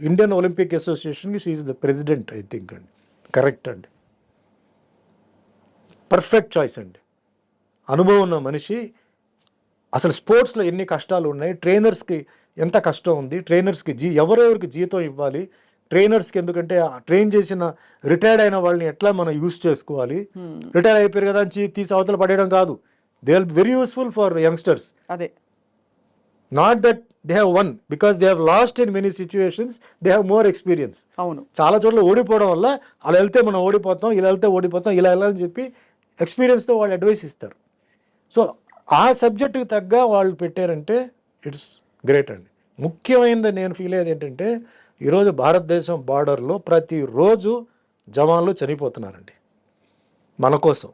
ఇండియన్ ఒలింపిక్ అసోసియేషన్కి she is the president I think అండి. కరెక్ట్ అండి, పర్ఫెక్ట్ చాయిస్ అండి. అనుభవం ఉన్న మనిషి. అసలు స్పోర్ట్స్లో ఎన్ని కష్టాలు ఉన్నాయి, ట్రైనర్స్కి ఎంత కష్టం ఉంది, ట్రైనర్స్కి ఎవరెవరికి జీతం ఇవ్వాలి, ట్రైనర్స్కి ఎందుకంటే ట్రైన్ చేసిన రిటైర్డ్ అయిన వాళ్ళని ఎట్లా మనం యూస్ చేసుకోవాలి. రిటైర్ అయిపోయారు కదా అని తీసి అవతల పడేయడం కాదు. They will very useful for youngsters. అదే, not that they have one, because they have lost in many situations, they have more experience. అవును, చాలా చోట్ల ఓడిపోవడం వల్ల అలా వెళ్తే మనం ఓడిపోతాం, ఇలా వెళ్తే ఓడిపోతాం, ఇలా వెళ్ళాలని చెప్పి ఎక్స్పీరియన్స్తో వాళ్ళు అడ్వైస్ ఇస్తారు. సో ఆ సబ్జెక్టుకి తగ్గ వాళ్ళు పెట్టారంటే ఇట్స్ గ్రేట్ అండి. ముఖ్యమైనది నేను ఫీల్ అయ్యేది ఏంటంటే ఈరోజు భారతదేశం బార్డర్లో ప్రతిరోజు జవాన్లు చనిపోతున్నారండి మన కోసం,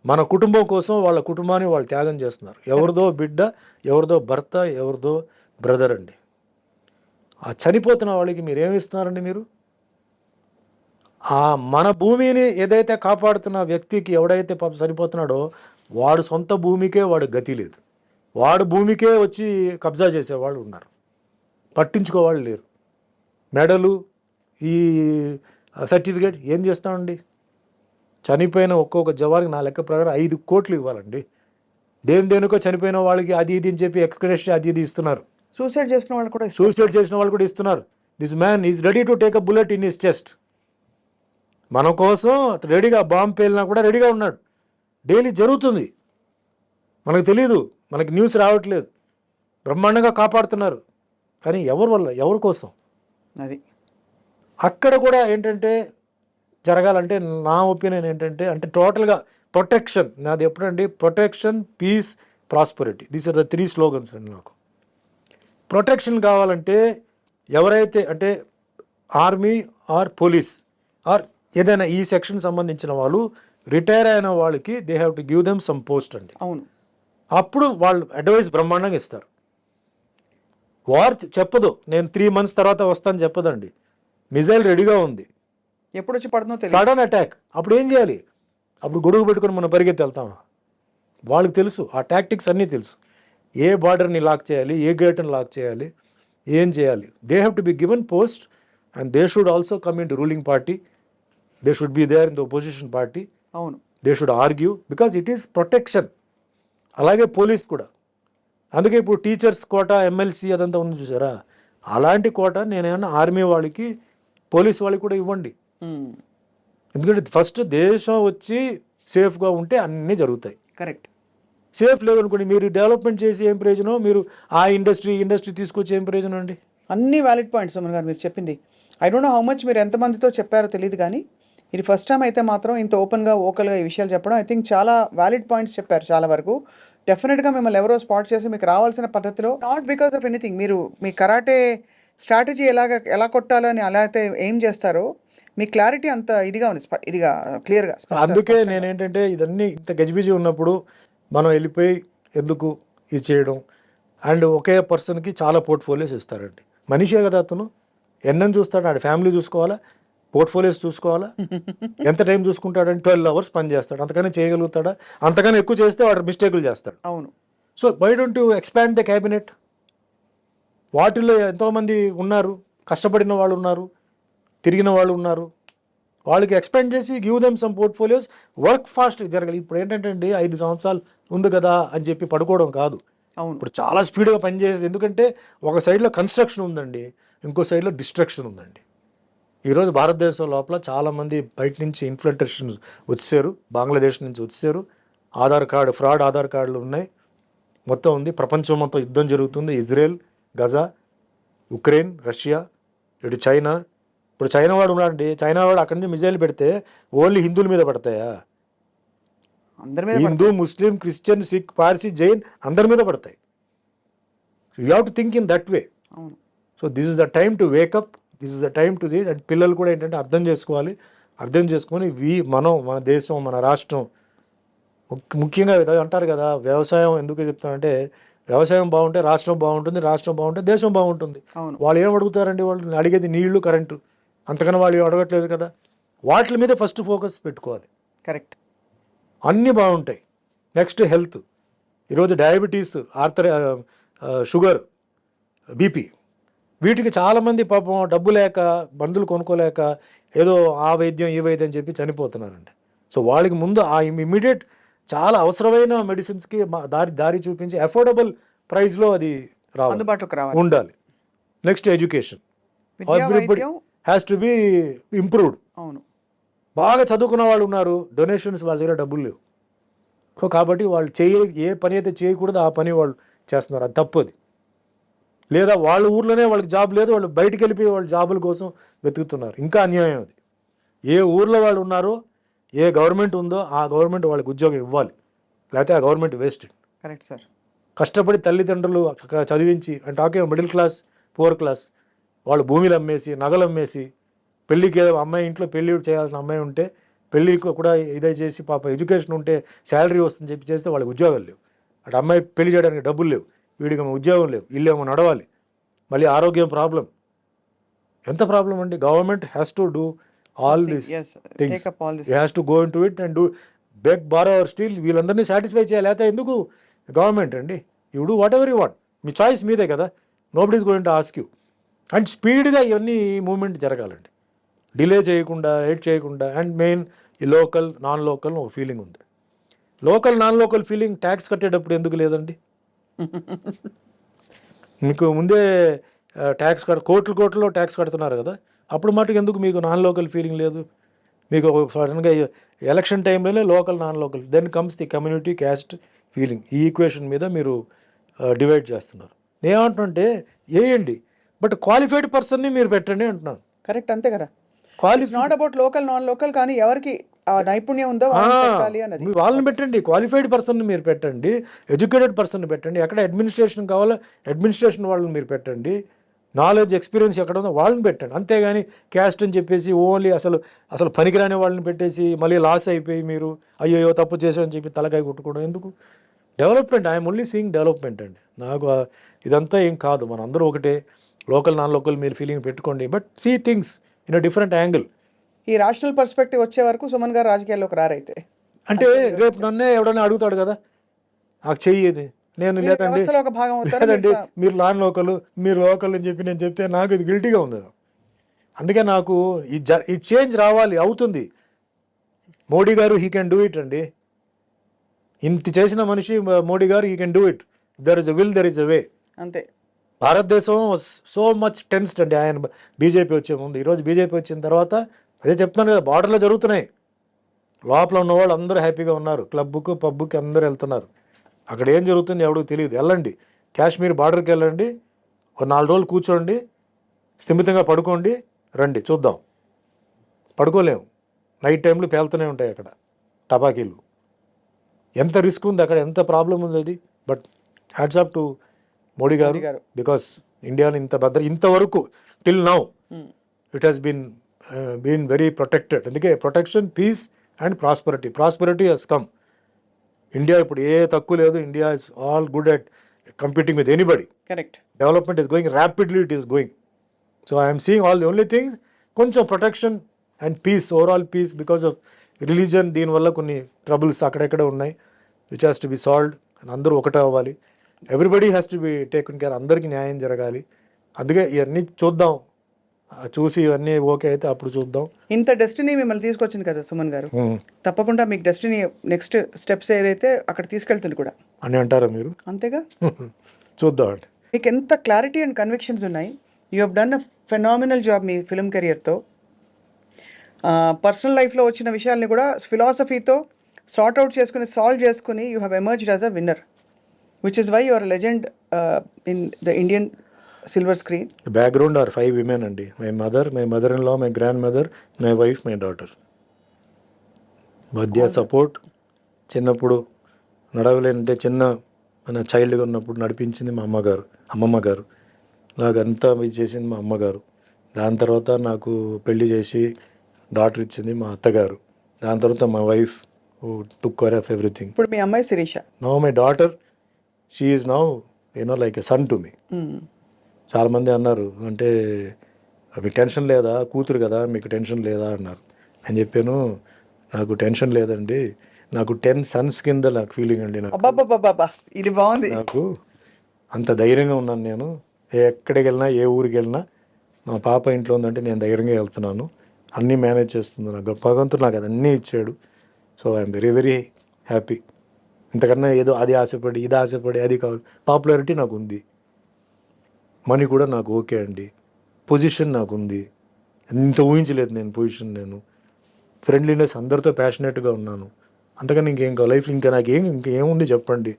మన కుటుంబం కోసం. వాళ్ళ కుటుంబాన్ని వాళ్ళు త్యాగం చేస్తున్నారు. ఎవరిదో బిడ్డ, ఎవరిదో భర్త, ఎవరిదో బ్రదర్ అండి. ఆ చనిపోతున్న వాళ్ళకి మీరు ఏమిస్తున్నారండి? మీరు ఆ మన భూమిని ఏదైతే కాపాడుతున్న వ్యక్తికి ఎవడైతే పాప సరిపోతున్నాడో వాడు సొంత భూమికే వాడు గతి లేదు. వాడు భూమికే వచ్చి కబ్జా చేసేవాళ్ళు ఉన్నారు, పట్టించుకోవాళ్ళు లేరు. మెడలు, ఈ సర్టిఫికేట్ ఏం చేస్తామండి? చనిపోయిన ఒక్కొక్క జవాన్కి నా లెక్క ప్రకారం 5 కోట్లు ఇవ్వాలండి. దేనికో చనిపోయిన వాళ్ళకి అది ఇది అని చెప్పి ఎక్స్ప్రెషన్ అది ఇది ఇస్తున్నారు. సూసైడ్ చేసిన వాళ్ళు కూడా ఇస్తున్నారు. This man is ready to take a bullet in his chest. మన కోసం రెడీగా, బాంబు పేలినా కూడా రెడీగా ఉన్నాడు. డైలీ జరుగుతుంది, మనకు తెలీదు, మనకి న్యూస్ రావట్లేదు. బ్రహ్మాండంగా కాపాడుతున్నారు. కానీ ఎవరి వల్ల, ఎవరి కోసం? అది అక్కడ కూడా ఏంటంటే జరగాలంటే నా ఒపీనియన్ ఏంటంటే, అంటే టోటల్గా ప్రొటెక్షన్. నాది ఎప్పుడండి, protection, peace, prosperity, these are the 3 slogans అండి నాకు. ప్రొటెక్షన్ కావాలంటే ఎవరైతే అంటే ఆర్మీ ఆర్ పోలీస్ ఆర్ ఏదైనా ఈ సెక్షన్ సంబంధించిన వాళ్ళు రిటైర్ అయిన వాళ్ళకి they have to give them some post అండి. అవును. అప్పుడు వాళ్ళు అడ్వైస్ బ్రహ్మాండంగా ఇస్తారు. వార్ చెప్పదు నేను 3 months తర్వాత వస్తాను చెప్పదండి. మిజైల్ రెడీగా ఉంది, ఎప్పుడు వచ్చి పడుతుందో తెలియదు. సడన్ అటాక్, అప్పుడు ఏం చేయాలి? అప్పుడు గొడుగు పెట్టుకొని మనం పరిగెత్తి వెళ్తాం. వాళ్ళకి తెలుసు, ఆ టాక్టిక్స్ అన్నీ తెలుసు. ఏ బార్డర్ని లాక్ చేయాలి, ఏ గేట్ని లాక్ చేయాలి, ఏం చేయాలి. They have to be given post and they should also come in to ruling party. They should be there in the opposition party. అవును. They should argue because it is protection. అలాగే పోలీస్ కూడా. అందుకే ఇప్పుడు టీచర్స్ కోట, ఎమ్మెల్సీ అదంతా ఉంది చూసారా, అలాంటి కోట నేనేమన్నా ఆర్మీ వాళ్ళకి, పోలీస్ వాళ్ళకి కూడా ఇవ్వండి. ఎందుకంటే ఫస్ట్ దేశం వచ్చి సేఫ్గా ఉంటే అన్నీ జరుగుతాయి. కరెక్ట్. సేఫ్ లేదనుకోండి, మీరు డెవలప్మెంట్ చేసి ఏం ప్రయోజనం, మీరు ఆ ఇండస్ట్రీ తీసుకొచ్చి ఏం ప్రయోజనం అండి? అన్ని వ్యాలిడ్ పాయింట్స్ సుమన్ గారు మీరు చెప్పింది. I don't know how much మీరు ఎంతమందితో చెప్పారో తెలియదు, కానీ ఇది ఫస్ట్ టైం అయితే మాత్రం ఇంత ఓపెన్గా ఓకల్గా ఈ విషయాలు చెప్పడం ఐ థింక్ చాలా వ్యాలిడ్ పాయింట్స్ చెప్పారు చాలా వరకు. డెఫినెట్గా మిమ్మల్ని ఎవరో స్పాట్ చేసి మీకు రావాల్సిన పద్ధతిలో, నాట్ బికాస్ ఆఫ్ ఎనీథింగ్, మీరు మీ కరాటే స్ట్రాటజీ ఎలా కొట్టాలని అలా అయితే ఏం చేస్తారో మీ క్లారిటీ అంత ఇదిగా ఉంది, ఇదిగా క్లియర్గా. అందుకే నేనేంటంటే ఇదన్నీ ఇంత గజిబిజి ఉన్నప్పుడు మనం వెళ్ళిపోయి ఎందుకు ఇది చేయడం. అండ్ ఒకే పర్సన్కి చాలా పోర్ట్ఫోలియోస్ ఇస్తారండి. మనిషే కదా అతను, ఎన్నని చూస్తాడు, ఆడ ఫ్యామిలీ చూసుకోవాలా, పోర్ట్ఫోలియోస్ చూసుకోవాలా, ఎంత టైం చూసుకుంటాడంటే 12 hours పని చేస్తాడు. అంతకనే చేయగలుగుతాడా? అంతకన్నా ఎక్కువ చేస్తే వాడు మిస్టేకులు చేస్తాడు. అవును. So why don't you expand the cabinet? వాటిల్లో ఎంతోమంది ఉన్నారు, కష్టపడిన వాళ్ళు ఉన్నారు, తిరిగిన వాళ్ళు ఉన్నారు. వాళ్ళకి ఎక్స్పాండ్ చేసి give them some portfolios, work fast జరగాలి. ఇప్పుడు ఏంటంటే అండి 5 సంవత్సరాలు ఉంది కదా అని చెప్పి పడుకోవడం కాదు. అవును. ఇప్పుడు చాలా స్పీడ్గా పనిచేయాలి. ఎందుకంటే ఒక సైడ్లో కన్స్ట్రక్షన్ ఉందండి, ఇంకో సైడ్లో డిస్ట్రక్షన్ ఉందండి. ఈరోజు భారతదేశం లోపల చాలామంది బయట నుంచి ఇన్ఫ్లుయెన్సర్స్ వచ్చారు, బంగ్లాదేశ్ నుంచి వచ్చారు. ఫ్రాడ్ ఆధార్ కార్డులు ఉన్నాయి, మొత్తం ఉంది. ప్రపంచం మొత్తం యుద్ధం జరుగుతుంది. ఇజ్రాయెల్, గజా, ఉక్రెయిన్, రష్యా, ఇటు చైనా. ఇప్పుడు చైనా వాడు ఉన్నాడండి, చైనా వాడు అక్కడి నుంచి మిజైల్ పెడితే ఓన్లీ హిందువుల మీద పడతాయా? హిందూ, ముస్లిం, క్రిస్టియన్, సిక్, పార్సీ, జైన్ అందరి మీద పడతాయి. You have to think in that way. So this is the time to wake up, this is the time to the. And పిల్లలు కూడా ఏంటంటే అర్థం చేసుకోవాలి. అర్థం చేసుకొని మన దేశం, మన రాష్ట్రం, ముఖ్యంగా అంటారు కదా, వ్యవసాయం ఎందుకు చెప్తానంటే, వ్యవసాయం బాగుంటే రాష్ట్రం బాగుంటుంది, రాష్ట్రం బాగుంటే దేశం బాగుంటుంది. వాళ్ళు ఏం అడుగుతారండి? వాళ్ళు అడిగేది నీళ్లు, కరెంటు, అంతకన్నా వాళ్ళు అడగట్లేదు కదా. వాటి మీద ఫస్ట్ ఫోకస్ పెట్టుకోవాలి. కరెక్ట్. అన్నీ బాగుంటాయి. Next health. ఈరోజు డయాబెటీస్, షుగర్, బీపీ, వీటికి చాలామంది పాపం డబ్బు లేక, మందులు కొనుక్కోలేక ఏదో ఆ వైద్యం ఈ వైద్యం చెప్పి చనిపోతున్నారండి. సో వాళ్ళకి ముందు ఆ ఇమ్మీడియట్ చాలా అవసరమైన మెడిసిన్స్కి దారి చూపించి అఫోర్డబుల్ ప్రైస్లో అది ఉండాలి. Next education, everybody has to be improved. అవును. బాగా చదువుకున్న వాళ్ళు ఉన్నారు, డొనేషన్స్ వాళ్ళ దగ్గర డబ్బులు లేవు. కాబట్టి వాళ్ళు ఏ పని అయితే చేయకూడదు ఆ పని వాళ్ళు చేస్తున్నారు, అది తప్పది. లేదా వాళ్ళ ఊర్లోనే వాళ్ళకి జాబ్ లేదు, వాళ్ళు బయటికి వెళ్ళిపోయి వాళ్ళ జాబుల కోసం వెతుకుతున్నారు, ఇంకా అన్యాయం అది. ఏ ఊర్లో వాళ్ళు ఉన్నారో, ఏ గవర్నమెంట్ ఉందో ఆ గవర్నమెంట్ వాళ్ళకి ఉద్యోగం ఇవ్వాలి, లేకపోతే ఆ గవర్నమెంట్ వేస్టెడ్. Correct sir. కష్టపడి తల్లిదండ్రులు చదివించి, అంటే talking middle class, poor class, వాళ్ళు భూమిలు అమ్మేసి, నగలు అమ్మేసి, పెళ్ళికి అమ్మాయి ఇంట్లో పెళ్ళి చేయాల్సిన అమ్మాయి ఉంటే పెళ్ళికి కూడా ఇదే చేసి, పాప ఎడ్యుకేషన్ ఉంటే శాలరీ వస్తుందని చెప్పి చేస్తే వాళ్ళకి ఉద్యోగాలు లేవు. అటు అమ్మాయి పెళ్లి చేయడానికి డబ్బులు లేవు, వీడికి ఉద్యోగం లేవు, ఇల్లు ఏమో నడవాలి, మళ్ళీ ఆరోగ్యం ప్రాబ్లం. ఎంత ప్రాబ్లం అండి. Government has to do all these things. He has to go in to it and do beg, borrow or steal, వీళ్ళందరినీ సాటిస్ఫై చేయాలి. లేకపోతే ఎందుకు గవర్నమెంట్ అండి? You do whatever you want, మీ చాయిస్ మీదే కదా, nobody is going to ask you. And స్పీడ్గా ఇవన్నీ మూవ్మెంట్ జరగాలండి, డిలే చేయకుండా, వెయిట్ చేయకుండా. అండ్ మెయిన్ ఈ లోకల్, నాన్ లోకల్ ఒక ఫీలింగ్ ఉంది. Local, non local feeling tax కట్టేటప్పుడు ఎందుకు లేదండి? మీకు ముందే ట్యాక్స్ కోట్లలో ట్యాక్స్ కడుతున్నారు కదా, అప్పుడు మటుకు ఎందుకు మీకు నాన్ లోకల్ ఫీలింగ్ లేదు? మీకు సడన్గా ఎలక్షన్ టైంలోనే local, non local, then comes the community, caste feeling. ఈ ఈక్వేషన్ మీద మీరు డివైడ్ చేస్తున్నారు. నేనేమంటున్నానంటే వేయండి, బట్ క్వాలిఫైడ్ పర్సన్ని మీరు పెట్టండి అంటున్నాను. కరెక్ట్, అంతే కదా. Not about local, non local, కానీ ఎవరికి నైపుణ్యం ఉందో వాళ్ళని పెట్టండి. క్వాలిఫైడ్ పర్సన్ మీరు పెట్టండి, ఎడ్యుకేటెడ్ పర్సన్ పెట్టండి. ఎక్కడ అడ్మినిస్ట్రేషన్ కావాలో అడ్మినిస్ట్రేషన్ వాళ్ళని మీరు పెట్టండి. నాలెడ్జ్ ఎక్స్పీరియన్స్ ఎక్కడ ఉందో వాళ్ళని పెట్టండి, అంతేగాని క్యాస్ట్ అని చెప్పేసి ఓన్లీ అసలు పనికిరాని వాళ్ళని పెట్టేసి మళ్ళీ లాస్ అయిపోయి మీరు అయ్యో తప్పు చేసామని చెప్పి తలకాయ కొట్టుకోవడం ఎందుకు? Development, I'm only seeing development అండి. నాకు ఇదంతా ఏం కాదు, మన అందరూ ఒకటే, లోకల్ నాన్ లోకల్ మీరు ఫీలింగ్ పెట్టుకోండి, but see things in a different angle. ఈ రాషనల్ పర్స్పెక్టివ్ వచ్చే వరకు సుమన్ గారు రాజకీయాల్లోకి రారైతే. అంటే రేపు నన్నే ఎవడన్నా అడుగుతాడు కదా, నాకు చెయ్యేది, నేను లేదండి వ్యవస్థలో ఒక భాగం అవుతారు లేదండి మీరు నాన్ లోకల్ మీరు లోకల్ అని చెప్పి నేను చెప్తే నాకు ఇది గిల్టీగా ఉంది. అందుకే నాకు ఈ చేంజ్ రావాలి, అవుతుంది. Modi garu he can do it అండి. ఇంత చేసిన మనిషి Modi garu he can do it. There is a will, there is a way. అంతే. భారతదేశం సో మచ్ టెన్స్డ్ అండి ఆయన బీజేపీ వచ్చే ముందు. ఈరోజు బీజేపీ వచ్చిన తర్వాత అదే చెప్తున్నాను కదా, బార్డర్లో జరుగుతున్నాయి, లోపల ఉన్న వాళ్ళు అందరూ హ్యాపీగా ఉన్నారు, క్లబ్కు పబ్కి అందరూ వెళ్తున్నారు. అక్కడ ఏం జరుగుతుంది ఎవరికి తెలియదు. వెళ్ళండి కాశ్మీర్ బార్డర్కి వెళ్ళండి, ఒక 4 రోజులు కూర్చోండి, స్థిమితంగా పడుకోండి, రండి చూద్దాం. పడుకోలేము, నైట్ టైంలో పేలుతూనే ఉంటాయి అక్కడ టపాకీలు. ఎంత రిస్క్ ఉంది అక్కడ, ఎంత ప్రాబ్లం ఉంది అది. But hats off to Modi garu, because ఇండియాని ఇంతవరకు till now it has been very protected. అందుకే protection, peace and prosperity he's come. India ఇప్పుడు ఏ తక్కువ లేదు, India is all good at competing with anybody. Correct. Development is going rapidly, it is going. So I'm seeing all the only things కొంచెం protection and peace, overall peace, because of religion. దీనివల్ల కొన్ని ట్రబుల్స్ అక్కడెక్కడ ఉన్నాయి, which has to be solved. అందరూ ఒకటే అవ్వాలి, everybody has to be taken care, అందరికీ న్యాయం జరగాలి. అందుకే ఇవన్నీ చూద్దాం, చూసి ఇవన్నీ ఓకే అయితే అప్పుడు చూద్దాం. ఇంత డెస్టినీ మిమ్మల్ని తీసుకొచ్చింది కదా సుమన్ గారు, తప్పకుండా మీకు డెస్టినీ నెక్స్ట్ స్టెప్స్ ఏదైతే అక్కడ తీసుకెళ్తుంది కూడా అని అంటారా మీరు? అంతేగా. చూద్దాం అండి. మీకు ఎంత క్లారిటీ అండ్ కన్విక్షన్స్ ఉన్నాయి. You have done a phenomenal job మీ ఫిల్మ్ కెరియర్తో. పర్సనల్ లైఫ్లో వచ్చిన విషయాల్ని కూడా ఫిలాసఫీతో సాల్వ్ చేసుకుని you have emerged as a winner, which is why you are legend in the Indian silver screen. The background are 5 women అండి. My mother in law, my grandmother, my wife, my daughter. మధ్య సపోర్ట్. చిన్నప్పుడు నడవలేనంటే మన చైల్డ్గా ఉన్నప్పుడు నడిపించింది మా అమ్మమ్మ గారు. నాకంతా ఇది చేసింది మా అమ్మగారు. దాని తర్వాత నాకు పెళ్లి చేసి డాటర్ ఇచ్చింది మా అత్తగారు. దాని తర్వాత మా wife took care of everything. ఇప్పుడు మీ అమ్మాయి Sirisha. Now my daughter, she is now like a son to me. చాలామంది అన్నారు, అంటే మీకు టెన్షన్ లేదా, కూతురు కదా మీకు టెన్షన్ లేదా అన్నారు. నేను చెప్పాను, నాకు టెన్షన్ లేదండి, నాకు 10 సన్స్ కింద నాకు ఫీలింగ్ అండి. ఇది బాగుంది. నాకు అంత ధైర్యంగా ఉన్నాను నేను. ఎక్కడికి వెళ్ళినా, ఏ ఊరికి వెళ్ళినా, మా పాప ఇంట్లో ఉందంటే నేను ధైర్యంగా వెళ్తున్నాను, అన్నీ మేనేజ్ చేస్తుంది. నాకు భగవంతుడు నాకు అదన్నీ ఇచ్చాడు. So I'm very very happy. ఇంతకన్నా ఏదో అది ఆశపడి ఇది ఆశపడి అది కావాలి. పాపులారిటీ నాకు ఉంది, మనీ కూడా నాకు ఓకే అండి, పొజిషన్ నాకు ఉంది. ఇంత ఊహించలేదు నేను పొజిషన్. నేను ఫ్రెండ్లీనెస్, అందరితో ప్యాషనేట్గా ఉన్నాను. అంతకని ఇంకేం కావాలి లైఫ్, నాకు ఇంకేముంది చెప్పండి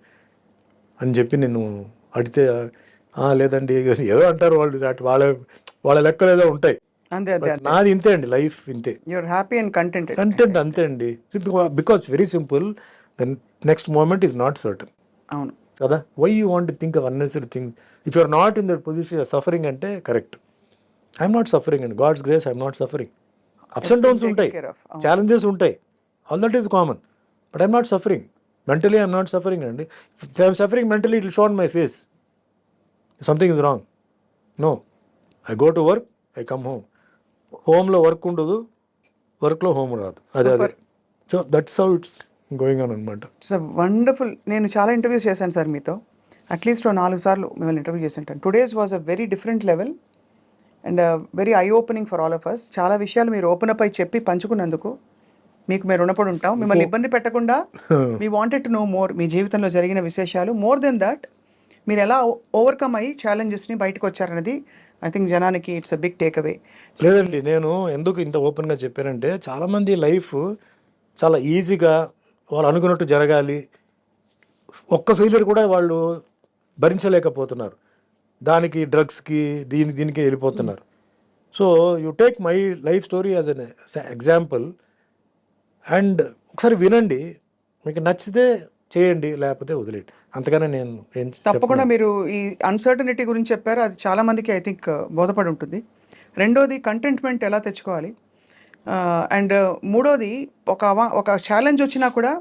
అని చెప్పి నేను అడిగితే లేదండి ఏదో అంటారు వాళ్ళు, వాళ్ళ లెక్కలు ఏదో ఉంటాయి. నాది ఇంతే అండి, లైఫ్ ఇంతే. యూఆర్ హ్యాపీ అండ్ కంటెంట్ అంతే అండి. Because very simple, the next moment is not certain. అవును కదా. Why you want to think of unnecessary things if you are not in that position, you are suffering అంటే కరెక్ట్. ఐఎమ్ నాట్ సఫరింగ్ అండి, God's grace I'm not suffering. Ups and downs ఉంటాయి, ఛాలెంజెస్ ఉంటాయి, all that is common, but I'm not suffering. Mentally I'm not suffering అండి. If I'm suffering mentally it will show on my face something is wrong. No, I go to work, I come home. హోమ్లో వర్క్ ఉండదు, వర్క్లో హోమ్ రాదు. అదే so that's how it's going on అనమాట. It's a wonderful. నేను చాలా ఇంటర్వ్యూస్ చేశాను సార్ మీతో, అట్లీస్ట్ 4 సార్లు మిమ్మల్ని ఇంటర్వ్యూ చేసి ఉంటాను. Today's was a very different level and very eye opening for all of us. చాలా విషయాలు మీరు ఓపెన్ అప్ అయి చెప్పి పంచుకున్నందుకు మీకు మేము రుణపడి ఉంటాం. మిమ్మల్ని ఇబ్బంది పెట్టకుండా we wanted to know more, మీ జీవితంలో జరిగిన విశేషాలు. మోర్ దెన్ దట్, మీరు ఎలా ఓవర్కమ్ అయ్యి ఛాలెంజెస్ని బయటకు వచ్చారనేది ఐ థింక్ జనానికి it's a big takeaway. లేదండి, నేను ఎందుకు ఇంత ఓపెన్గా చెప్పానంటే, చాలామంది లైఫ్ చాలా ఈజీగా వాళ్ళు అనుకున్నట్టు జరగాలి, ఒక్క ఫెయిలియర్ కూడా వాళ్ళు భరించలేకపోతున్నారు, దానికి డ్రగ్స్కి దీనికి వెళ్ళిపోతున్నారు. So you take my life story as an example and ఒకసారి వినండి, మీకు నచ్చితే చేయండి, లేకపోతే వదిలేయండి. అంతగానే నేను ఏం తప్పకుండా మీరు ఈ అన్సర్టనిటీ గురించి చెప్పారు, అది చాలా మందికి ఐ థింక్ బోధపడి ఉంటుంది. రెండోది కంటెంట్మెంట్ ఎలా తెచ్చుకోవాలి, అండ్ మూడోది ఒక ఛాలెంజ్ వచ్చినా కూడా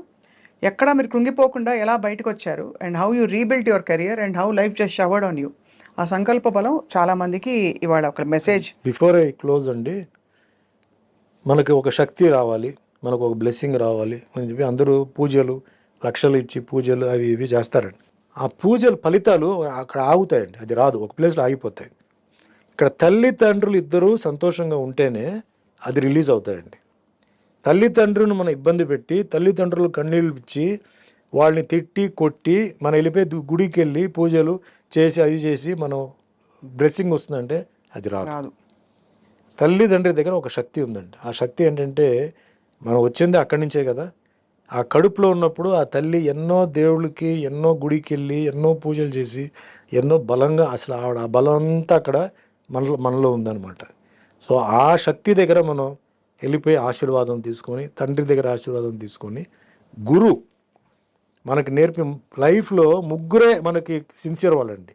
ఎక్కడా మీరు కృంగిపోకుండా ఎలా బయటకు వచ్చారు, and how you rebuild your career and how life just showered on you. ఆ సంకల్ప బలం చాలా మందికి ఇవాళ ఒక మెసేజ్. బిఫోర్ ఐ క్లోజ్ అండి, మనకి ఒక శక్తి రావాలి, మనకు ఒక బ్లెస్సింగ్ రావాలి అని చెప్పి అందరూ పూజలు లక్షలు ఇచ్చి పూజలు అవి ఇవి చేస్తారండి. ఆ పూజల ఫలితాలు అక్కడ ఆగుతాయండి, అది రాదు, ఒక ప్లేస్లో ఆగిపోతాయి. ఇక్కడ తల్లిదండ్రులు ఇద్దరూ సంతోషంగా ఉంటేనే అది రిలీజ్ అవుతాయండి. తల్లిదండ్రులను మనం ఇబ్బంది పెట్టి తల్లిదండ్రులు కన్నీళ్ళు ఇచ్చి వాళ్ళని తిట్టి కొట్టి మనం వెళ్ళిపోయి గుడికి వెళ్ళి పూజలు చేసి అవి చేసి మనం బ్లెస్సింగ్ వస్తుందంటే అది రాదు. తల్లిదండ్రి దగ్గర ఒక శక్తి ఉందండి. ఆ శక్తి ఏంటంటే మనం వచ్చింది అక్కడి నుంచే కదా. ఆ కడుపులో ఉన్నప్పుడు ఆ తల్లి ఎన్నో దేవుళ్ళకి ఎన్నో గుడికి వెళ్ళి ఎన్నో పూజలు చేసి ఎన్నో బలంగా అసలు ఆవిడ ఆ బలం అంతా అక్కడ మనలో ఉందన్నమాట. సో ఆ శక్తి దగ్గర మనం వెళ్ళిపోయి ఆశీర్వాదం తీసుకొని తండ్రి దగ్గర ఆశీర్వాదం తీసుకొని గురు మనకి నేర్పి లైఫ్లో ముగ్గురే మనకి సిన్సియర్ వాళ్ళండి,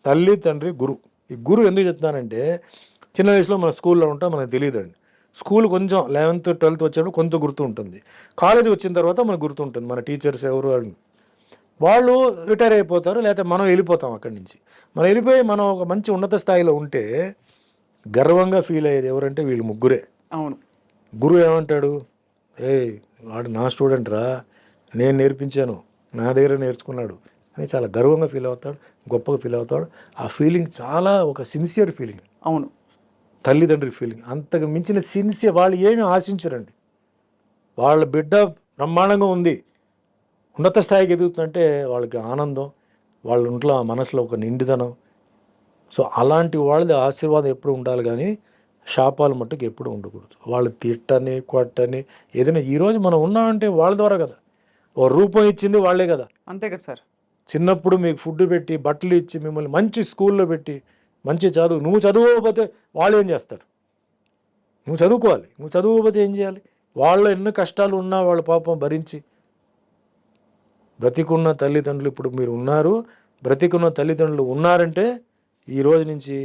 తల్లి తండ్రి గురు. ఈ గురు ఎందుకు చెప్తున్నానంటే చిన్న వయసులో మన స్కూల్లో ఉంటాం, మనకు తెలియదండి. స్కూల్ కొంచెం 11th 12th వచ్చేటప్పుడు కొంత గుర్తు ఉంటుంది. కాలేజీ వచ్చిన తర్వాత మనకు గుర్తుంటుంది మన టీచర్స్ ఎవరు అని. వాళ్ళు రిటైర్ అయిపోతారు, లేకపోతే మనం వెళ్ళిపోతాం అక్కడి నుంచి. మనం వెళ్ళిపోయి మనం ఒక మంచి ఉన్నత స్థాయిలో ఉంటే గర్వంగా ఫీల్ అయ్యేది ఎవరంటే వీళ్ళు ముగ్గురే. అవును. గురువు ఏమంటాడు, వాడు నా స్టూడెంట్ రా, నేను నేర్పించాను, నా దగ్గర నేర్చుకున్నాడు అని చాలా గర్వంగా ఫీల్ అవుతాడు, గొప్పగా ఫీల్ అవుతాడు. ఆ ఫీలింగ్ చాలా ఒక సిన్సియర్ ఫీలింగ్. అవును. తల్లిదండ్రుల ఫీలింగ్ అంతకు మించిన సిన్సియర్. వాళ్ళు ఏమీ ఆశించరండి, వాళ్ళ బిడ్డ బ్రహ్మాండంగా ఉంది, ఉన్నత స్థాయికి ఎదుగుతుందంటే వాళ్ళకి ఆనందం, వాళ్ళ ఇంట్లో మనసులో ఒక నిండుదనం. సో అలాంటి వాళ్ళది ఆశీర్వాదం ఎప్పుడు ఉండాలి, కానీ శాపాలు మట్టుకు ఎప్పుడు ఉండకూడదు. వాళ్ళు తిట్టని కొట్టని ఏదైనా ఈరోజు మనం ఉన్నామంటే వాళ్ళ ద్వారా కదా, ఓ రూపం ఇచ్చింది వాళ్ళే కదా. అంతే కదా సార్. చిన్నప్పుడు మీకు ఫుడ్ పెట్టి బట్టలు ఇచ్చి మిమ్మల్ని మంచి స్కూల్లో పెట్టి మంచి చదువు, నువ్వు చదువుకోకపోతే వాళ్ళు ఏం చేస్తారు? నువ్వు చదువుకోవాలి, నువ్వు చదువుకోకపోతే ఏం చేయాలి? వాళ్ళు ఎన్ని కష్టాలు ఉన్నా వాళ్ళ పాపం భరించి బ్రతికున్న తల్లిదండ్రులు ఇప్పుడు మీరు ఉన్నారు, బ్రతికున్న తల్లిదండ్రులు ఉన్నారంటే ఈ రోజు నుంచి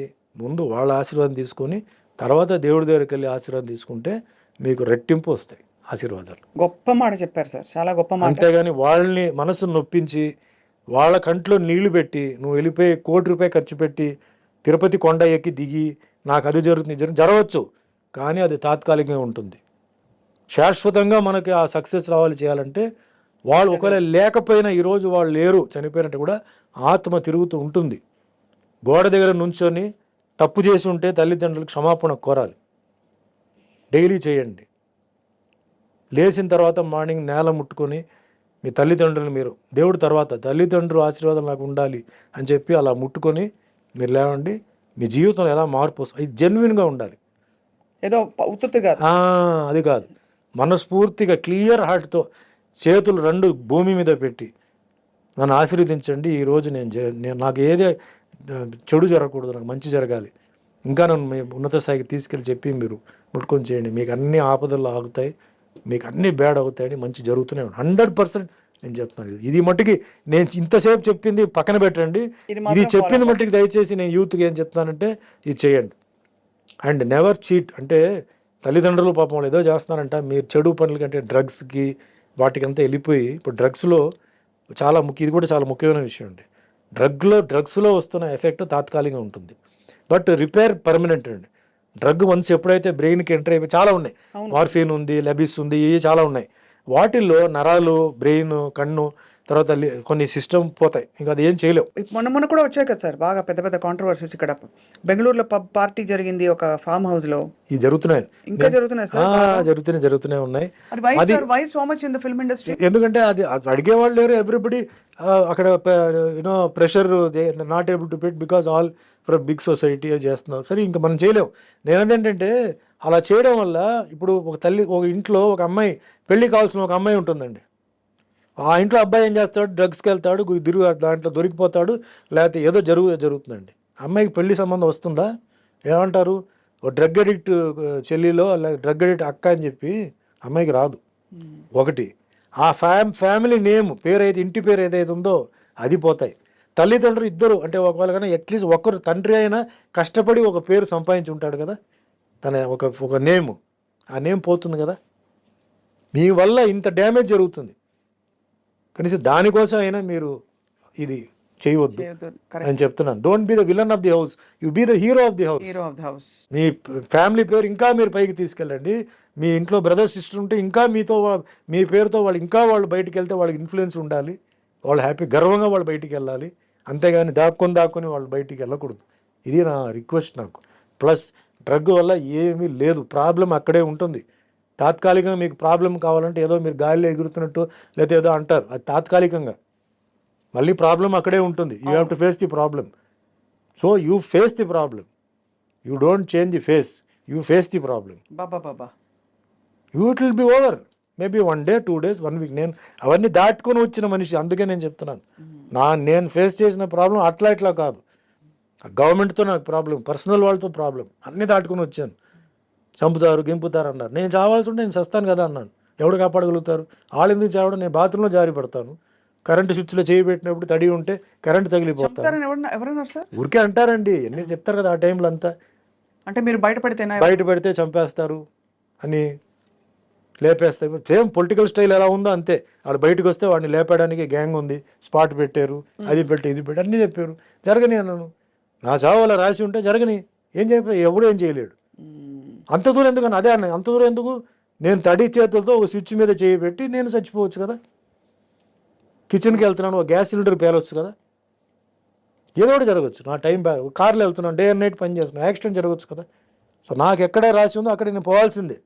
ముందు వాళ్ళ ఆశీర్వాదం తీసుకొని తర్వాత దేవుడి దగ్గరికి వెళ్ళి ఆశీర్వాదం తీసుకుంటే మీకు రెట్టింపు వస్తాయి ఆశీర్వాదాలు. గొప్ప మాట చెప్పారు సార్, చాలా గొప్ప మాట. అంతేగాని వాళ్ళని మనసును నొప్పించి వాళ్ళ కంట్లో నీళ్లు పెట్టి నువ్వు వెళ్ళిపోయి ₹1 కోటి ఖర్చు పెట్టి తిరుపతి కొండ ఎక్కి దిగి నాకు అది జరుగుతుంది జరగవచ్చు, కానీ అది తాత్కాలికంగా ఉంటుంది. శాశ్వతంగా మనకి ఆ సక్సెస్ రావాలి చేయాలంటే వాళ్ళు ఒకవేళ లేకపోయినా ఈరోజు వాళ్ళు లేరు చనిపోయినట్టు కూడా ఆత్మ తిరుగుతూ ఉంటుంది. గోడ దగ్గర నుంచొని తప్పు చేసి ఉంటే తల్లిదండ్రులకు క్షమాపణ కోరాలి, డైలీ చేయండి. లేచిన తర్వాత మార్నింగ్ నేల ముట్టుకొని మీ తల్లిదండ్రులు మీరు దేవుడి తర్వాత తల్లిదండ్రులు ఆశీర్వాదం నాకు ఉండాలి అని చెప్పి అలా ముట్టుకొని మీరు లేవండి. మీ జీవితంలో ఎలా మార్పు వస్తుంది, ఇది జెన్యున్గా ఉండాలి, ఏదో ఉత్తుగా అది కాదు. మనస్ఫూర్తిగా క్లియర్ హార్ట్తో చేతులు 2 భూమి మీద పెట్టి నన్ను ఆశీర్వదించండి, ఈరోజు నేను నాకు ఏదే చెడు జరగకూడదు, నాకు మంచి జరగాలి, ఇంకా నన్ను మీ ఉన్నత స్థాయికి తీసుకెళ్ళి చెప్పి మీరు ముట్టుకొని చేయండి. మీకు అన్ని ఆపదలు ఆగుతాయి, మీకు అన్నీ బ్యాడ్ అవుతాయని మంచి జరుగుతూనే ఉంటాయి. 100% నేను చెప్తున్నాను. ఇది మట్టుకి నేను ఇంతసేపు చెప్పింది పక్కన పెట్టండి, ఇది చెప్పింది మట్టుకి దయచేసి నేను యూత్కి ఏం చెప్తానంటే ఇది చేయండి. And never cheat. అంటే తల్లిదండ్రులు పాపం వాళ్ళు ఏదో చేస్తున్నారంట, మీరు చెడు పనుల కంటే డ్రగ్స్కి వాటికంతా వెళ్ళిపోయి ఇప్పుడు డ్రగ్స్లో చాలా ఇది కూడా చాలా ముఖ్యమైన విషయం అండి. డ్రగ్స్లో వస్తున్న ఎఫెక్ట్ తాత్కాలికంగా ఉంటుంది, బట్ రిపేర్ పర్మనెంట్ అండి. డ్రగ్ వన్స్ ఎప్పుడైతే బ్రెయిన్కి ఎంటర్ అయిపోయి చాలా ఉన్నాయి, మార్ఫిన్ ఉంది, లెబిస్ ఉంది, ఇవి చాలా ఉన్నాయి. వాటిల్లో నరాలు, బ్రెయిన్, కన్ను, తర్వాత కొన్ని సిస్టమ్ పోతాయి, ఇంకా అది ఏం చేయలేవు. మొన్న కూడా వచ్చాయి కదా సార్ బాగా పెద్ద పెద్ద కాంట్రవర్సీస్. ఇక్కడ బెంగళూరులో పార్టీ జరిగింది ఒక ఫామ్ హౌస్ లో, ఇది జరుగుతున్నాయి, ఇంకా జరుగుతున్నాయి సార్, జరుగుతూనే ఉన్నాయి. Why so much in the film industry? ఎందుకంటే అది అడిగేవాళ్ళు లేరు, ఎవ్రీబడి అక్కడ pressure not able to pit because all for big society చేస్తున్నారు. సరే ఇంకా మనం చేయలేము. నేనేంటంటే అలా చేయడం వల్ల ఇప్పుడు ఒక ఇంట్లో ఒక అమ్మాయి పెళ్లి కావాల్సిన ఒక అమ్మాయి ఉంటుందండి. ఆ ఇంట్లో అబ్బాయి ఏం చేస్తాడు, డ్రగ్స్కి వెళ్తాడు, దాంట్లో దొరికిపోతాడు, లేకపోతే ఏదో జరుగుతుందండి. అమ్మాయికి పెళ్లి సంబంధం వస్తుందా? ఏమంటారు, ఓ డ్రగ్ అడిక్ట్ చెల్లిలో లేదా డ్రగ్ అడిక్ట్ అక్క అని చెప్పి అమ్మాయికి రాదు. ఒకటి ఆ ఫ్యామిలీ నేమ్ పేరు అయితే ఇంటి పేరు ఏదైతే ఉందో అది పోతాయి. తల్లిదండ్రులు ఇద్దరు అంటే ఒకవేళ కానీ అట్లీస్ట్ ఒకరు తండ్రి అయినా కష్టపడి ఒక పేరు సంపాదించి ఉంటాడు కదా, తన ఒక నేమ్, ఆ నేమ్ పోతుంది కదా. మీ వల్ల ఇంత డ్యామేజ్ జరుగుతుంది, కనీసం దానికోసం అయినా మీరు ఇది చేయవద్దు అని చెప్తున్నాను. Don't be the villain of the house, you be the hero of the house. Me family పేరు ఇంకా మీరు పైకి తీసుకెళ్ళండి. మీ ఇంట్లో బ్రదర్ సిస్టర్ ఉంటే ఇంకా మీతో మీ పేరుతో వాళ్ళు ఇంకా వాళ్ళు బయటికి వెళ్తే వాళ్ళకి ఇన్ఫ్లుయెన్స్ ఉండాలి, వాళ్ళు హ్యాపీ గర్వంగా వాళ్ళు బయటికి వెళ్ళాలి. అంతేగాని దాక్కొని వాళ్ళు బయటికి వెళ్ళకూడదు. ఇది నా రిక్వెస్ట్ నాకు. ప్లస్ డ్రగ్ వల్ల ఏమీ లేదు, ప్రాబ్లం అక్కడే ఉంటుంది. తాత్కాలికంగా మీకు ప్రాబ్లం కావాలంటే ఏదో మీరు గాలిలో ఎగురుతున్నట్టు లేకపోతే ఏదో అంటారు, అది తాత్కాలికంగా. మళ్ళీ ప్రాబ్లం అక్కడే ఉంటుంది. You have to face the problem. So you face the problem, you don't change the face, you face the problem. It will be over. Maybe 1 day 2 days 1 week. నేను అవన్నీ దాటుకొని వచ్చిన మనిషి, అందుకే నేను చెప్తున్నాను. నేను ఫేస్ చేసిన ప్రాబ్లం అట్లా కాదు. గవర్నమెంట్తో నాకు ప్రాబ్లం, పర్సనల్ వాళ్ళతో ప్రాబ్లం, అన్నీ దాటుకొని వచ్చాను. చంపుతారు గింపుతారు అన్నారు, నేను చావాల్సి ఉంటే నేను చస్తాను కదా అన్నాను. ఎవడు కాపాడగలుగుతారు? వాళ్ళు ఎందుకు చావడం? నేను బాత్రూంలో జారి పడతాను, కరెంటు స్విచ్లో చేయి పెట్టినప్పుడు తడి ఉంటే కరెంటు తగిలిపోతాను. ఊరికే అంటారండి, ఎన్ని చెప్తారు కదా ఆ టైంలో అంతా. అంటే మీరు బయటపడితే చంపేస్తారు అని లేపేస్తారు. సేమ్ పొలిటికల్ స్టైల్ ఎలా ఉందో అంతే. వాడు బయటకు వస్తే వాడిని లేపడానికి గ్యాంగ్ ఉంది, స్పాట్ పెట్టారు, అది పెట్టి ఇది పెట్టి అన్నీ చెప్పారు. జరగని అన్నాను, నా చావు అలా రాసి ఉంటే జరగని, ఏం చెప్పారు? ఎవడు ఏం చేయలేడు. అంత దూరం ఎందుకు అన్న? అదే అన్న, అంత దూరం ఎందుకు? నేను తడి చేతులతో ఒక స్విచ్ మీద చేయి పెట్టి నేను చచ్చిపోవచ్చు కదా. కిచెన్కి వెళ్తున్నాను, ఒక గ్యాస్ సిలిండర్ పేలవచ్చు కదా, ఏదో ఒకటి జరగచ్చు. నా టైం కార్లో వెళ్తున్నాను, డే అండ్ నైట్ పని చేస్తున్నాను, యాక్సిడెంట్ జరగచ్చు కదా. సో నాకు ఎక్కడే రాసి ఉందో అక్కడ నేను పోవాల్సిందే.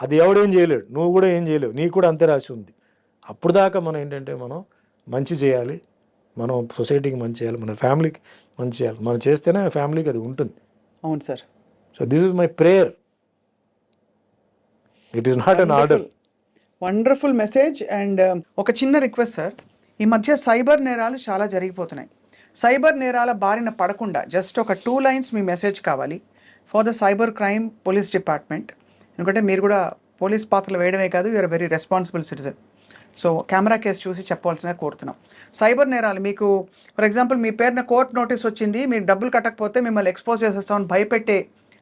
అది ఎవడేం చేయలేడు, నువ్వు కూడా ఏం చేయలేవు, నీకు కూడా అంతే రాసి ఉంది. అప్పుడు దాకా మనం ఏంటంటే మనం మంచి చేయాలి, మనం సొసైటీకి మంచి చేయాలి, మన ఫ్యామిలీకి మంచి చేయాలి. మనం చేస్తేనే ఫ్యామిలీకి అది ఉంటుంది. అవును sir. So this is my prayer, it is not an order. Wonderful message. And ఒక చిన్న రిక్వెస్ట్ సార్, ఈ మధ్య సైబర్ నేరాలు చాలా జరిగిపోతున్నాయి. సైబర్ నేరాల బారిన పడకుండా జస్ట్ ఒక 2 lines మీ మెసేజ్ కావాలి for the cyber crime police department. ఎందుకంటే మీరు కూడా పోలీస్ పాత్రలు వేయడమే కాదు, you're very responsible citizen. So camera case చూసి చెప్పవలసిన కోరుతున్నాం. సైబర్ నేరాలు, మీకు ఫర్ ఎగ్జాంపుల్ మీ పేరున కోర్టు నోటీస్ వచ్చింది, మీరు డబ్బులు కట్టకపోతే మిమ్మల్ని ఎక్స్పోజ్ చేసేస్తామని భయపెట్టే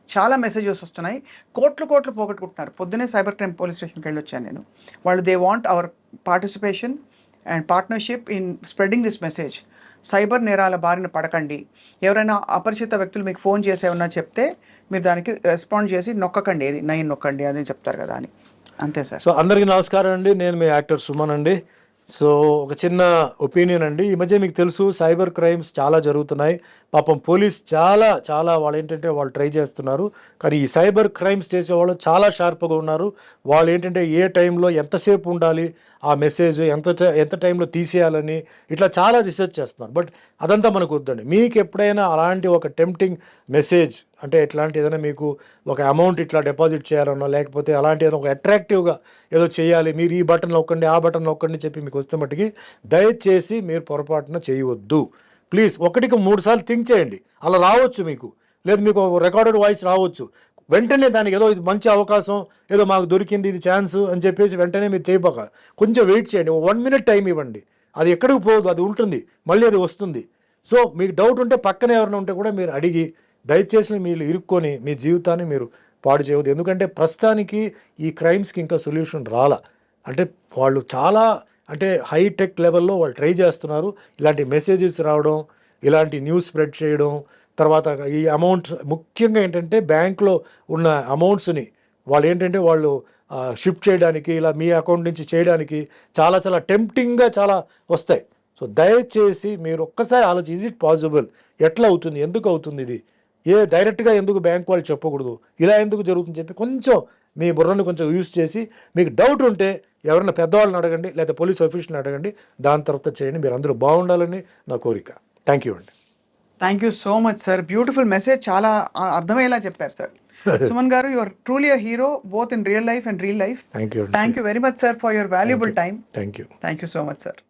చాలా మెసేజెస్ వస్తున్నాయి. కోట్లు పోగొట్టుకుంటున్నారు. పొద్దునే సైబర్ క్రైమ్ పోలీస్ స్టేషన్కి వెళ్ళి వచ్చాను నేను. వాళ్ళు they want hour participation and partnership in spreading this message. Cyber నేరాల బారిన పడకండి. ఎవరైనా అపరిచిత వ్యక్తులు మీకు ఫోన్ చేసి ఏమన్నా చెప్తే మీరు దానికి రెస్పాండ్ చేసి నొక్కకండి, ఏది 9 నొక్కండి అని చెప్తారు కదా అని. అంతే సార్. సో అందరికీ నమస్కారం అండి, నేను మీ యాక్టర్ సుమన్ అండి. సో ఒక చిన్న ఒపీనియన్ అండి, ఈ మధ్య మీకు తెలుసు సైబర్ క్రైమ్స్ చాలా జరుగుతున్నాయి. పాపం పోలీస్ చాలా వాళ్ళు ఏంటంటే వాళ్ళు ట్రై చేస్తున్నారు, కానీ ఈ సైబర్ క్రైమ్స్ చేసేవాళ్ళు చాలా షార్ప్గా ఉన్నారు. వాళ్ళు ఏంటంటే ఏ టైంలో ఎంతసేపు ఉండాలి, ఆ మెసేజ్ ఎంత టైంలో తీసేయాలని ఇట్లా చాలా రీసెర్చ్ చేస్తున్నారు. బట్ అదంతా మనకు వద్దండి. మీకు ఎప్పుడైనా అలాంటి ఒక టెంప్టింగ్ మెసేజ్ అంటే ఇట్లాంటి ఏదైనా మీకు ఒక అమౌంట్ ఇట్లా డిపాజిట్ చేయాలన్నా, లేకపోతే అలాంటి ఏదైనా ఒక అట్రాక్టివ్గా ఏదో చేయాలి, మీరు ఈ బటన్ నొక్కండి ఆ బటన్ నొక్కండి చెప్పి మీకు వస్తే మట్టుకి దయచేసి మీరు పొరపాటున చేయవద్దు. ప్లీజ్ 1కి 3 సార్లు థింక్ చేయండి. అలా రావచ్చు మీకు, లేదు మీకు రికార్డెడ్ వాయిస్ రావచ్చు. వెంటనే దానికి ఏదో ఇది మంచి అవకాశం, ఏదో మాకు దొరికింది ఇది ఛాన్స్ అని చెప్పేసి వెంటనే మీరు చేయబోక కొంచెం వెయిట్ చేయండి. 1 minute టైం ఇవ్వండి. అది ఎక్కడికి పోదు, అది ఉంటుంది, మళ్ళీ అది వస్తుంది. సో మీకు డౌట్ ఉంటే పక్కన ఎవరైనా ఉంటే కూడా మీరు అడిగి దయచేసి మీరు ఇరుక్కొని మీ జీవితాన్ని మీరు పాడు చేయవద్దు. ఎందుకంటే ప్రస్తుతానికి ఈ క్రైమ్స్కి ఇంకా సొల్యూషన్ రాలా. అంటే వాళ్ళు చాలా అంటే హైటెక్ లెవెల్లో వాళ్ళు ట్రై చేస్తున్నారు. ఇలాంటి మెసేజెస్ రావడం, ఇలాంటి న్యూస్ స్ప్రెడ్ చేయడం, తర్వాత ఈ అమౌంట్స్ ముఖ్యంగా ఏంటంటే బ్యాంక్లో ఉన్న అమౌంట్స్ని వాళ్ళు ఏంటంటే వాళ్ళు షిఫ్ట్ చేయడానికి, ఇలా మీ అకౌంట్ నుంచి చేయడానికి చాలా టెంప్టింగ్గా చాలా వస్తాయి. సో దయచేసి మీరు ఒక్కసారి ఆలోచించి, ఈజ్ ఇట్ పాసిబుల్, ఎట్లా అవుతుంది, ఎందుకు అవుతుంది, ఇది డైరెక్ట్గా ఎందుకు బ్యాంక్ వాళ్ళు చెప్పకూడదు, ఇలా ఎందుకు జరుగుతుంది చెప్పి కొంచెం మీ బుర్రను కొంచెం యూస్ చేసి మీకు డౌట్ ఉంటే ఎవరైనా పెద్దవాళ్ళని అడగండి, లేదా పోలీస్ ఆఫీసర్ని అడగండి, దాని తర్వాత చేయండి. మీరు అందరూ బాగుండాలని నా కోరిక. థ్యాంక్ యూ అండి. Thank you so much sir. Beautiful message, చాలా అర్థమయ్యేలా చెప్పారు sir. Suman garu, you are truly a hero both in real life and real life. Thank you. Thank you very much sir for your valuable time. Thank you. Thank you so much sir.